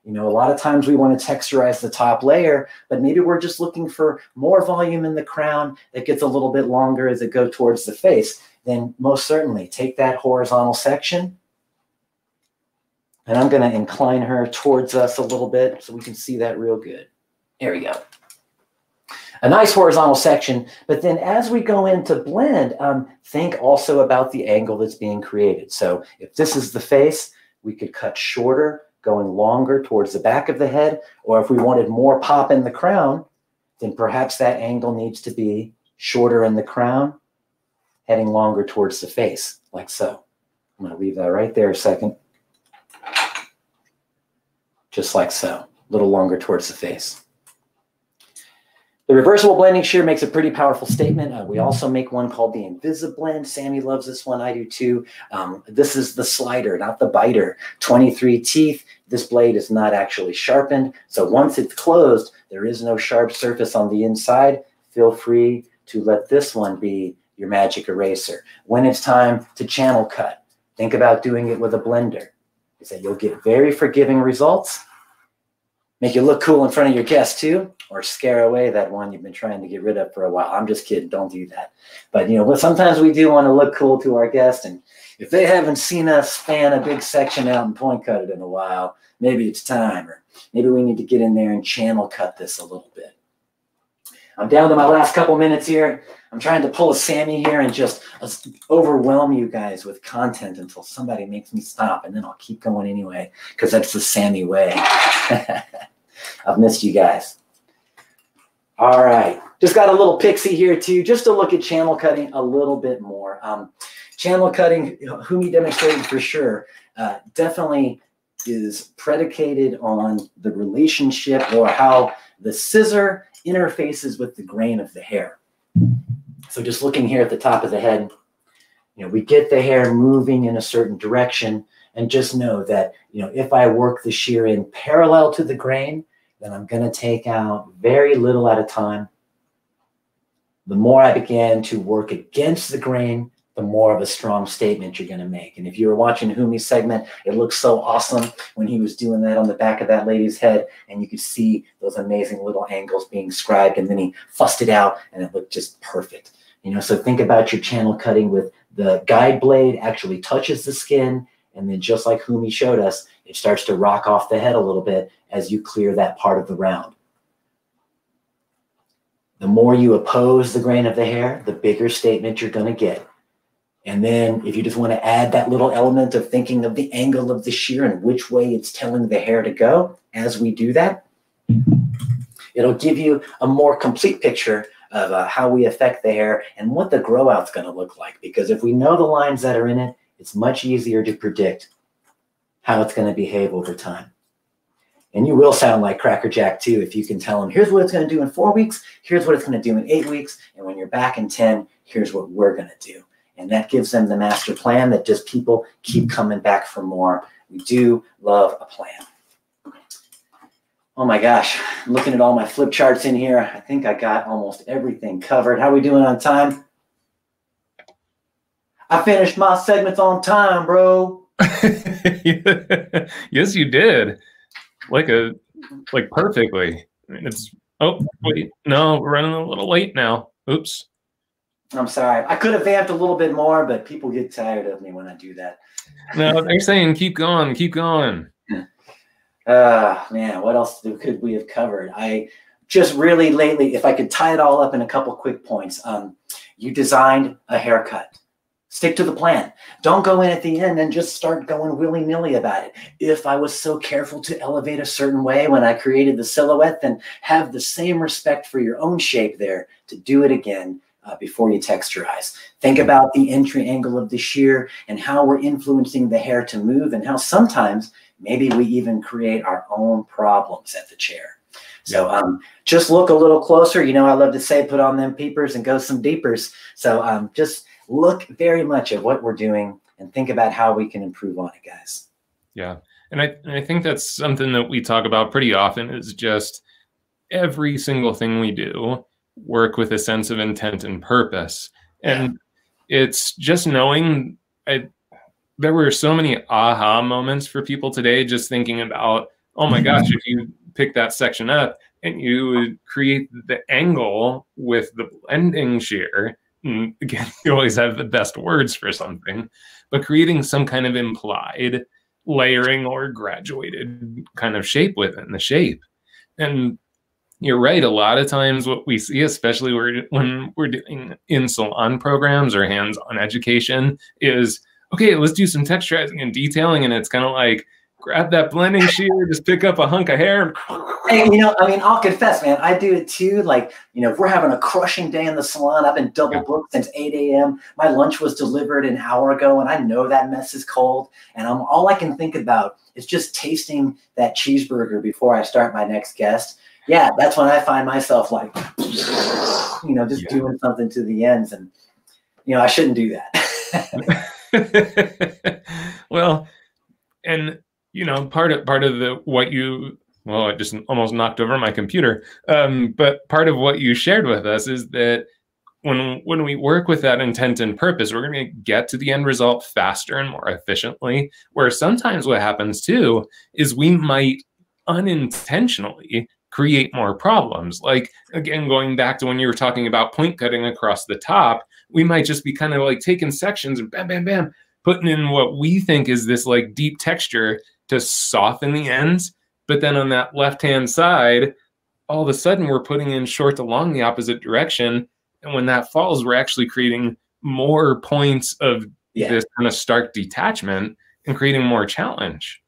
A lot of times we want to texturize the top layer, but maybe we're just looking for more volume in the crown that gets a little bit longer as it goes towards the face. Then most certainly take that horizontal section, and I'm going to incline her towards us a little bit so we can see that real good. There we go. A nice horizontal section, but then as we go into blend, think also about the angle that's being created. So if this is the face, we could cut shorter, going longer towards the back of the head, or if we wanted more pop in the crown, then perhaps that angle needs to be shorter in the crown, heading longer towards the face, like so. I'm going to leave that right there a second. Just like so, a little longer towards the face. The reversible blending shear makes a pretty powerful statement. We also make one called the Invisiblend. Sammy loves this one. I do too. This is the slider, not the biter. 23 teeth. This blade is not actually sharpened. So once it's closed, there is no sharp surface on the inside. Feel free to let this one be your magic eraser. When it's time to channel cut, think about doing it with a blender. Is that you'll get very forgiving results. Make you look cool in front of your guests too, or scare away that one you've been trying to get rid of for a while. I'm just kidding. Don't do that. But, sometimes we do want to look cool to our guests. And if they haven't seen us span a big section out and point cut it in a while, maybe it's time. Or maybe we need to get in there and channel cut this a little bit. I'm down to my last couple minutes here. I'm trying to pull a Sammy here and just overwhelm you guys with content until somebody makes me stop. And then I'll keep going anyway, because that's the Sammy way. I've missed you guys. All right. Just got a little pixie here too, just to look at channel cutting a little bit more. Channel cutting, Fumi demonstrated for sure, definitely is predicated on the relationship or how the scissor interfaces with the grain of the hair. So just looking here at the top of the head, we get the hair moving in a certain direction, and just know that, if I work the shear in parallel to the grain, then I'm going to take out very little at a time. The more I begin to work against the grain, the more of a strong statement you're going to make. And if you were watching Fumi's segment, it looked so awesome when he was doing that on the back of that lady's head, and you could see those amazing little angles being scribed, and then he fussed it out, and it looked just perfect. So think about your channel cutting with the guide blade actually touches the skin, and then just like Fumi showed us, it starts to rock off the head a little bit as you clear that part of the round. The more you oppose the grain of the hair, the bigger statement you're going to get. And then if you just want to add that little element of thinking of the angle of the shear and which way it's telling the hair to go as we do that, it'll give you a more complete picture of how we affect the hair and what the grow out's going to look like. Because if we know the lines that are in it, it's much easier to predict how it's going to behave over time. And you will sound like Cracker Jack too if you can tell them, here's what it's going to do in 4 weeks, here's what it's going to do in 8 weeks, and when you're back in 10, here's what we're going to do. And that gives them the master plan that just people keep coming back for more. We do love a plan. Oh my gosh, I'm looking at all my flip charts in here. I think I got almost everything covered. How are we doing on time? I finished my segments on time, bro. Yes, you did. Like perfectly. I mean, oh, wait, no, we're running a little late now. Oops. I'm sorry. I could have vamped a little bit more, but people get tired of me when I do that. No, they're saying keep going, keep going. Man, what else could we have covered? I just really lately, if I could tie it all up in a couple quick points, you designed a haircut. Stick to the plan. Don't go in at the end and just start going willy-nilly about it. If I was so careful to elevate a certain way when I created the silhouette, then have the same respect for your own shape there to do it again before you texturize. Think about the entry angle of the shear and how we're influencing the hair to move, and how sometimes maybe we even create our own problems at the chair. So just look a little closer. I love to say put on them peepers and go some deepers. So just look very much at what we're doing and think about how we can improve on it, guys. Yeah. And I think that's something that we talk about pretty often, is just every single thing we do work with a sense of intent and purpose. And it's just knowing, there were so many aha moments for people today, just thinking about, oh my gosh, if you pick that section up and you would create the angle with the blending shear, again, you always have the best words for something, but creating some kind of implied layering or graduated kind of shape within the shape. And you're right, a lot of times what we see, especially when we're doing in salon programs or hands-on education, is, okay, let's do some texturizing and detailing, and it's kind of like, grab that blending shear, just pick up a hunk of hair. Hey, I'll confess, man, I do it too. Like, if we're having a crushing day in the salon, I've been double booked since 8 a.m. My lunch was delivered an hour ago, and I know that mess is cold. And all I can think about is just tasting that cheeseburger before I start my next guest. Yeah, that's when I find myself like, just doing something to the ends. And, I shouldn't do that. Well, and part of I just almost knocked over my computer. But part of what you shared with us is that when we work with that intent and purpose, we're going to get to the end result faster and more efficiently. Where sometimes what happens too is we might unintentionally create more problems. Like, again, going back to when you were talking about point cutting across the top, we might just be kind of like taking sections and bam, bam, bam, putting in what we think is this like deep texture to soften the ends. But then on that left-hand side, all of a sudden we're putting in short along the opposite direction. And when that falls, we're actually creating more points of this kind of stark detachment and creating more challenge.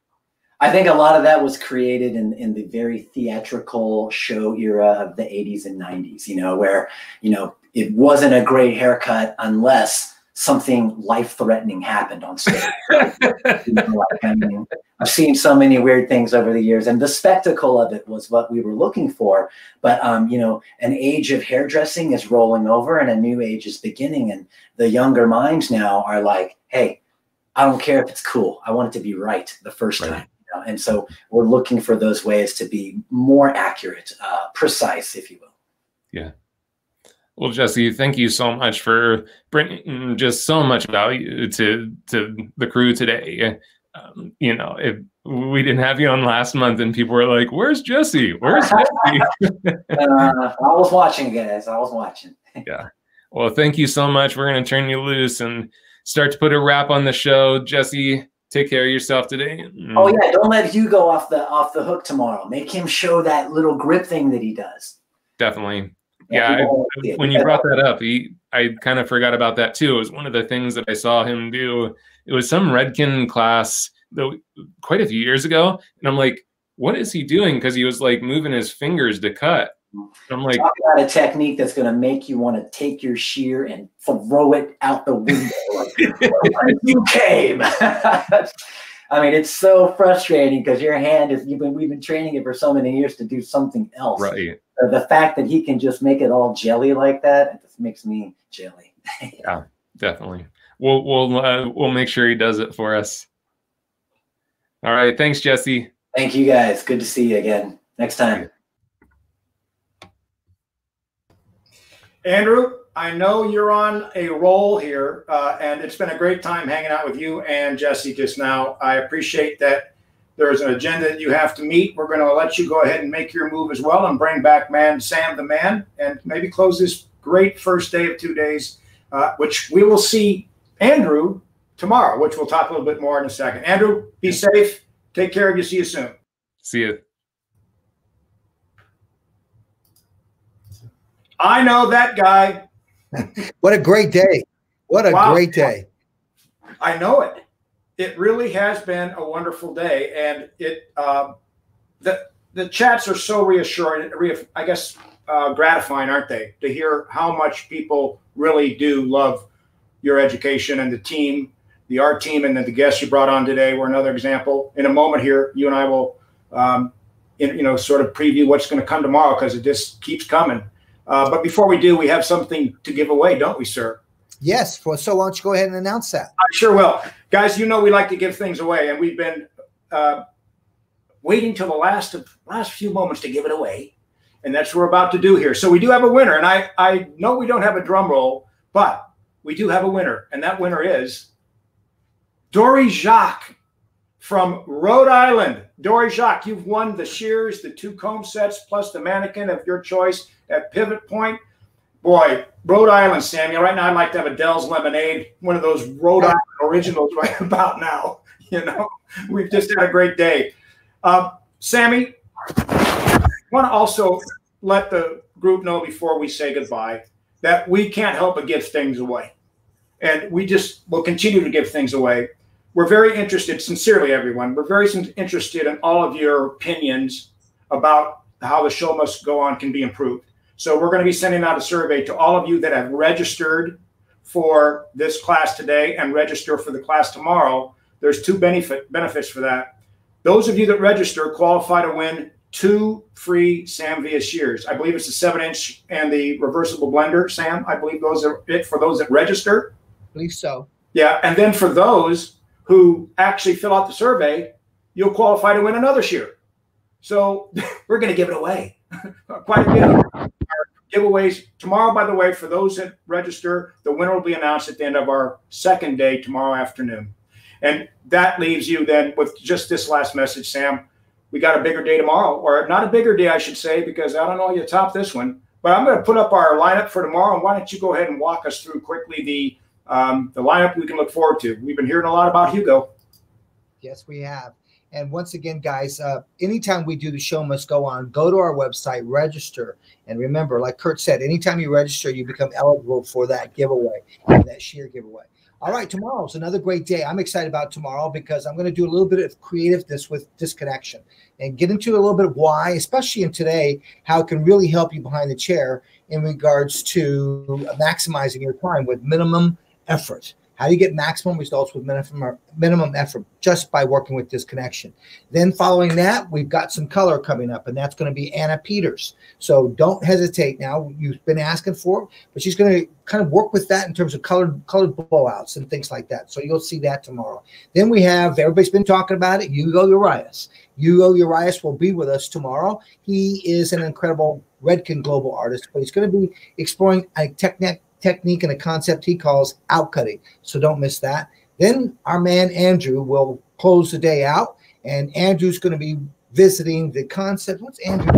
I think a lot of that was created in the very theatrical show era of the 80s and 90s, you know, where, you know, it wasn't a great haircut unless something life-threatening happened on stage. You know, like, I mean, I've seen so many weird things over the years, and the spectacle of it was what we were looking for. But, you know, an age of hairdressing is rolling over and a new age is beginning. And the younger minds now are like, hey, I don't care if it's cool. I want it to be right the first time. You know? And so we're looking for those ways to be more accurate, precise, if you will. Yeah. Well, Jesse, thank you so much for bringing just so much value to the crew today. You know, if we didn't have you on last month and people were like, where's Jesse? Where's Jesse? I was watching, guys. I was watching. Yeah. Well, thank you so much. We're going to turn you loose and start to put a wrap on the show. Jesse, take care of yourself today. Oh, yeah. Don't let Hugo off the hook tomorrow. Make him show that little grip thing that he does. Definitely. Yeah, when you brought that up, I kind of forgot about that too. It was one of the things that I saw him do. It was some Redken class quite a few years ago, and I'm like, what is he doing? Because he was like moving his fingers to cut. And I'm like, talk about a technique that's going to make you want to take your shear and throw it out the window. Like, you came. I mean, it's so frustrating because your hand is, we've been training it for so many years to do something else. Right. The fact that he can just make it all jelly like that, it just makes me jelly. Yeah, definitely. We'll make sure he does it for us. All right. Thanks, Jesse. Thank you, guys. Good to see you again. Next time. Andrew, I know you're on a roll here, and it's been a great time hanging out with you and Jesse just now. I appreciate that there's an agenda that you have to meet. We're going to let you go ahead and make your move as well and bring back Sam the Man, and maybe close this great first day of 2 days, which we will see Andrew tomorrow, which we'll talk a little bit more in a second. Andrew, be safe. Take care of you. See you soon. See you. I know that guy. What a great day. What a great day. I know it. It really has been a wonderful day. And the chats are so reassuring, I guess, gratifying, aren't they? To hear how much people really do love your education, and the team, the ArTeam, and then the guests you brought on today were another example. In a moment here, you and I will, sort of preview what's going to come tomorrow, because it just keeps coming. But before we do, we have something to give away, don't we, sir? Yes. So why don't you go ahead and announce that? I sure will. Guys, you know we like to give things away, and we've been waiting till the last few moments to give it away, and that's what we're about to do here. So we do have a winner, and I know we don't have a drum roll, but we do have a winner, and that winner is Dory Jacques from Rhode Island. Dory Jacques, you've won the shears, the 2 comb sets, plus the mannequin of your choice at Pivot Point. Boy, Rhode Island, Samuel. Right now, I'd like to have a Dell's Lemonade, one of those Rhode Island originals right about now. You know, we've just had a great day. Sammy, I want to also let the group know before we say goodbye that we can't help but give things away. And we just will continue to give things away. We're very interested, sincerely, everyone, we're very interested in all of your opinions about how the show must go on can be improved. So we're going to be sending out a survey to all of you that have registered for this class today and register for the class tomorrow. There's 2 benefits for that. Those of you that register qualify to win 2 free Sam Villa shears. I believe it's the 7-inch and the reversible blender, Sam. I believe those are it for those that register. I believe so. Yeah, and then for those who actually fill out the survey, you'll qualify to win another shear. So we're going to give it away. Quite a bit of our giveaways tomorrow, by the way. For those that register, the winner will be announced at the end of our second day tomorrow afternoon. And that leaves you then with just this last message, Sam. We got a bigger day tomorrow, or not a bigger day, I should say, because I don't know you top this one. But I'm going to put up our lineup for tomorrow. And why don't you go ahead and walk us through quickly the lineup we can look forward to. We've been hearing a lot about Hugo. Yes, we have. And once again, guys, anytime we do the show must go on, go to our website, register. And remember, like Kurt said, anytime you register, you become eligible for that giveaway, that shear giveaway. All right, tomorrow's another great day. I'm excited about tomorrow because I'm going to do a little bit of creativeness with disconnection and get into a little bit of why, especially in today, how it can really help you behind the chair in regards to maximizing your time with minimum effort. How do you get maximum results with minimum effort just by working with disconnection? Then following that, we've got some color coming up, and that's going to be Anna Peters. So don't hesitate now. You've been asking for it, but she's going to kind of work with that in terms of colored blowouts and things like that. So you'll see that tomorrow. Then we have, everybody's been talking about it, Hugo Arias. Hugo Arias will be with us tomorrow. He is an incredible Redken global artist, but he's going to be exploring a technique and a concept he calls outcutting. So don't miss that. Then our man Andrew will close the day out, and Andrew's going to be visiting the concept. What's Andrew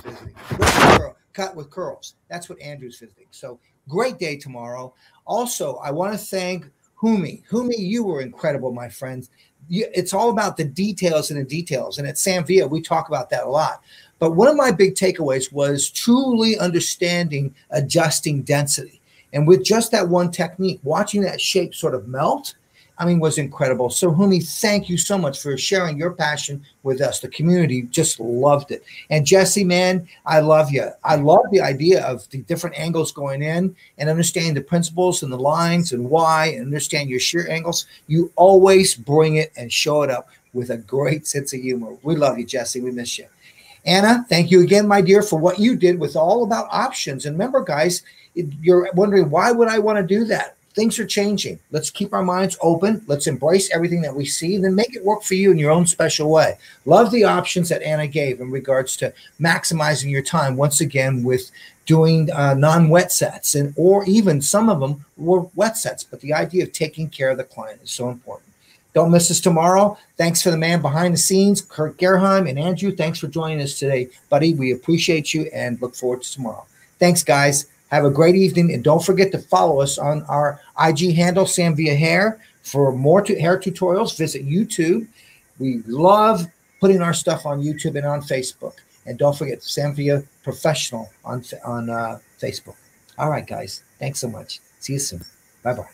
visiting? Cut with curls. That's what Andrew's visiting. So great day tomorrow. Also, I want to thank Fumi. Fumi, you were incredible, my friends. It's all about the details and the details. And at Samvia, we talk about that a lot. But one of my big takeaways was truly understanding adjusting density. And with just that one technique, watching that shape sort of melt, I mean, was incredible. So, Fumi, thank you so much for sharing your passion with us. The community just loved it. And Jesse, man, I love you. I love the idea of the different angles going in and understanding the principles and the lines and why, and understand your shear angles. You always bring it and show it up with a great sense of humor. We love you, Jesse. We miss you. Anna, thank you again, my dear, for what you did with all about options. And remember, guys, you're wondering, why would I want to do that? Things are changing. Let's keep our minds open. Let's embrace everything that we see, and then make it work for you in your own special way. Love the options that Anna gave in regards to maximizing your time, once again, with doing non-wet sets, and or even some of them were wet sets. But the idea of taking care of the client is so important. Don't miss us tomorrow. Thanks for the man behind the scenes, Kurt Gerheim, and Andrew. Thanks for joining us today, buddy. We appreciate you and look forward to tomorrow. Thanks, guys. Have a great evening, and don't forget to follow us on our IG handle, Samvia Hair. For more hair tutorials, visit YouTube. We love putting our stuff on YouTube and on Facebook. And don't forget Samvia Professional on Facebook. All right, guys. Thanks so much. See you soon. Bye-bye.